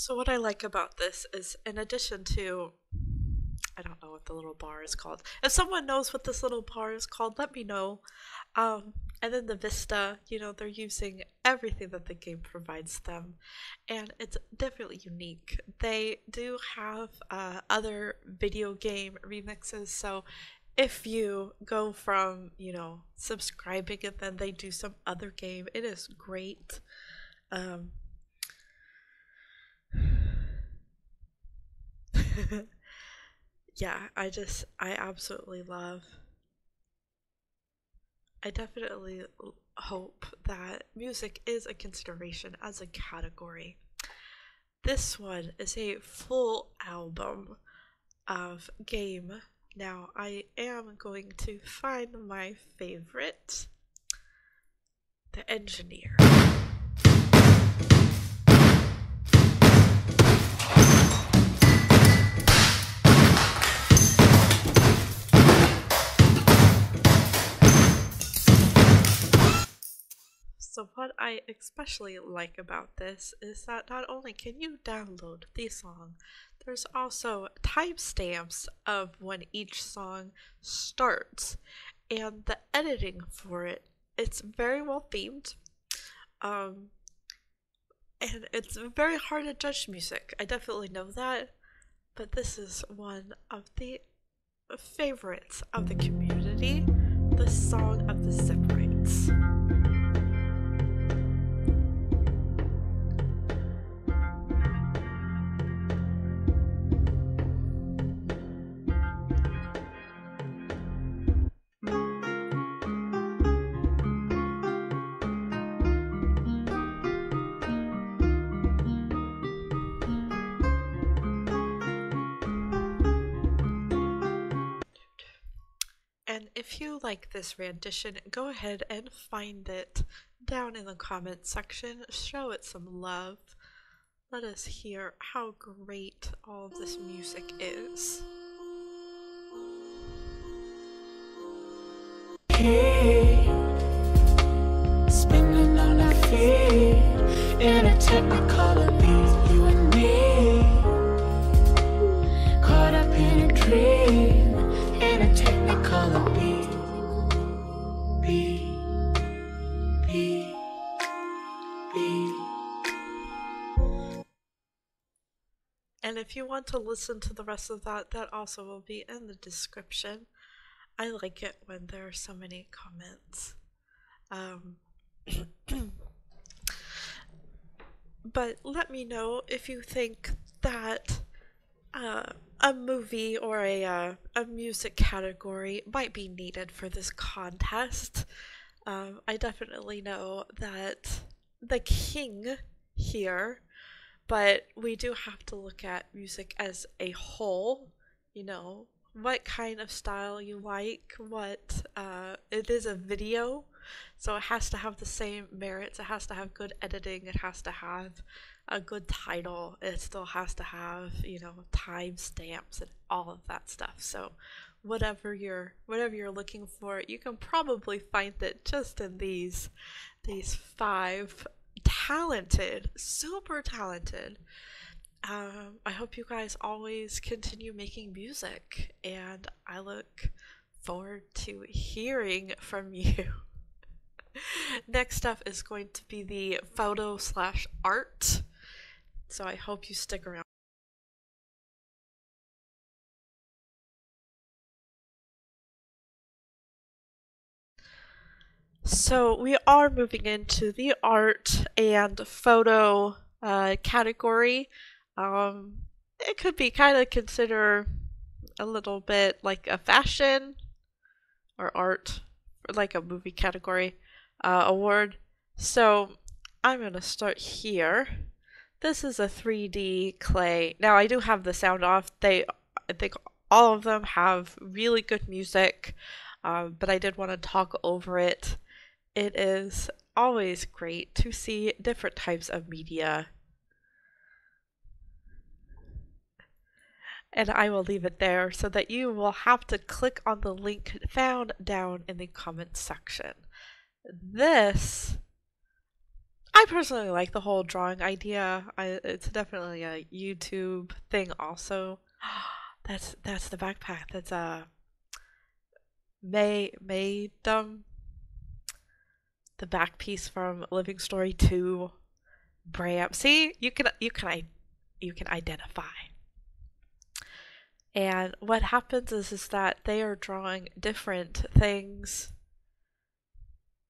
So what I like about this is, in addition to, I don't know what the little bar is called. If someone knows what this little bar is called, let me know. And then the Vista, you know, they're using everything that the game provides them, and it's definitely unique. They do have other video game remixes, so if you go from, you know, subscribing and then they do some other game, it is great. Yeah, I absolutely love. I definitely hope that music is a consideration as a category. This one is a full album of game. Now, I am going to find my favorite, The Engineer. So what I especially like about this is that not only can you download the song, there's also timestamps of when each song starts, and the editing for it, it's very well themed, and it's very hard to judge music. I definitely know that, but this is one of the favorites of the community, the Song of the Separates. And if you like this rendition, go ahead and find it down in the comments section. Show it some love. Let us hear how great all of this music is. Hey, spinning on our feet in a technicolor beat, you and me, caught up in a dream. In a technicolor beat, beat, beat, beat. And if you want to listen to the rest of that, that also will be in the description. I like it when there are so many comments. But let me know if you think that a movie or a music category might be needed for this contest. I definitely know that the king here, but we do have to look at music as a whole, you know, what kind of style you like, what, it is a video, so it has to have the same merits, it has to have good editing, it has to have a good title, it still has to have, you know, timestamps and all of that stuff. So whatever you're looking for, you can probably find it just in these 5 talented, super talented. I hope you guys always continue making music, and I look forward to hearing from you. Next up is going to be the photo/art, so I hope you stick around. So we are moving into the art and photo category. It could be kind of considered a little bit like a fashion or art, or like a movie category award. So I'm gonna start here. This is a 3D clay. Now I do have the sound off. I think all of them have really good music, but I did want to talk over it. It is always great to see different types of media. And I will leave it there so that you will have to click on the link found down in the comments section. This, I personally like the whole drawing idea. It's definitely a YouTube thing also. That's the backpack. That's Maydum, the back piece from Living Story 2. Bram. See, you can identify. And what happens is that they are drawing different things,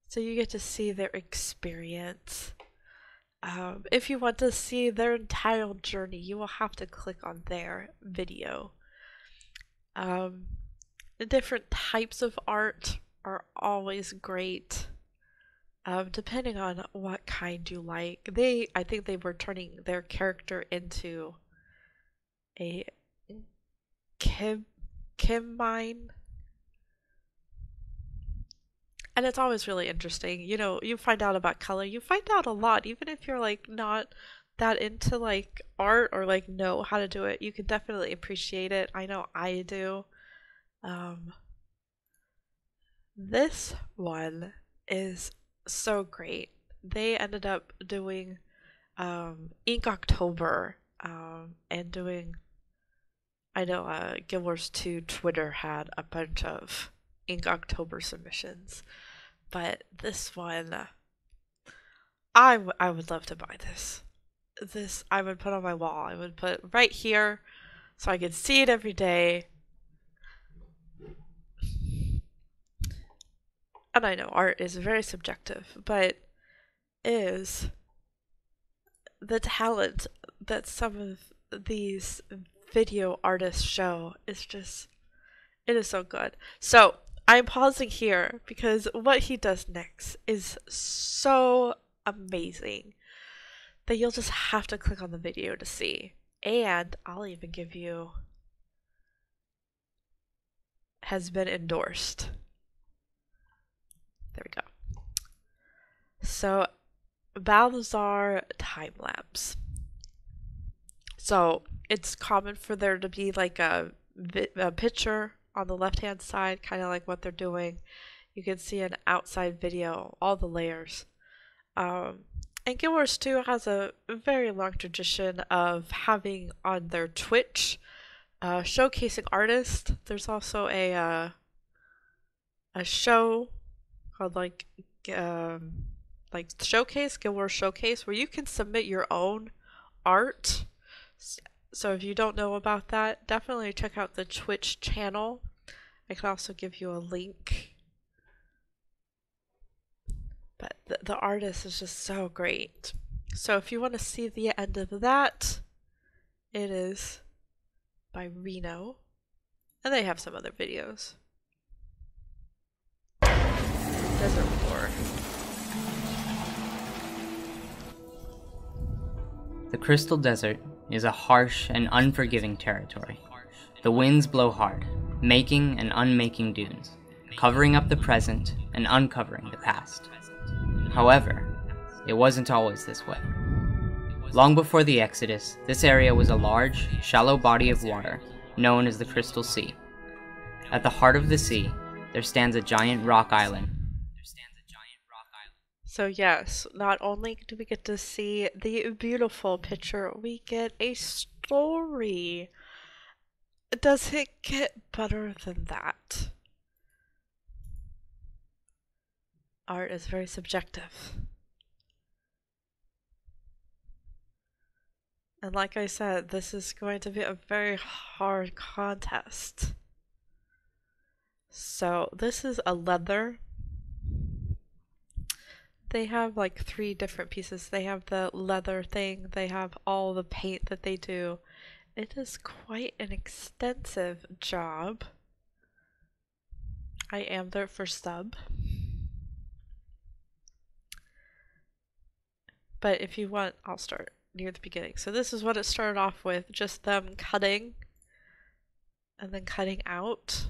so you get to see their experience. If you want to see their entire journey, you will have to click on their video. The different types of art are always great, depending on what kind you like. I think they were turning their character into a Kim mine. And it's always really interesting. You know, you find out about color. You find out a lot, even if you're like not that into like art or like know how to do it. You can definitely appreciate it. I know I do. This one is so great. They ended up doing Ink October and doing, I know Guild Wars 2 Twitter had a bunch of Ink October submissions, but this one, I would love to buy this. This I would put on my wall. I would put right here so I could see it every day. And I know art is very subjective, but is the talent that some of these video artists show is just, it is so good. So I'm pausing here because what he does next is so amazing that you'll just have to click on the video to see. And I'll even give you, has been endorsed. There we go. So Balthazar time lapse. So it's common for there to be like a picture on the left hand side, kind of like what they're doing. You can see an outside video, all the layers. And Guild Wars 2 has a very long tradition of having on their Twitch showcasing artists. There's also a show called like Showcase, Guild Wars Showcase, where you can submit your own art. So if you don't know about that, definitely check out the Twitch channel. I can also give you a link. But the artist is just so great. So if you want to see the end of that, it is by Reno. And they have some other videos. Desert War. The Crystal Desert is a harsh and unforgiving territory. The winds blow hard, making and unmaking dunes, covering up the present and uncovering the past. However, it wasn't always this way. Long before the Exodus, this area was a large, shallow body of water known as the Crystal Sea. At the heart of the sea, there stands a giant rock island. So yes, not only do we get to see the beautiful picture, we get a story. Does it get better than that? Art is very subjective. And like I said, this is going to be a very hard contest. So this is a leather. They have like 3 different pieces. They have the leather thing, they have all the paint that they do. It is quite an extensive job. I am their first sub. But if you want, I'll start near the beginning. So this is what it started off with, just them cutting and then cutting out.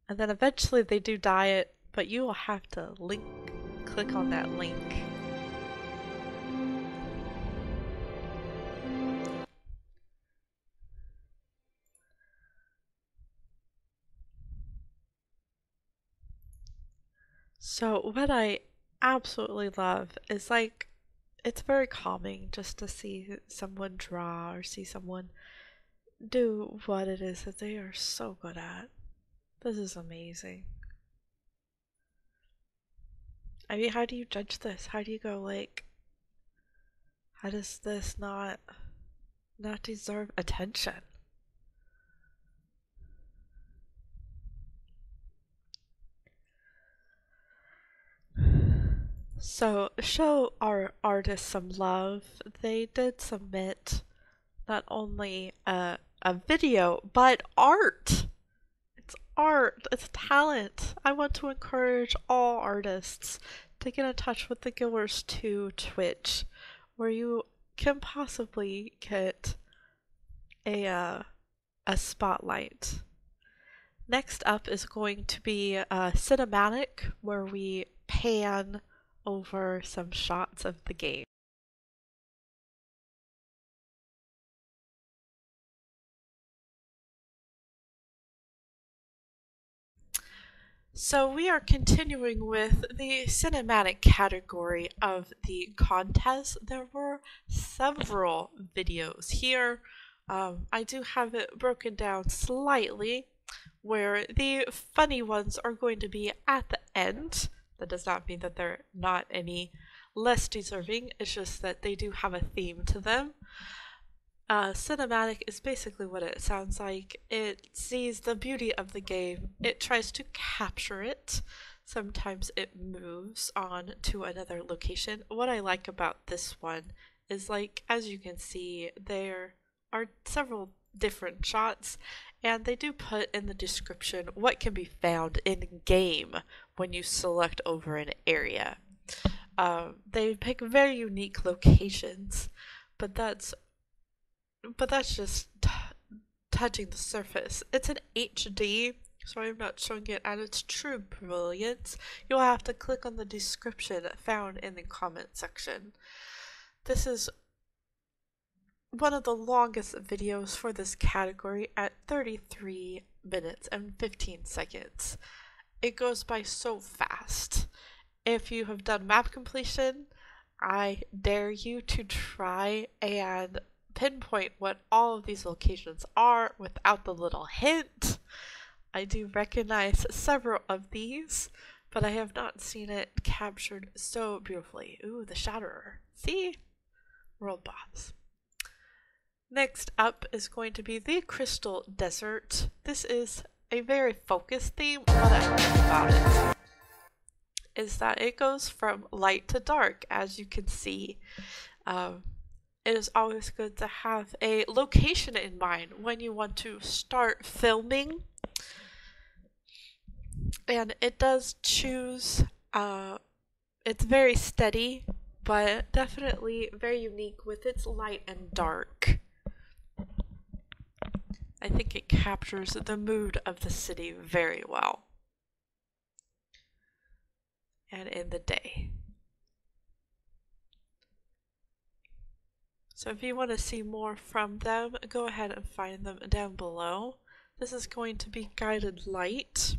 And then eventually they do dye it, but you will have to click on that link. So what I absolutely love is like it's very calming just to see someone draw or see someone do what it is that they are so good at. This is amazing. I mean, how do you judge this? How do you go like, how does this not deserve attention? So, show our artists some love. They did submit not only a video, but art. It's art, it's talent. I want to encourage all artists to get in touch with the Guild Wars 2 Twitch, where you can possibly get a spotlight. Next up is going to be a cinematic, where we pan over some shots of the game. So we are continuing with the cinematic category of the contest. There were several videos here. I do have it broken down slightly, where the funny ones are going to be at the end. That does not mean that they're not any less deserving, it's just that they do have a theme to them. Cinematic is basically what it sounds like. It sees the beauty of the game, it tries to capture it. Sometimes it moves on to another location. What I like about this one is, like, as you can see, there are several different shots, and they do put in the description what can be found in game when you select over an area. They pick very unique locations, but that's just touching the surface. It's an HD, so I'm not showing it at its true brilliance. You'll have to click on the description found in the comment section. This is one of the longest videos for this category at 33 minutes and 15 seconds. It goes by so fast. If you have done map completion, I dare you to try and pinpoint what all of these locations are without the little hint. I do recognize several of these, but I have not seen it captured so beautifully. Ooh, the Shatterer. See? World boss. Next up is going to be the Crystal Desert. This is a very focused theme. What I like about it is that it goes from light to dark, as you can see. It is always good to have a location in mind when you want to start filming. And it does choose, it's very steady, but definitely very unique with its light and dark. I think it captures the mood of the city very well. And in the day. So if you want to see more from them, go ahead and find them down below. This is going to be guided light.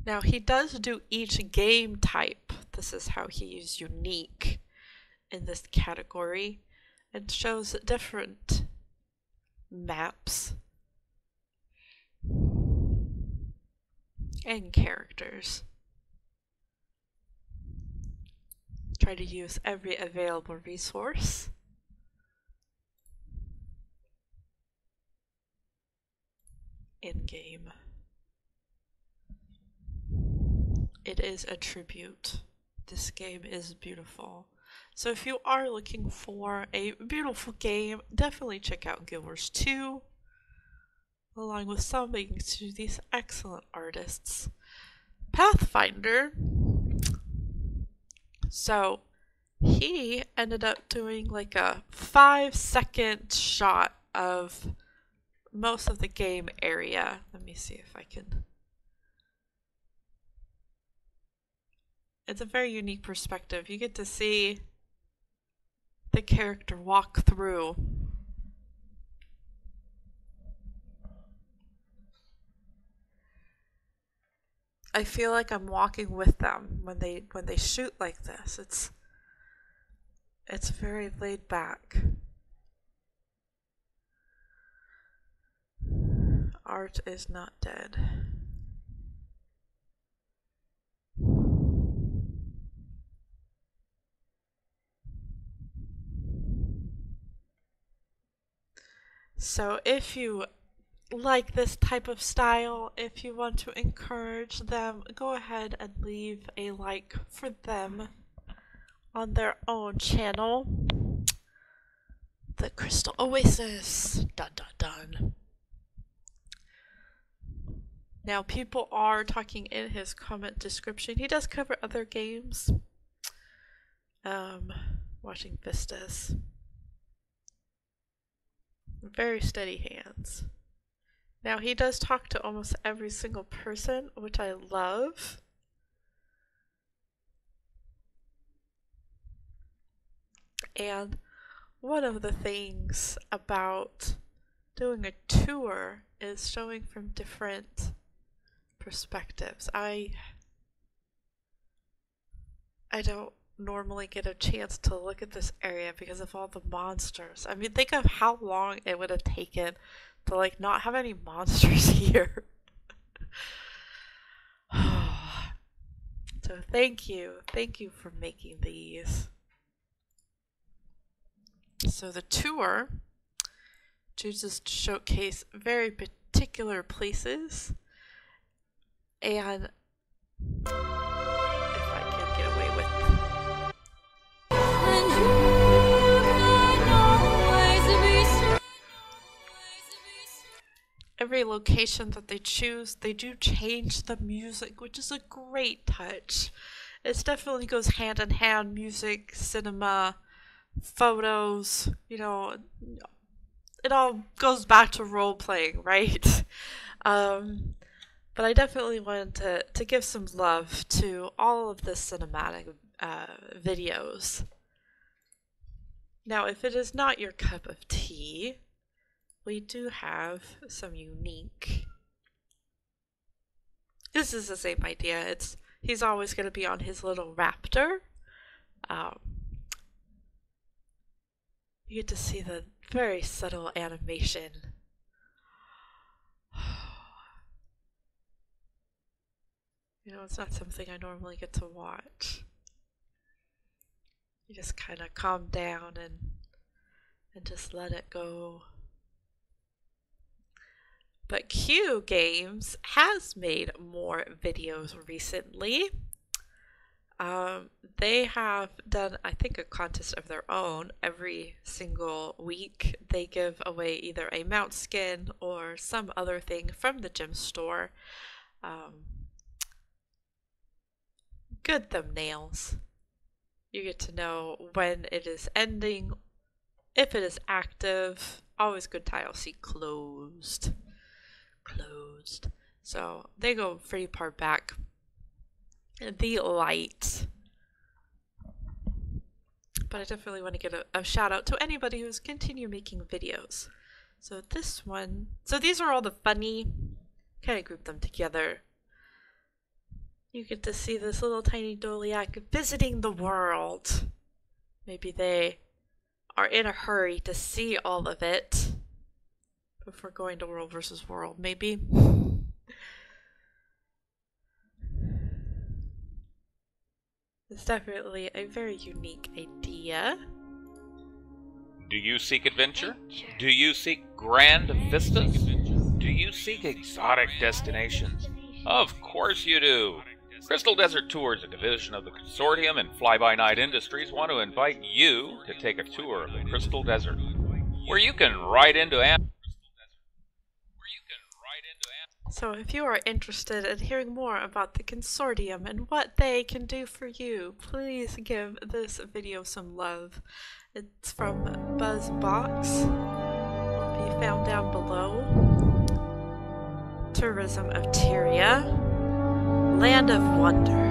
Now he does do each game type. This is how he is unique in this category. It shows different maps and characters. Try to use every available resource. In game. It is a tribute. This game is beautiful. So if you are looking for a beautiful game, definitely check out Guild Wars 2, along with subbing to these excellent artists. Pathfinder. So he ended up doing like a 5-second shot of most of the game area. Let me see if I can. It's a very unique perspective. You get to see the character walk through. I feel like I'm walking with them when they shoot like this. It's very laid back. Art is not dead. So if you like this type of style, if you want to encourage them, go ahead and leave a like for them on their own channel. The Crystal Oasis. Dun dun dun. Now, people are talking in his comment description. He does cover other games. Watching Vistas. Very steady hands. Now, he does talk to almost every single person, which I love. And one of the things about doing a tour is showing from different perspectives. I don't normally get a chance to look at this area because of all the monsters. I mean, think of how long it would have taken to like not have any monsters here. So thank you for making these. So the tour chooses to showcase very particular places, and if I can get away with every location that they choose, they do change the music, which is a great touch. It definitely goes hand in hand, music, cinema, photos, you know, it all goes back to role-playing, right? But I definitely wanted to give some love to all of the cinematic videos. Now, if it is not your cup of tea, we do have some unique. This is the same idea. He's always going to be on his little raptor. You get to see the very subtle animation. You know, it's not something I normally get to watch. You just kind of calm down and just let it go. But Q Games has made more videos recently. They have done, I think, a contest of their own every single week. They give away either a mount skin or some other thing from the gem store. Good thumbnails. You get to know when it is ending, if it is active. Always good tile. See closed. Closed. So they go pretty far back. The light. But I definitely want to give a shout out to anybody who's continue making videos. So this one, so these are all the funny, kind of group them together. You get to see this little tiny Doliac visiting the world. Maybe they are in a hurry to see all of it before going to World versus World, maybe. It's definitely a very unique idea. Do you seek adventure? Do you seek grand vistas? Do you seek exotic destinations? Of course you do! Crystal Desert Tours, a division of the Consortium and Fly-By-Night Industries, want to invite you to take a tour of the Crystal Desert, where you can ride into So if you are interested in hearing more about the Consortium and what they can do for you, please give this video some love. It's from BuzzBox. Will be found down below. Tourism of Tyria. Land of Wonder.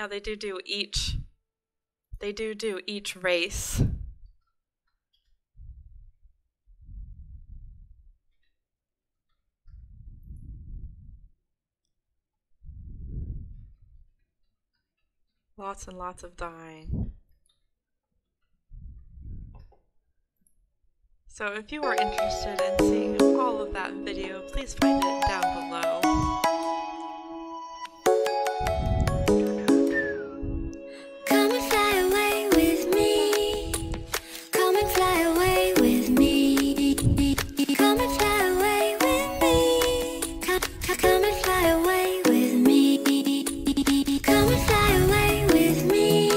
Yeah, they do each. They do each race. Lots and lots of dying. So if you are interested in seeing all of that video, please find it down below. Come and fly away with me. Come and fly away with me. Come and fly away with me. Come and fly away with me. Come and fly away with me.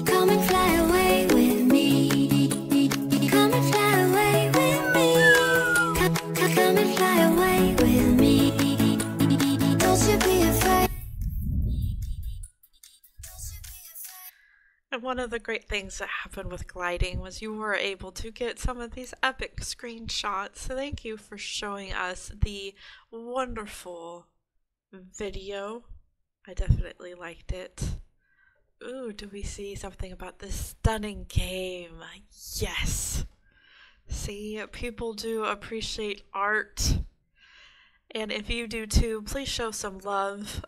Come and fly away with me. Come and fly away with me. Come and fly away with me. Don't you be afraid. And one of the great things that happened with gliding was you were able to get some of these epic screenshots. So thank you for showing us the wonderful video. I definitely liked it. Ooh, do we see something about this stunning game? Yes! See, people do appreciate art. And if you do too, please show some love.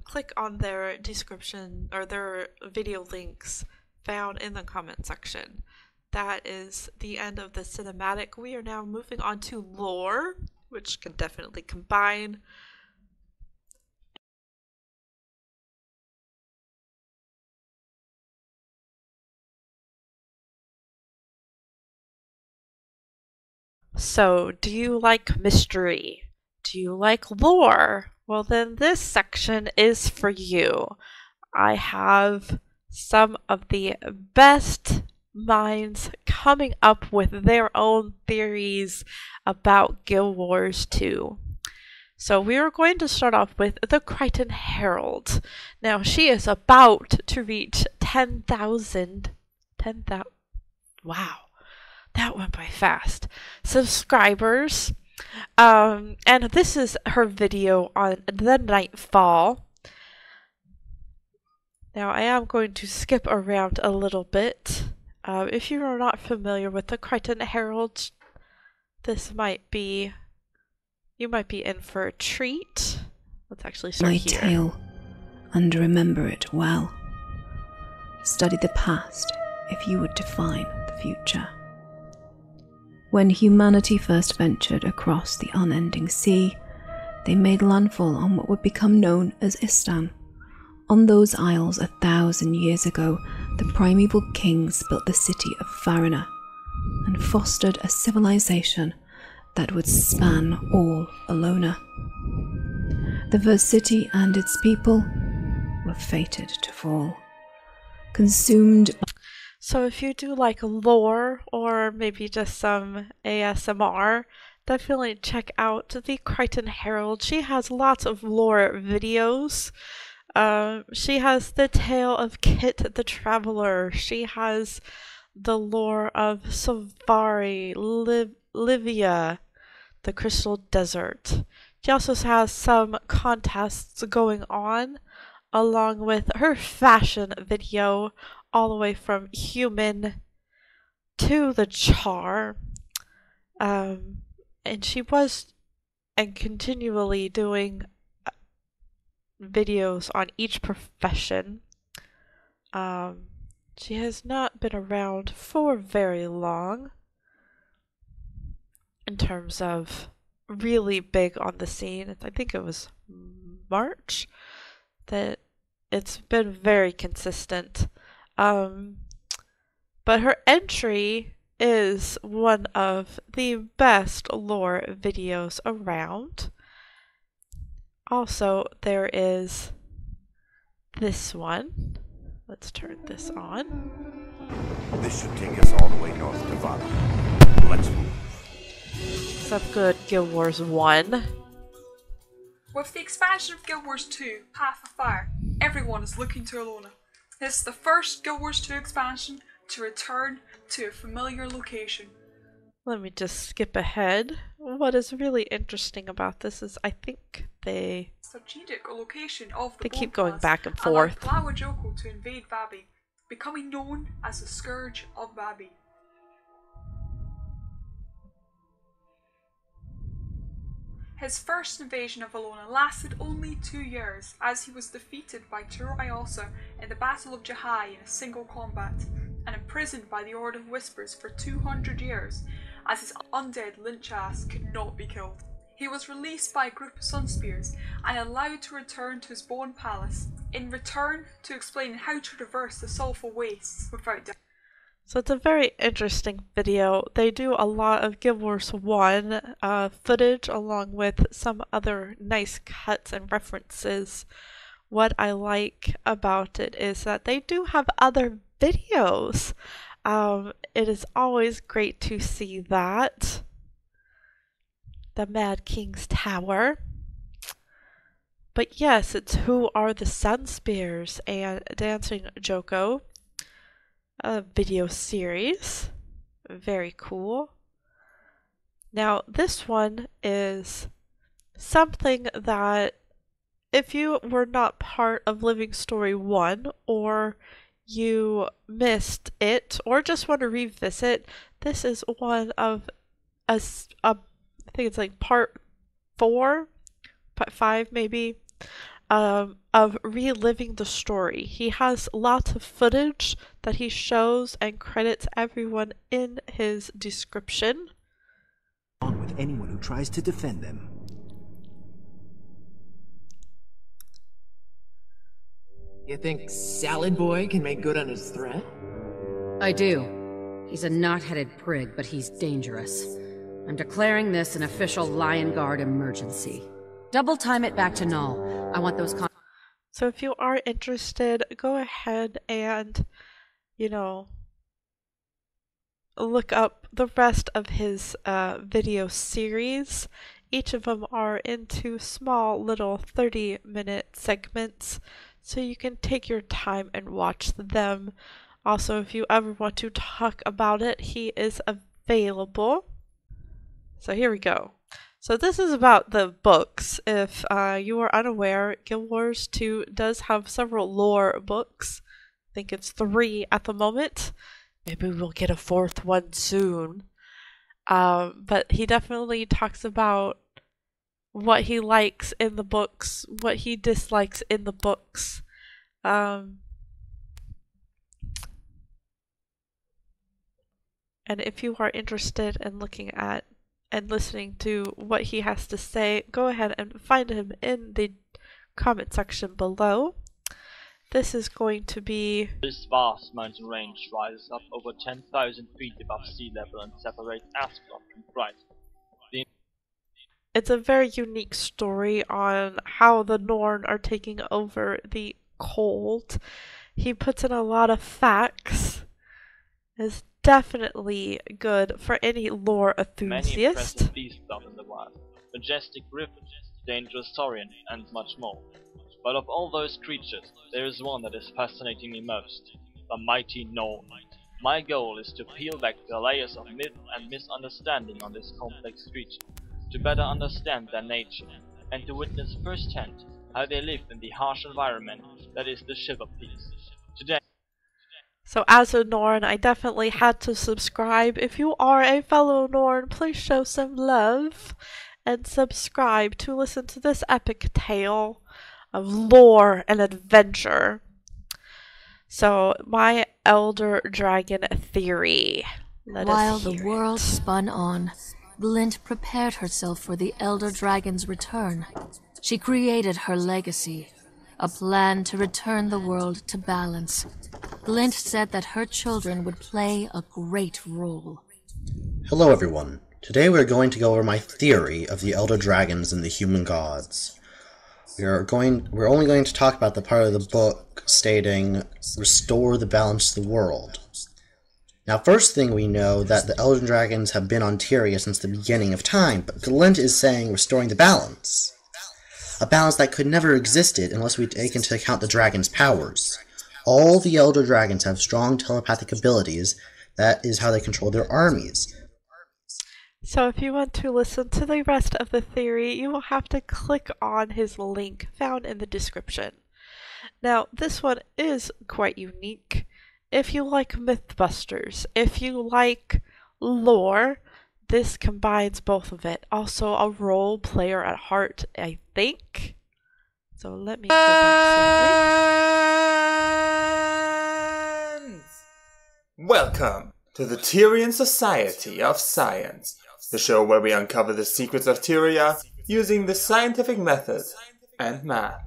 Click on their description or their video links found in the comment section. That is the end of the cinematic. We are now moving on to lore, which can definitely combine. So, do you like mystery? Do you like lore? Well, then this section is for you. I have some of the best minds coming up with their own theories about Guild Wars 2. So we are going to start off with the Crichton Herald. Now she is about to reach 10,000. Wow, that went by fast. Subscribers. And this is her video on the Nightfall. Now I am going to skip around a little bit. If you are not familiar with the Crichton Herald, this might be, you might be in for a treat. Let's actually start My here. tale, and remember it well. Study the past if you would define the future. When humanity first ventured across the unending sea, they made landfall on what would become known as Istan. On those isles 1,000 years ago, the primeval kings built the city of Farina and fostered a civilization that would span all Alona. The first city and its people were fated to fall, consumed by... So if you do like lore or maybe just some ASMR, definitely check out the Crichton Herald. She has lots of lore videos. She has the tale of Kit the Traveler. She has the lore of Savari, Livia, the Crystal Desert. She also has some contests going on, along with her fashion video, all the way from human to the char. And she was and continually doing videos on each profession. She has not been around for very long in terms of really big on the scene. I think it was March that it's been very consistent. But her entry is one of the best lore videos around. Also, there is this one. Let's turn this on. This should take us all the way north to Vada. Let's move. What's up, good Guild Wars 1? With the expansion of Guild Wars 2, Path of Fire, everyone is looking to Alona. This is the first Guild Wars 2 expansion to return to a familiar location. Let me just skip ahead. What is really interesting about this is I think they strategic location of the They keep Bone going Pass back and allowed forth. Flower Joko to invade Vabi, becoming known as the Scourge of Vabi. His first invasion of Valona lasted only 2 years, as he was defeated by Turo Iosa in the Battle of Jahai in a single combat, and imprisoned by the Order of Whispers for 200 years, as his undead lynch ass could not be killed. He was released by a group of Sunspears and allowed to return to his Bone Palace, in return to explain how to traverse the Sulphur Wastes without death. So it's a very interesting video. They do a lot of Guild Wars 1 footage along with some other nice cuts and references. What I like about it is that they do have other videos. It is always great to see that. The Mad King's Tower. But yes, it's Who Are the Sunspears and Dancing Joko. A video series. Very cool. Now, this one is something that if you were not part of Living Story 1 or you missed it or just want to revisit, this is one of I think it's like part 4, part 5 maybe, of reliving the story. He has lots of footage that he shows and credits everyone in his description. On with anyone who tries to defend them. You think Salad Boy can make good on his threat? I do. He's a knot-headed prig, but he's dangerous. I'm declaring this an official Lion Guard emergency. Double time it back to null. I want those So if you are interested, go ahead and, look up the rest of his video series. Each of them are into small little 30-minute segments, so you can take your time and watch them. Also, if you ever want to talk about it, he is available. So here we go. So this is about the books. If you are unaware, Guild Wars 2 does have several lore books. I think it's 3 at the moment. Maybe we'll get a 4th one soon. But he definitely talks about what he likes in the books, what he dislikes in the books. And if you are interested in looking at and listening to what he has to say, go ahead and find him in the comment section below. This is going to be... This vast mountain range rises up over 10,000 feet above sea level and separates Ascalon from Bright. It's a very unique story on how the Norn are taking over the cold. He puts in a lot of facts. It's definitely good for any lore Many enthusiast. impressive beasts out in the wild. Majestic griffins, dangerous saurian, and much more. But of all those creatures, there is one that is fascinating me most. The mighty Norn. My goal is to peel back the layers of myth and misunderstanding on this complex creature, to better understand their nature, and to witness firsthand how they live in the harsh environment that is the Shiver Peaks. Today, So as a Norn, I definitely had to subscribe. If you are a fellow Norn, please show some love and subscribe to listen to this epic tale of lore and adventure. So, my Elder Dragon theory. Let While us the hear world it. spun on, Glint prepared herself for the Elder Dragon's return. She created her legacy, a plan to return the world to balance. Glint said that her children would play a great role. Hello everyone. Today we're going to go over my theory of the Elder Dragons and the Human Gods. We're only going to talk about the part of the book stating, restore the balance to the world. Now first thing we know that the Elder Dragons have been on Tyria since the beginning of time, but Glint is saying restoring the balance. A balance that could never existed unless we take into account the dragon's powers. All the Elder Dragons have strong telepathic abilities. That is how they control their armies. So if you want to listen to the rest of the theory, you will have to click on his link found in the description. Now, this one is quite unique. If you like Mythbusters, if you like lore, this combines both of it. Also a role player at heart, I think. So let me go back slightly. Welcome to the Tyrian Society of Science, the show where we uncover the secrets of Tyria using the scientific method and math.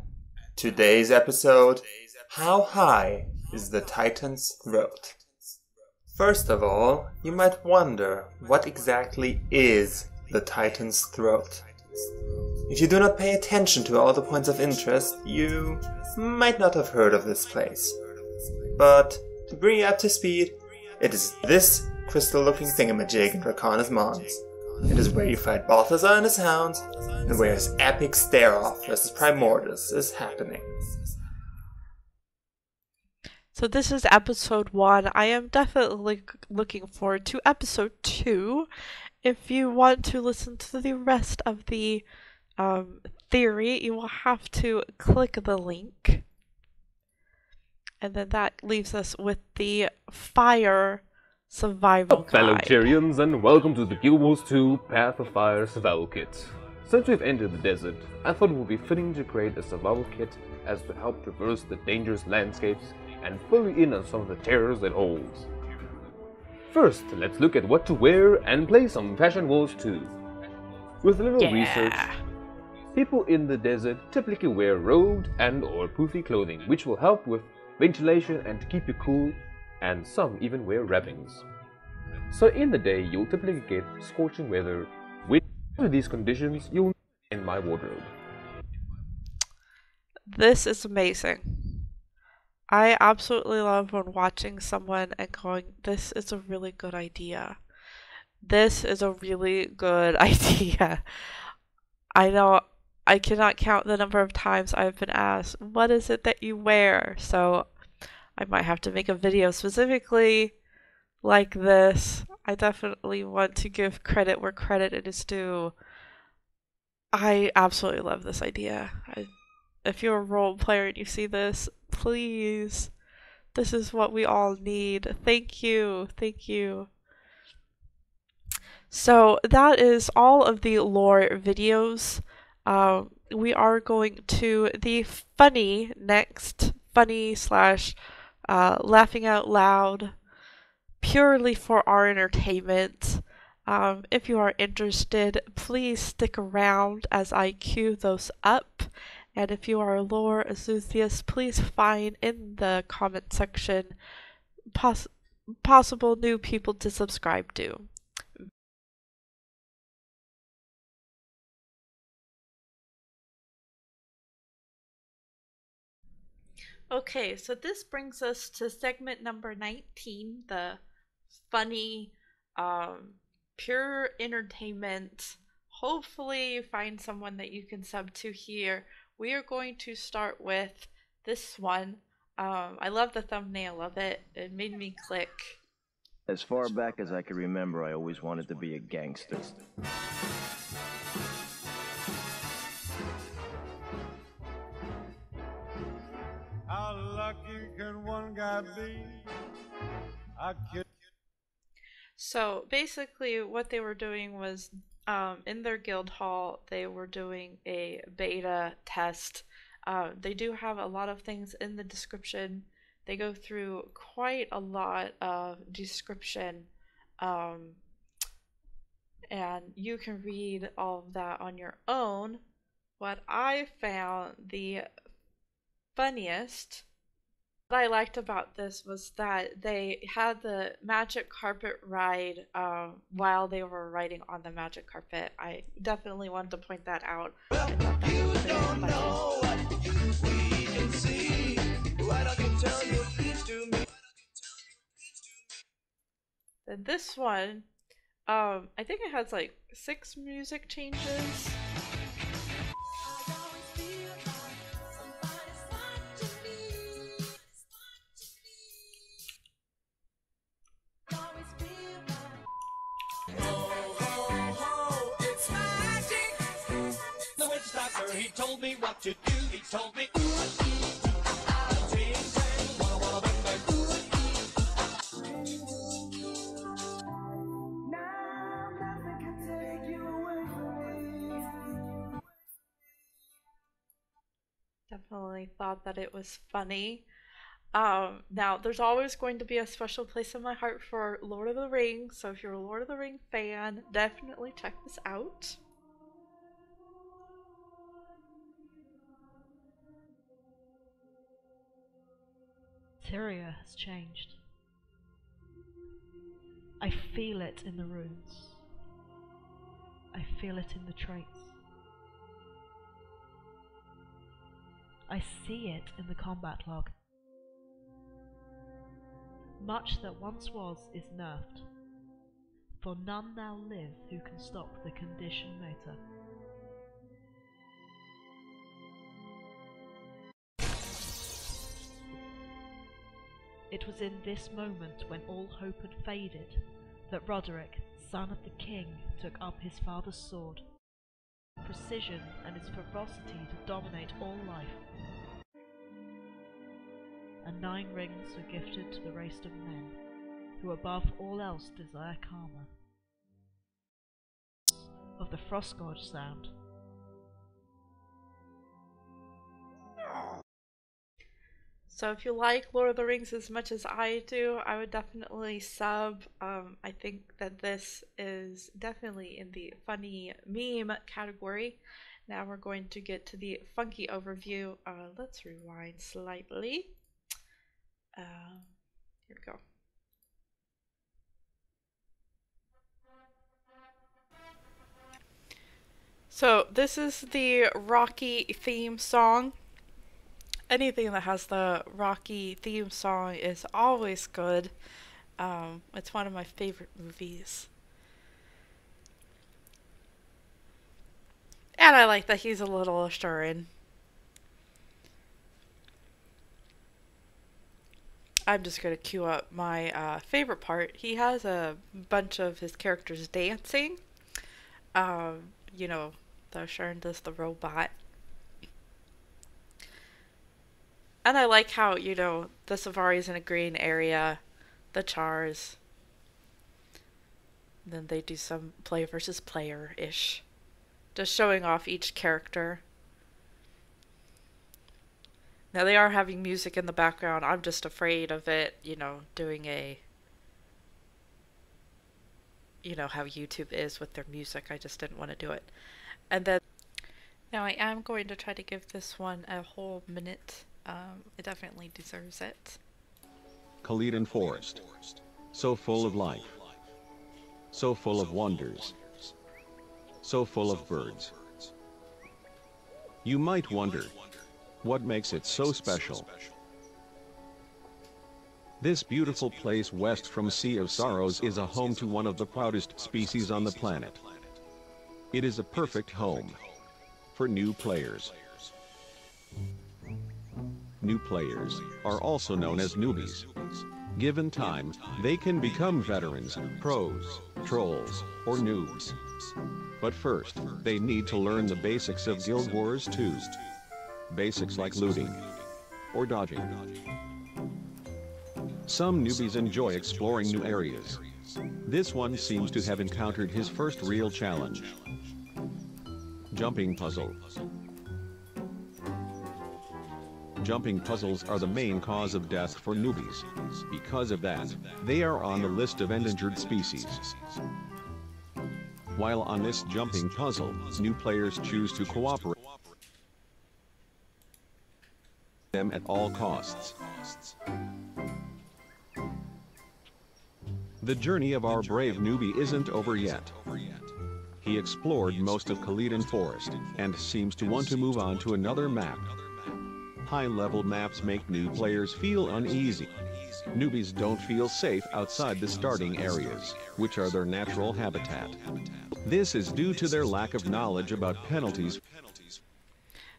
Today's episode, How High is the Titan's Throat? First of all, you might wonder what exactly is the Titan's Throat. If you do not pay attention to all the points of interest, you might not have heard of this place. But to bring you up to speed, it is this crystal-looking thingamajig in Rakana's Mons. It is where you fight Balthazar and his hounds, and where his epic stare-off versus Primordus is happening. So this is episode 1. I am definitely looking forward to episode 2. If you want to listen to the rest of the theory, you will have to click the link. And then that leaves us with the fire survival guide. Fellow Tyrians, and welcome to the Guild Wars 2 Path of Fire Survival Kit. Since we've entered the desert, I thought it would be fitting to create a survival kit as to help traverse the dangerous landscapes and fill you in on some of the terrors it holds. First, let's look at what to wear and play some Fashion Wars 2. With a little research, people in the desert typically wear robed and or poofy clothing, which will help with ventilation and to keep you cool, and some even wear wrappings. So in the day, you'll typically get scorching weather. Under these conditions, you'll in my wardrobe. This is amazing. I absolutely love when watching someone and going, this is a really good idea. This is a really good idea. I know I cannot count the number of times I've been asked, what is it that you wear? So I might have to make a video specifically like this. I definitely want to give credit where credit is due. I absolutely love this idea. If you're a role player and you see this, please, this is what we all need. Thank you. Thank you. So that is all of the lore videos. We are going to the funny next. Funny slash laughing out loud. Purely for our entertainment. If you are interested, please stick around as I queue those up. And if you are a lore enthusiast, please find in the comment section possible new people to subscribe to. Okay, so this brings us to segment number 19, the funny, pure entertainment. Hopefully you find someone that you can sub to here. We are going to start with this one. I love the thumbnail of it. It made me click. As far back as I can remember, I always wanted to be a gangster. How lucky can one guy be? So basically what they were doing was in their guild hall, they were doing a beta test. They do have a lot of things in the description. They go through quite a lot of description, and you can read all of that on your own. What I found the funniest, what I liked about this was that they had the magic carpet ride while they were riding on the magic carpet. I definitely wanted to point that out. Then this one, I think it has like 6 music changes. he told me what to do. He told me, ooh, ting, tang, walla, walla, bang, bang, now nothing can take you away from me. Definitely thought that it was funny. Now, there's always going to be a special place in my heart for Lord of the Rings, so if you're a Lord of the Rings fan, definitely check this out. Tyria has changed. I feel it in the runes. I feel it in the traits. I see it in the combat log. Much that once was is nerfed, for none now live who can stop the condition mater. It was in this moment, when all hope had faded, that Roderick, son of the king, took up his father's sword. Precision and its ferocity to dominate all life. And 9 rings were gifted to the race of men, who above all else desire karma. Of the frost gorge sound. So if you like Lord of the Rings as much as I do, I would definitely sub. I think that this is definitely in the funny meme category. Now we're going to get to the funky overview. Let's rewind slightly. Here we go. So this is the Rocky theme song. Anything that has the Rocky theme song is always good. It's one of my favorite movies. And I like that he's a little assuring. I'm just going to cue up my favorite part. He has a bunch of his characters dancing. You know, the Sharon does the robot. And I like how, you know, the Safari's in a green area, the Chars. Then they do some player versus player-ish. Just showing off each character. Now they are having music in the background. I'm just afraid of it, you know, doing a... You know how YouTube is with their music. I just didn't want to do it. And then... Now I am going to try to give this one a whole minute. It definitely deserves it. Khalidin Forest. So full of life. So full of wonders. So full of birds. You might wonder, what makes it so special? This beautiful place west from Sea of Sorrows is a home to one of the proudest species on the planet. It is a perfect home for new players. New players are also known as newbies. Given time, they can become veterans, pros, trolls, or noobs. But first, they need to learn the basics of Guild Wars 2. Basics like looting or dodging. Some newbies enjoy exploring new areas. This one seems to have encountered his first real challenge. Jumping puzzle. Jumping puzzles are the main cause of death for newbies. Because of that, they are on the list of endangered species. While on this jumping puzzle, new players choose to cooperate them at all costs. The journey of our brave newbie isn't over yet. He explored most of Khalidin Forest and seems to want to move on to another map. High-level maps make new players feel uneasy. Newbies don't feel safe outside the starting areas, which are their natural habitat. This is due to their lack of knowledge about penalties.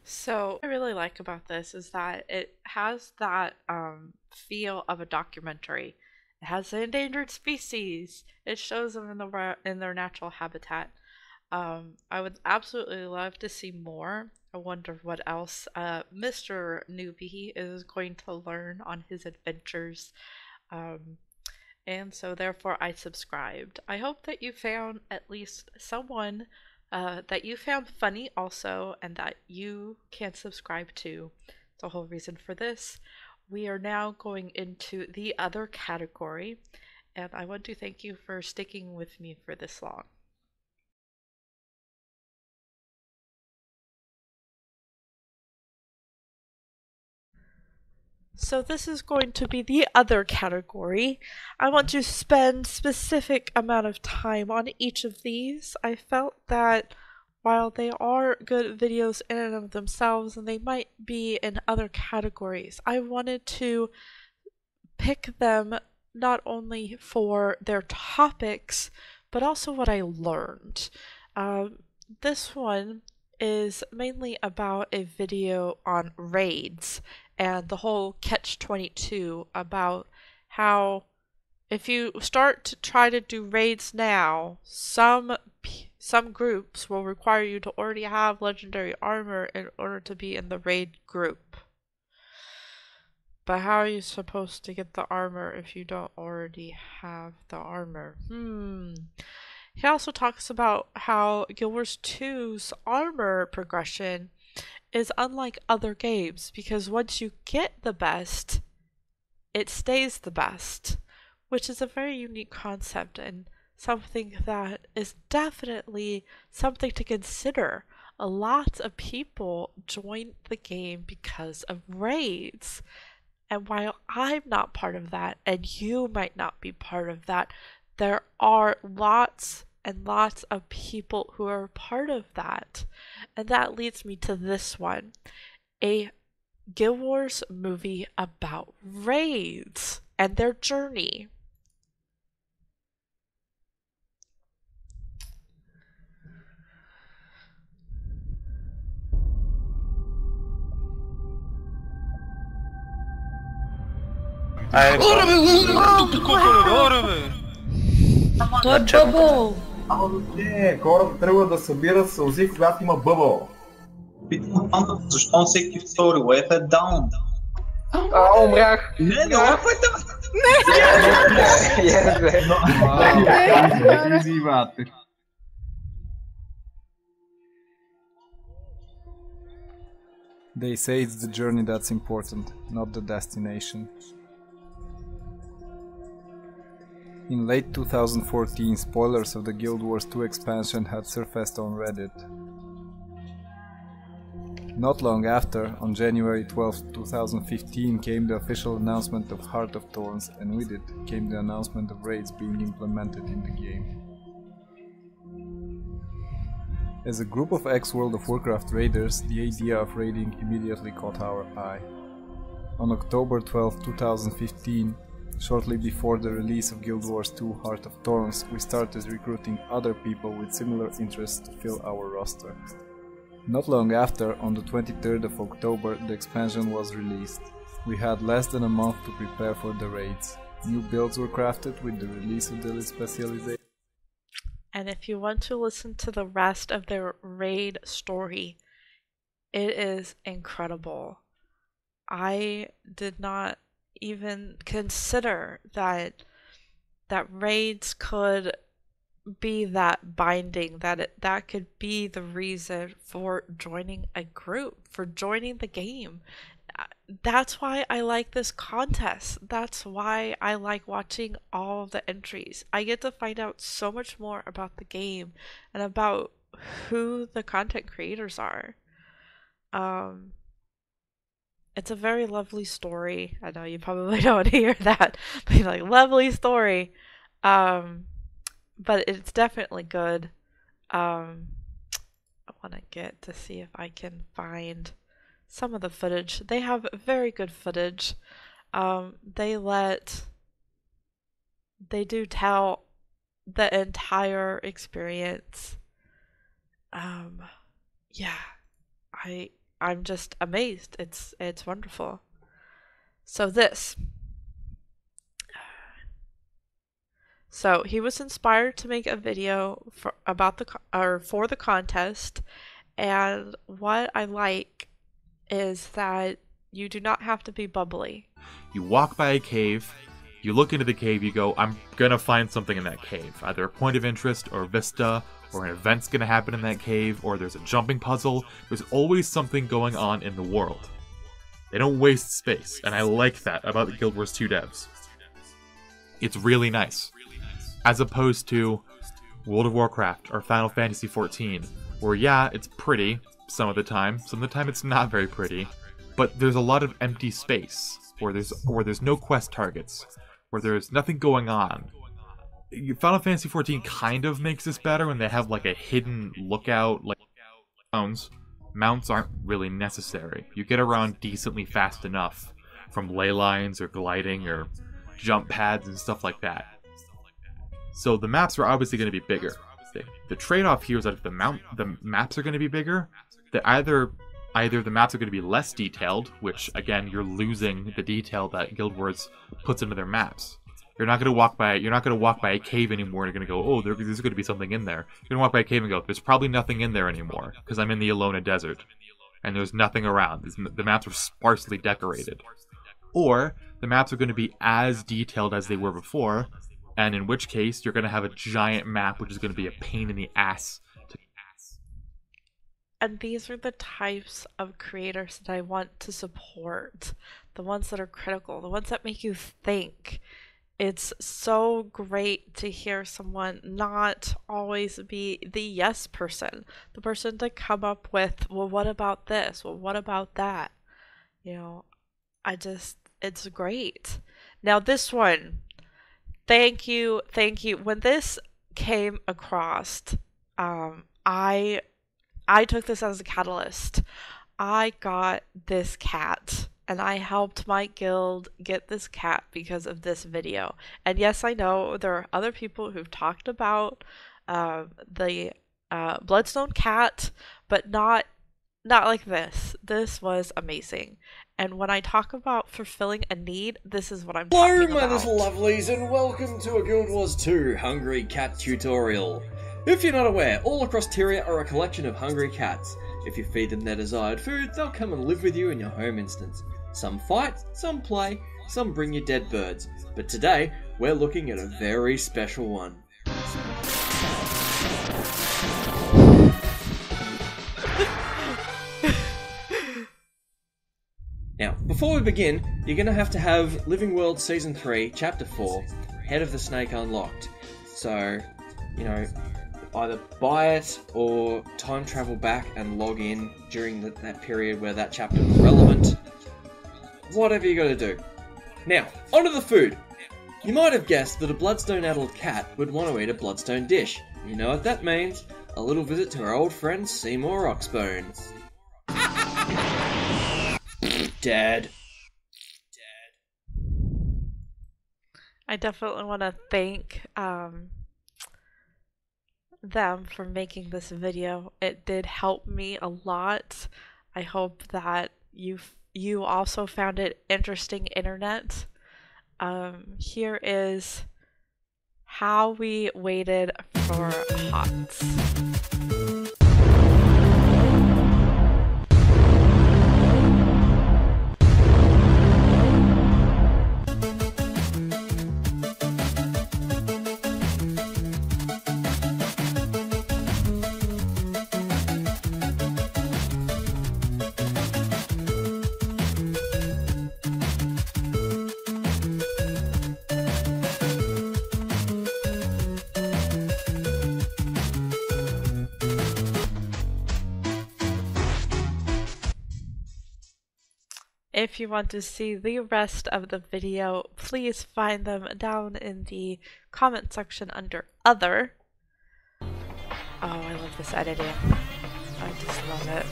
So what I really like about this is that it has that feel of a documentary. It has the endangered species. It shows them in their natural habitat. I would absolutely love to see more. I wonder what else Mr. Newbie is going to learn on his adventures. And so therefore I subscribed. I hope that you found at least someone that you found funny also and that you can subscribe to. The whole reason for this. We are now going into the other category, and I want to thank you for sticking with me for this long. So this is going to be the other category. I want to spend specific amount of time on each of these. I felt that while they are good videos in and of themselves and they might be in other categories, I wanted to pick them not only for their topics, but also what I learned. This one is mainly about a video on raids and the whole catch-22 about how if you start to try to do raids now, some groups will require you to already have legendary armor in order to be in the raid group. But how are you supposed to get the armor if you don't already have the armor? He also talks about how Guild Wars 2's armor progression is unlike other games because once you get the best, it stays the best, which is a very unique concept and something that is definitely something to consider. A lot of people join the game because of raids. And while I'm not part of that, and you might not be part of that, there are lots and lots of people who are part of that. And that leads me to this one. A Guild Wars movie about raids and their journey. Той е бъбъл! Хората тръгват да събират сълзи, когато има бъбъл. Питам фантата, защо всеки втори лев е даун? Умрях! Не лев е даун! They say it's the journey that's important, not the destination. In late 2014, spoilers of the Guild Wars 2 expansion had surfaced on Reddit. Not long after, on January 12, 2015, came the official announcement of Heart of Thorns, and with it came the announcement of raids being implemented in the game. As a group of ex-World of Warcraft raiders, the idea of raiding immediately caught our eye. On October 12, 2015, shortly before the release of Guild Wars 2 Heart of Thorns, we started recruiting other people with similar interests to fill our roster. Not long after, on the 23rd of October, the expansion was released. We had less than a month to prepare for the raids. New builds were crafted with the release of the specialization. And if you want to listen to the rest of their raid story, it is incredible. I did not even consider that raids could be that binding, that could be the reason for joining a group, for joining the game. That's why I like this contest. That's why I like watching all of the entries. I get to find out so much more about the game and about who the content creators are. It's a very lovely story. I know you probably don't want to hear that, but like, lovely story. But it's definitely good. I want to get to see if I can find some of the footage. They have very good footage. They do tell the entire experience. Yeah, I'm just amazed. It's wonderful. So he was inspired to make a video for the contest, and what I like is that you do not have to be bubbly. You walk by a cave, you look into the cave, you go, I'm gonna find something in that cave. Either a point of interest or vista, or an event's gonna happen in that cave, or there's a jumping puzzle. There's always something going on in the world. They don't waste space, and I like that about the Guild Wars 2 devs. It's really nice. As opposed to World of Warcraft or Final Fantasy XIV, where yeah, it's pretty some of the time it's not very pretty, but there's a lot of empty space, where there's no quest targets, where there's nothing going on. Final Fantasy XIV kind of makes this better when they have like a hidden lookout, like mounts. Mounts aren't really necessary. You get around decently fast enough from ley lines or gliding or jump pads and stuff like that. So the maps are obviously going to be bigger. The trade-off here is that if the maps are going to be bigger, that either the maps are going to be less detailed, which again you're losing the detail that Guild Wars puts into their maps. You're not going to walk by a cave anymore and you're going to go, oh, there's going to be something in there. You're going to walk by a cave and go, there's probably nothing in there anymore because I'm in the Alona Desert and there's nothing around. The maps are sparsely decorated. Or the maps are going to be as detailed as they were before, and in which case you're going to have a giant map which is going to be a pain in the ass. And these are the types of creators that I want to support. The ones that are critical, the ones that make you think. It's so great to hear someone not always be the yes person. The person to come up with, well, what about this? Well, what about that? You know, it's great. Now this one, thank you. When this came across, I took this as a catalyst. I got this cat, and I helped my guild get this cat because of this video. And yes, I know there are other people who've talked about the Bloodstone cat, but not like this. This was amazing. And when I talk about fulfilling a need, this is what I'm talking about. Hello, my little lovelies, and welcome to a Guild Wars 2 Hungry Cat tutorial. If you're not aware, all across Tyria are a collection of hungry cats. If you feed them their desired food, they'll come and live with you in your home instance. Some fight, some play, some bring you dead birds. But today, we're looking at a very special one. Now, before we begin, you're going to have Living World Season 3, Chapter 4, Head of the Snake unlocked. So, you know, either buy it or time travel back and log in during that period where that chapter was relevant. Whatever you gotta do. Now, onto the food. You might have guessed that a Bloodstone-addled cat would want to eat a Bloodstone dish. You know what that means? A little visit to our old friend Seymour Oxbone. Dad. I definitely want to thank them for making this video. It did help me a lot. I hope that you also found it interesting, internet. Here is how we waited for HOTS. If you want to see the rest of the video, please find them down in the comment section under Other. Oh, I love this editing. I just love it.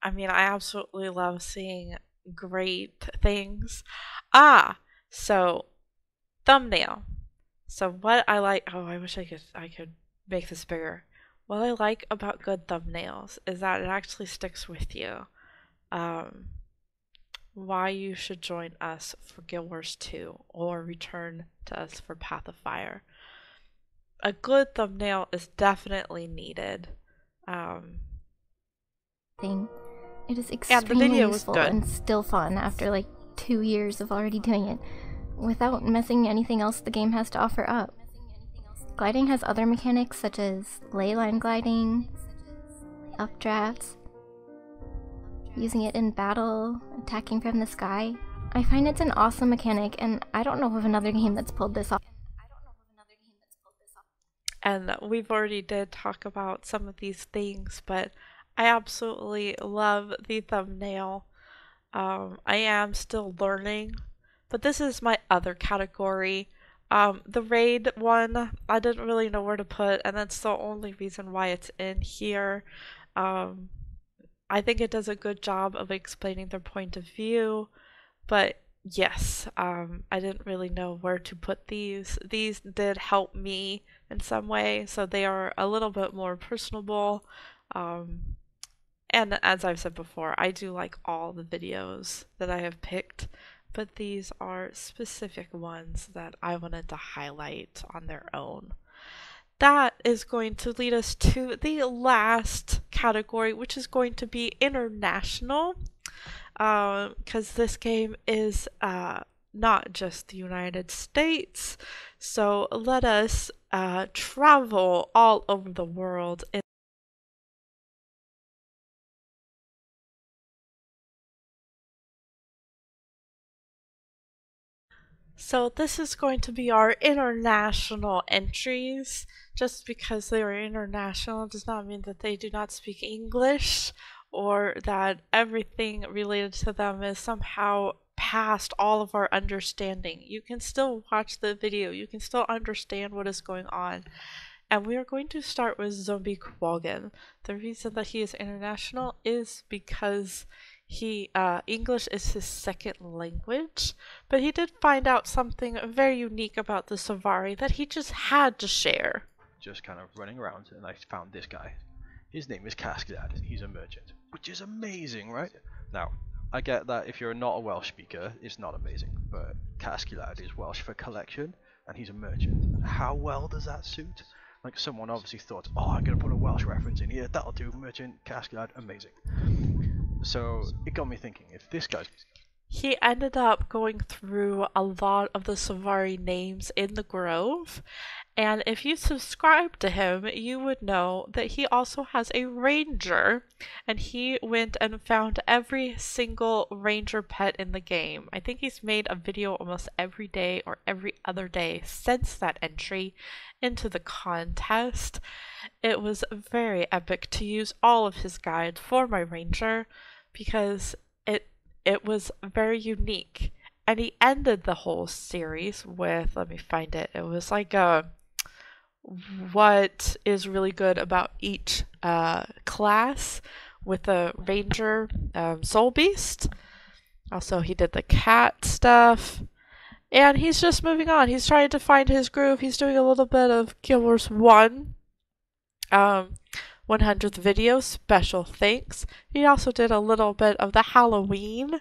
I mean, I absolutely love seeing great things. So thumbnail. So what I like, oh, I wish I could make this bigger. What I like about good thumbnails is that it actually sticks with you. Why you should join us for Guild Wars 2 or return to us for Path of Fire. A good thumbnail is definitely needed. It is extremely useful and still fun after like 2 years of already doing it, without messing anything else the game has to offer up. Gliding has other mechanics such as ley line gliding, updrafts, using it in battle, attacking from the sky. I find it's an awesome mechanic, and I don't know of another game that's pulled this off. And we've already did talk about some of these things, but I absolutely love the thumbnail. I am still learning, but this is my other category. The raid one, I didn't really know where to put, and that's the only reason why it's in here. I think it does a good job of explaining their point of view, but yes, I didn't really know where to put these. These did help me in some way, so they are a little bit more personable. And as I've said before, I do like all the videos that I have picked, but these are specific ones that I wanted to highlight on their own. That is going to lead us to the last category, which is going to be international, because this game is not just the United States, so let us travel all over the world. So this is going to be our international entries. Just because they are international does not mean that they do not speak English or that everything related to them is somehow past all of our understanding. You can still watch the video, you can still understand what is going on. And we are going to start with Zombie Quaggan. The reason that he is international is because English is his second language, but he did find out something very unique about the Savari that he just had to share. Just kind of running around, and I found this guy. His name is Cascade. He's a merchant, which is amazing, right? Now, I get that if you're not a Welsh speaker, it's not amazing, but Cascade is Welsh for collection, and he's a merchant. How well does that suit? Like, someone obviously thought, oh, I'm gonna put a Welsh reference in here, that'll do, merchant, Cascade, amazing. So it got me thinking, if this guy's... He ended up going through a lot of the Savari names in the Grove, and if you subscribe to him, you would know that he also has a ranger, and he went and found every single ranger pet in the game. I think he's made a video almost every day or every other day since that entry into the contest. It was very epic to use all of his guides for my ranger, because it was very unique. And he ended the whole series with, let me find it, it was like what is really good about each class, with a ranger soul beast. Also, he did the cat stuff, and he's just moving on. He's trying to find his groove. He's doing a little bit of Guild Wars 1 100th video, special thanks. He also did a little bit of the Halloween,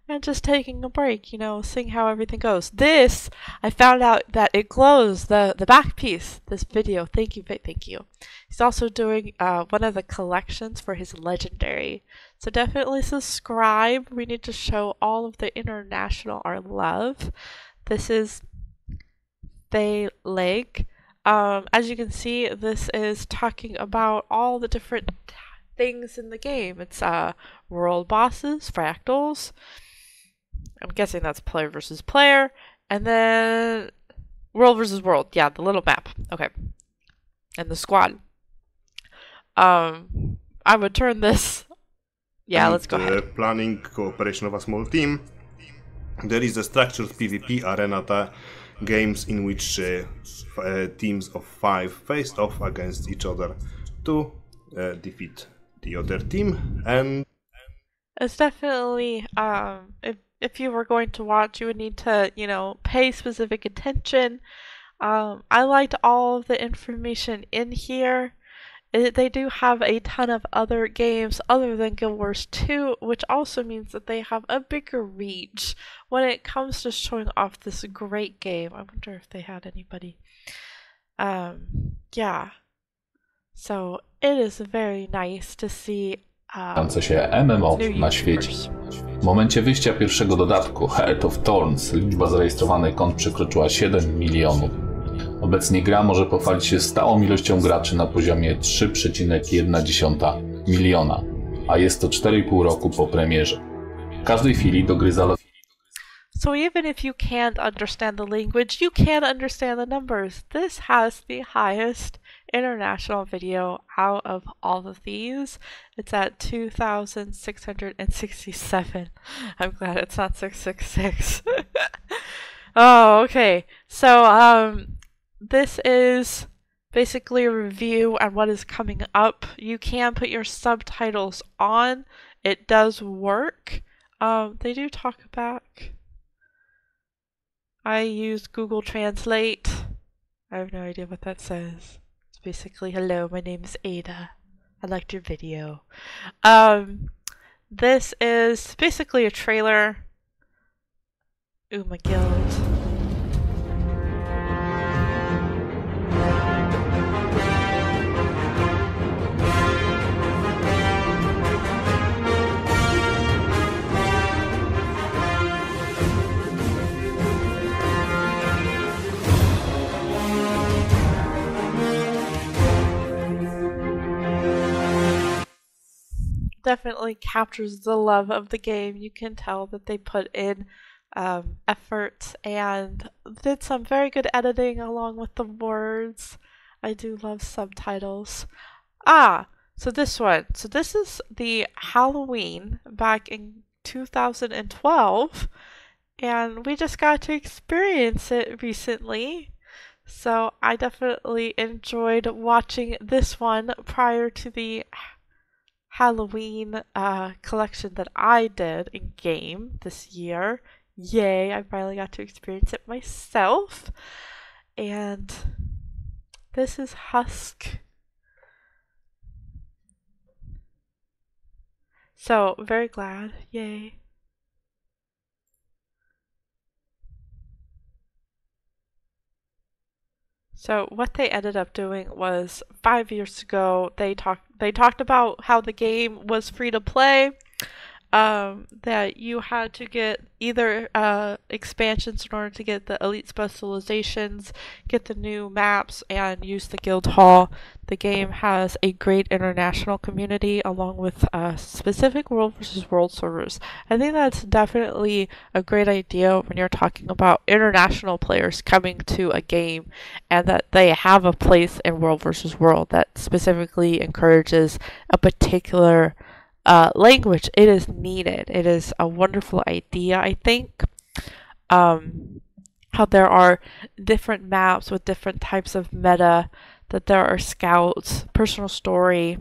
and just taking a break, you know, seeing how everything goes. This, I found out that it glows, the back piece, this video. Thank you. He's also doing one of the collections for his legendary. So definitely subscribe. We need to show all of the international our love. This is Thay Leg. As you can see, this is talking about all the different things in the game. It's world bosses, fractals. I'm guessing that's player versus player. And then world versus world. Yeah, the little map. Okay. And the squad. I would turn this... Yeah, let's go ahead. Planning cooperation of a small team. There is a structured PvP arena games in which teams of 5 faced off against each other to defeat the other team. And It's definitely, if you were going to watch, you would need to, pay specific attention. I liked all of the information in here. They do have a ton of other games other than Guild Wars 2, which also means that they have a bigger reach when it comes to showing off this great game. I wonder if they had anybody. Yeah. So it is very nice to see się MMO na świecie. W momencie wyjścia pierwszego dodatku, Heart of Thorns, liczba zarejestrowanych kont przekroczyła 7 milionów. Obecnie gra może pochwalić się stałą ilością graczy na poziomie 3,1 miliona, a jest to 4,5 roku po premierze. W każdej chwili do gry So even if you can't understand the language, you can understand the numbers. This has the highest international video out of all of these. It's at 2,667. I'm glad it's not 666. Oh, okay. So, this is basically a review on what is coming up. You can put your subtitles on. It does work. They do talk back. I use Google Translate. I have no idea what that says. It's basically, hello, my name is Aidda. I liked your video. This is basically a trailer. Ooh, my guild. Definitely captures the love of the game. You can tell that they put in effort and did some very good editing along with the words. I do love subtitles. So this one. So this is the Halloween back in 2012, and we just got to experience it recently. So I definitely enjoyed watching this one prior to the Halloween collection that I did in game this year. Yay, I finally got to experience it myself. And this is Husk. So, very glad. Yay. So what they ended up doing was 5 years ago, they talked about how the game was free to play, that you had to get either expansions in order to get the elite specializations, get the new maps, and use the guild hall. The game has a great international community along with specific world versus world servers. I think that's definitely a great idea when you're talking about international players coming to a game, and that they have a place in world versus world that specifically encourages a particular language. It is needed. It is a wonderful idea, I think. How there are different maps with different types of meta, that there are scouts, personal story,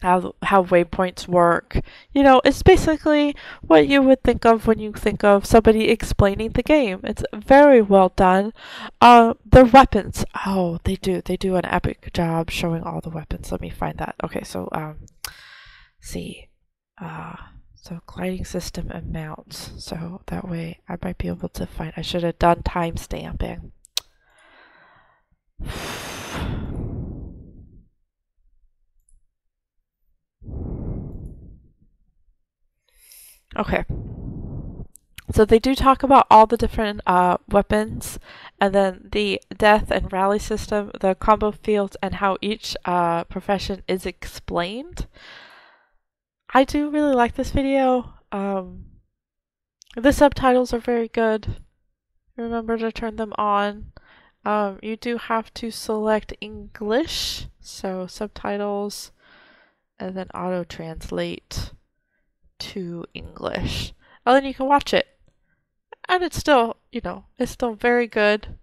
how waypoints work. You know, it's basically what you would think of when you think of somebody explaining the game. It's very well done. Their weapons. Oh, they do an epic job showing all the weapons. Let me find that. Okay, so see. So gliding system and mounts. So that way I might be able to find. I should have done time stamping. Okay. So they do talk about all the different weapons, and then the death and rally system, the combo fields, and how each profession is explained. I do really like this video. The subtitles are very good. Remember to turn them on. You do have to select English, so subtitles, and then auto-translate to English. And then you can watch it. And it's still, it's still very good.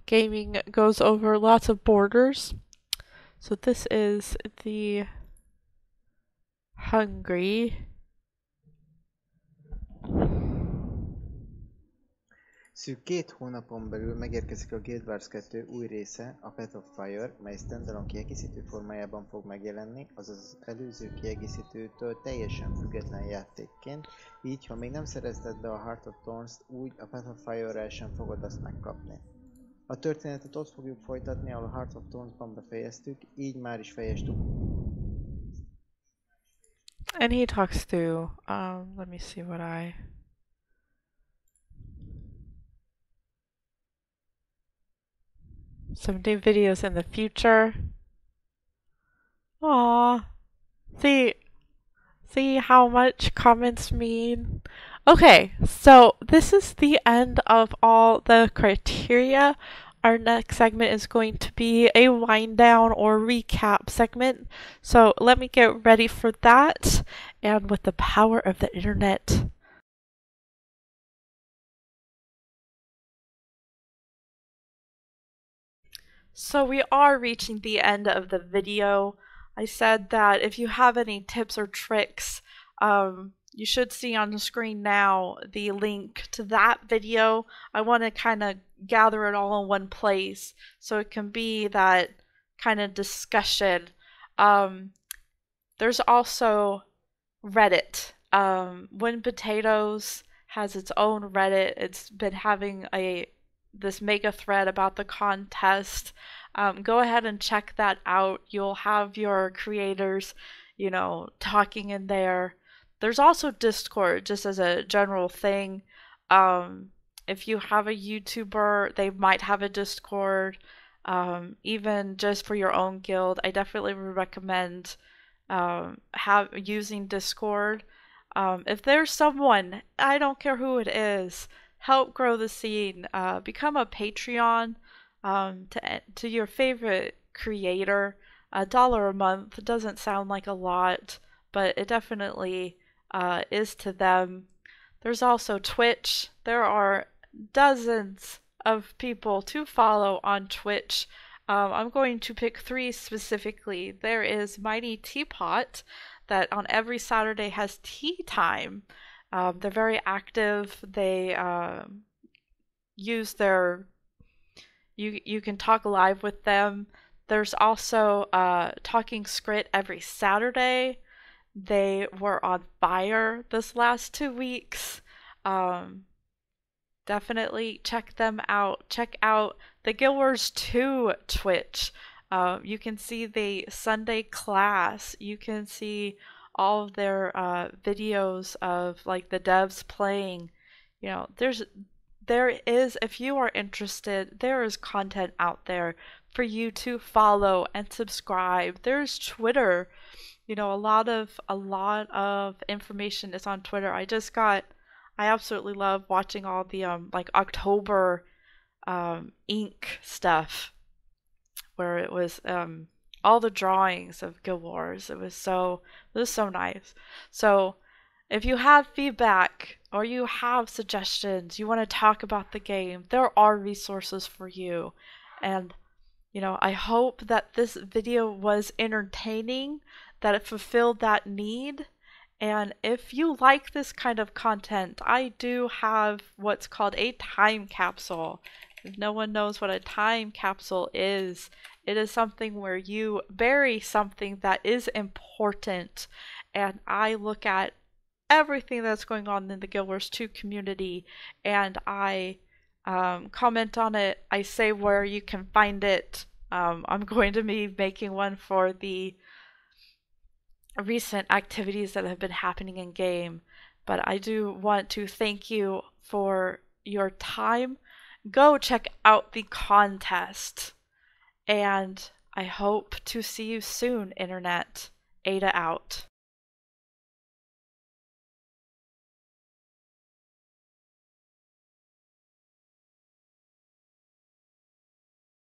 Gaming goes over lots of borders. So this is the hungry. Szűk 2 hónapon belül megérkezik a Guild Wars 2 új része, a Path of Fire, mely standalone kiegészítő formájában fog megjelenni, azaz az előző kiegészítőtől teljesen független játékként, így ha még nem szerezted be a Heart of Thorns-t, úgy a Path of Fire-rel sem fogod azt megkapni. A történetet ott fogjuk folytatni, ahol a Heart of Thorns-ban befejeztük, így már is fejeztük. And he talks through, let me see what some new videos in the future. Aww. See how much comments mean? Okay, so this is the end of all the criteria. Our next segment is going to be a wind down or recap segment. So let me get ready for that. And with the power of the internet, so we are reaching the end of the video. I said that if you have any tips or tricks, you should see on the screen now the link to that video. I want to kind of gather it all in one place so it can be that kind of discussion. There's also Reddit. When Potatoes has its own Reddit. It's been having this mega thread about the contest. Go ahead and check that out. You'll have your creators, talking in there. There's also Discord, just as a general thing. If you have a YouTuber, they might have a Discord. Even just for your own guild, I definitely would recommend using Discord. If there's someone, I don't care who it is, help grow the scene. Become a Patreon to your favorite creator. $1 a month doesn't sound like a lot, but it definitely is to them. There's also Twitch. There are dozens of people to follow on Twitch. I'm going to pick 3 specifically. There is Mighty Teapot, that on every Saturday has tea time. They're very active. They use their... You can talk live with them. There's also Talking Scrit every Saturday. They were on fire this last 2 weeks. Definitely check them out. Check out the Guild Wars 2 Twitch. You can see the Sunday class. You can see all of their videos of like the devs playing. There is, if you are interested, there is content out there for you to follow and subscribe. There's Twitter. A lot of information is on Twitter. I absolutely love watching all the like October ink stuff, where it was all the drawings of Guild Wars. It was so nice. So if you have feedback or you have suggestions, you want to talk about the game, there are resources for you. And I hope that this video was entertaining, that it fulfilled that need. And if you like this kind of content, I do have what's called a time capsule. If no one knows what a time capsule is, it is something where you bury something that is important. And I look at everything that's going on in the Guild Wars 2 community, and I comment on it. I say where you can find it. I'm going to be making one for the recent activities that have been happening in game, but I do want to thank you for your time. Go check out the contest, and I hope to see you soon, Internet. Aidda out.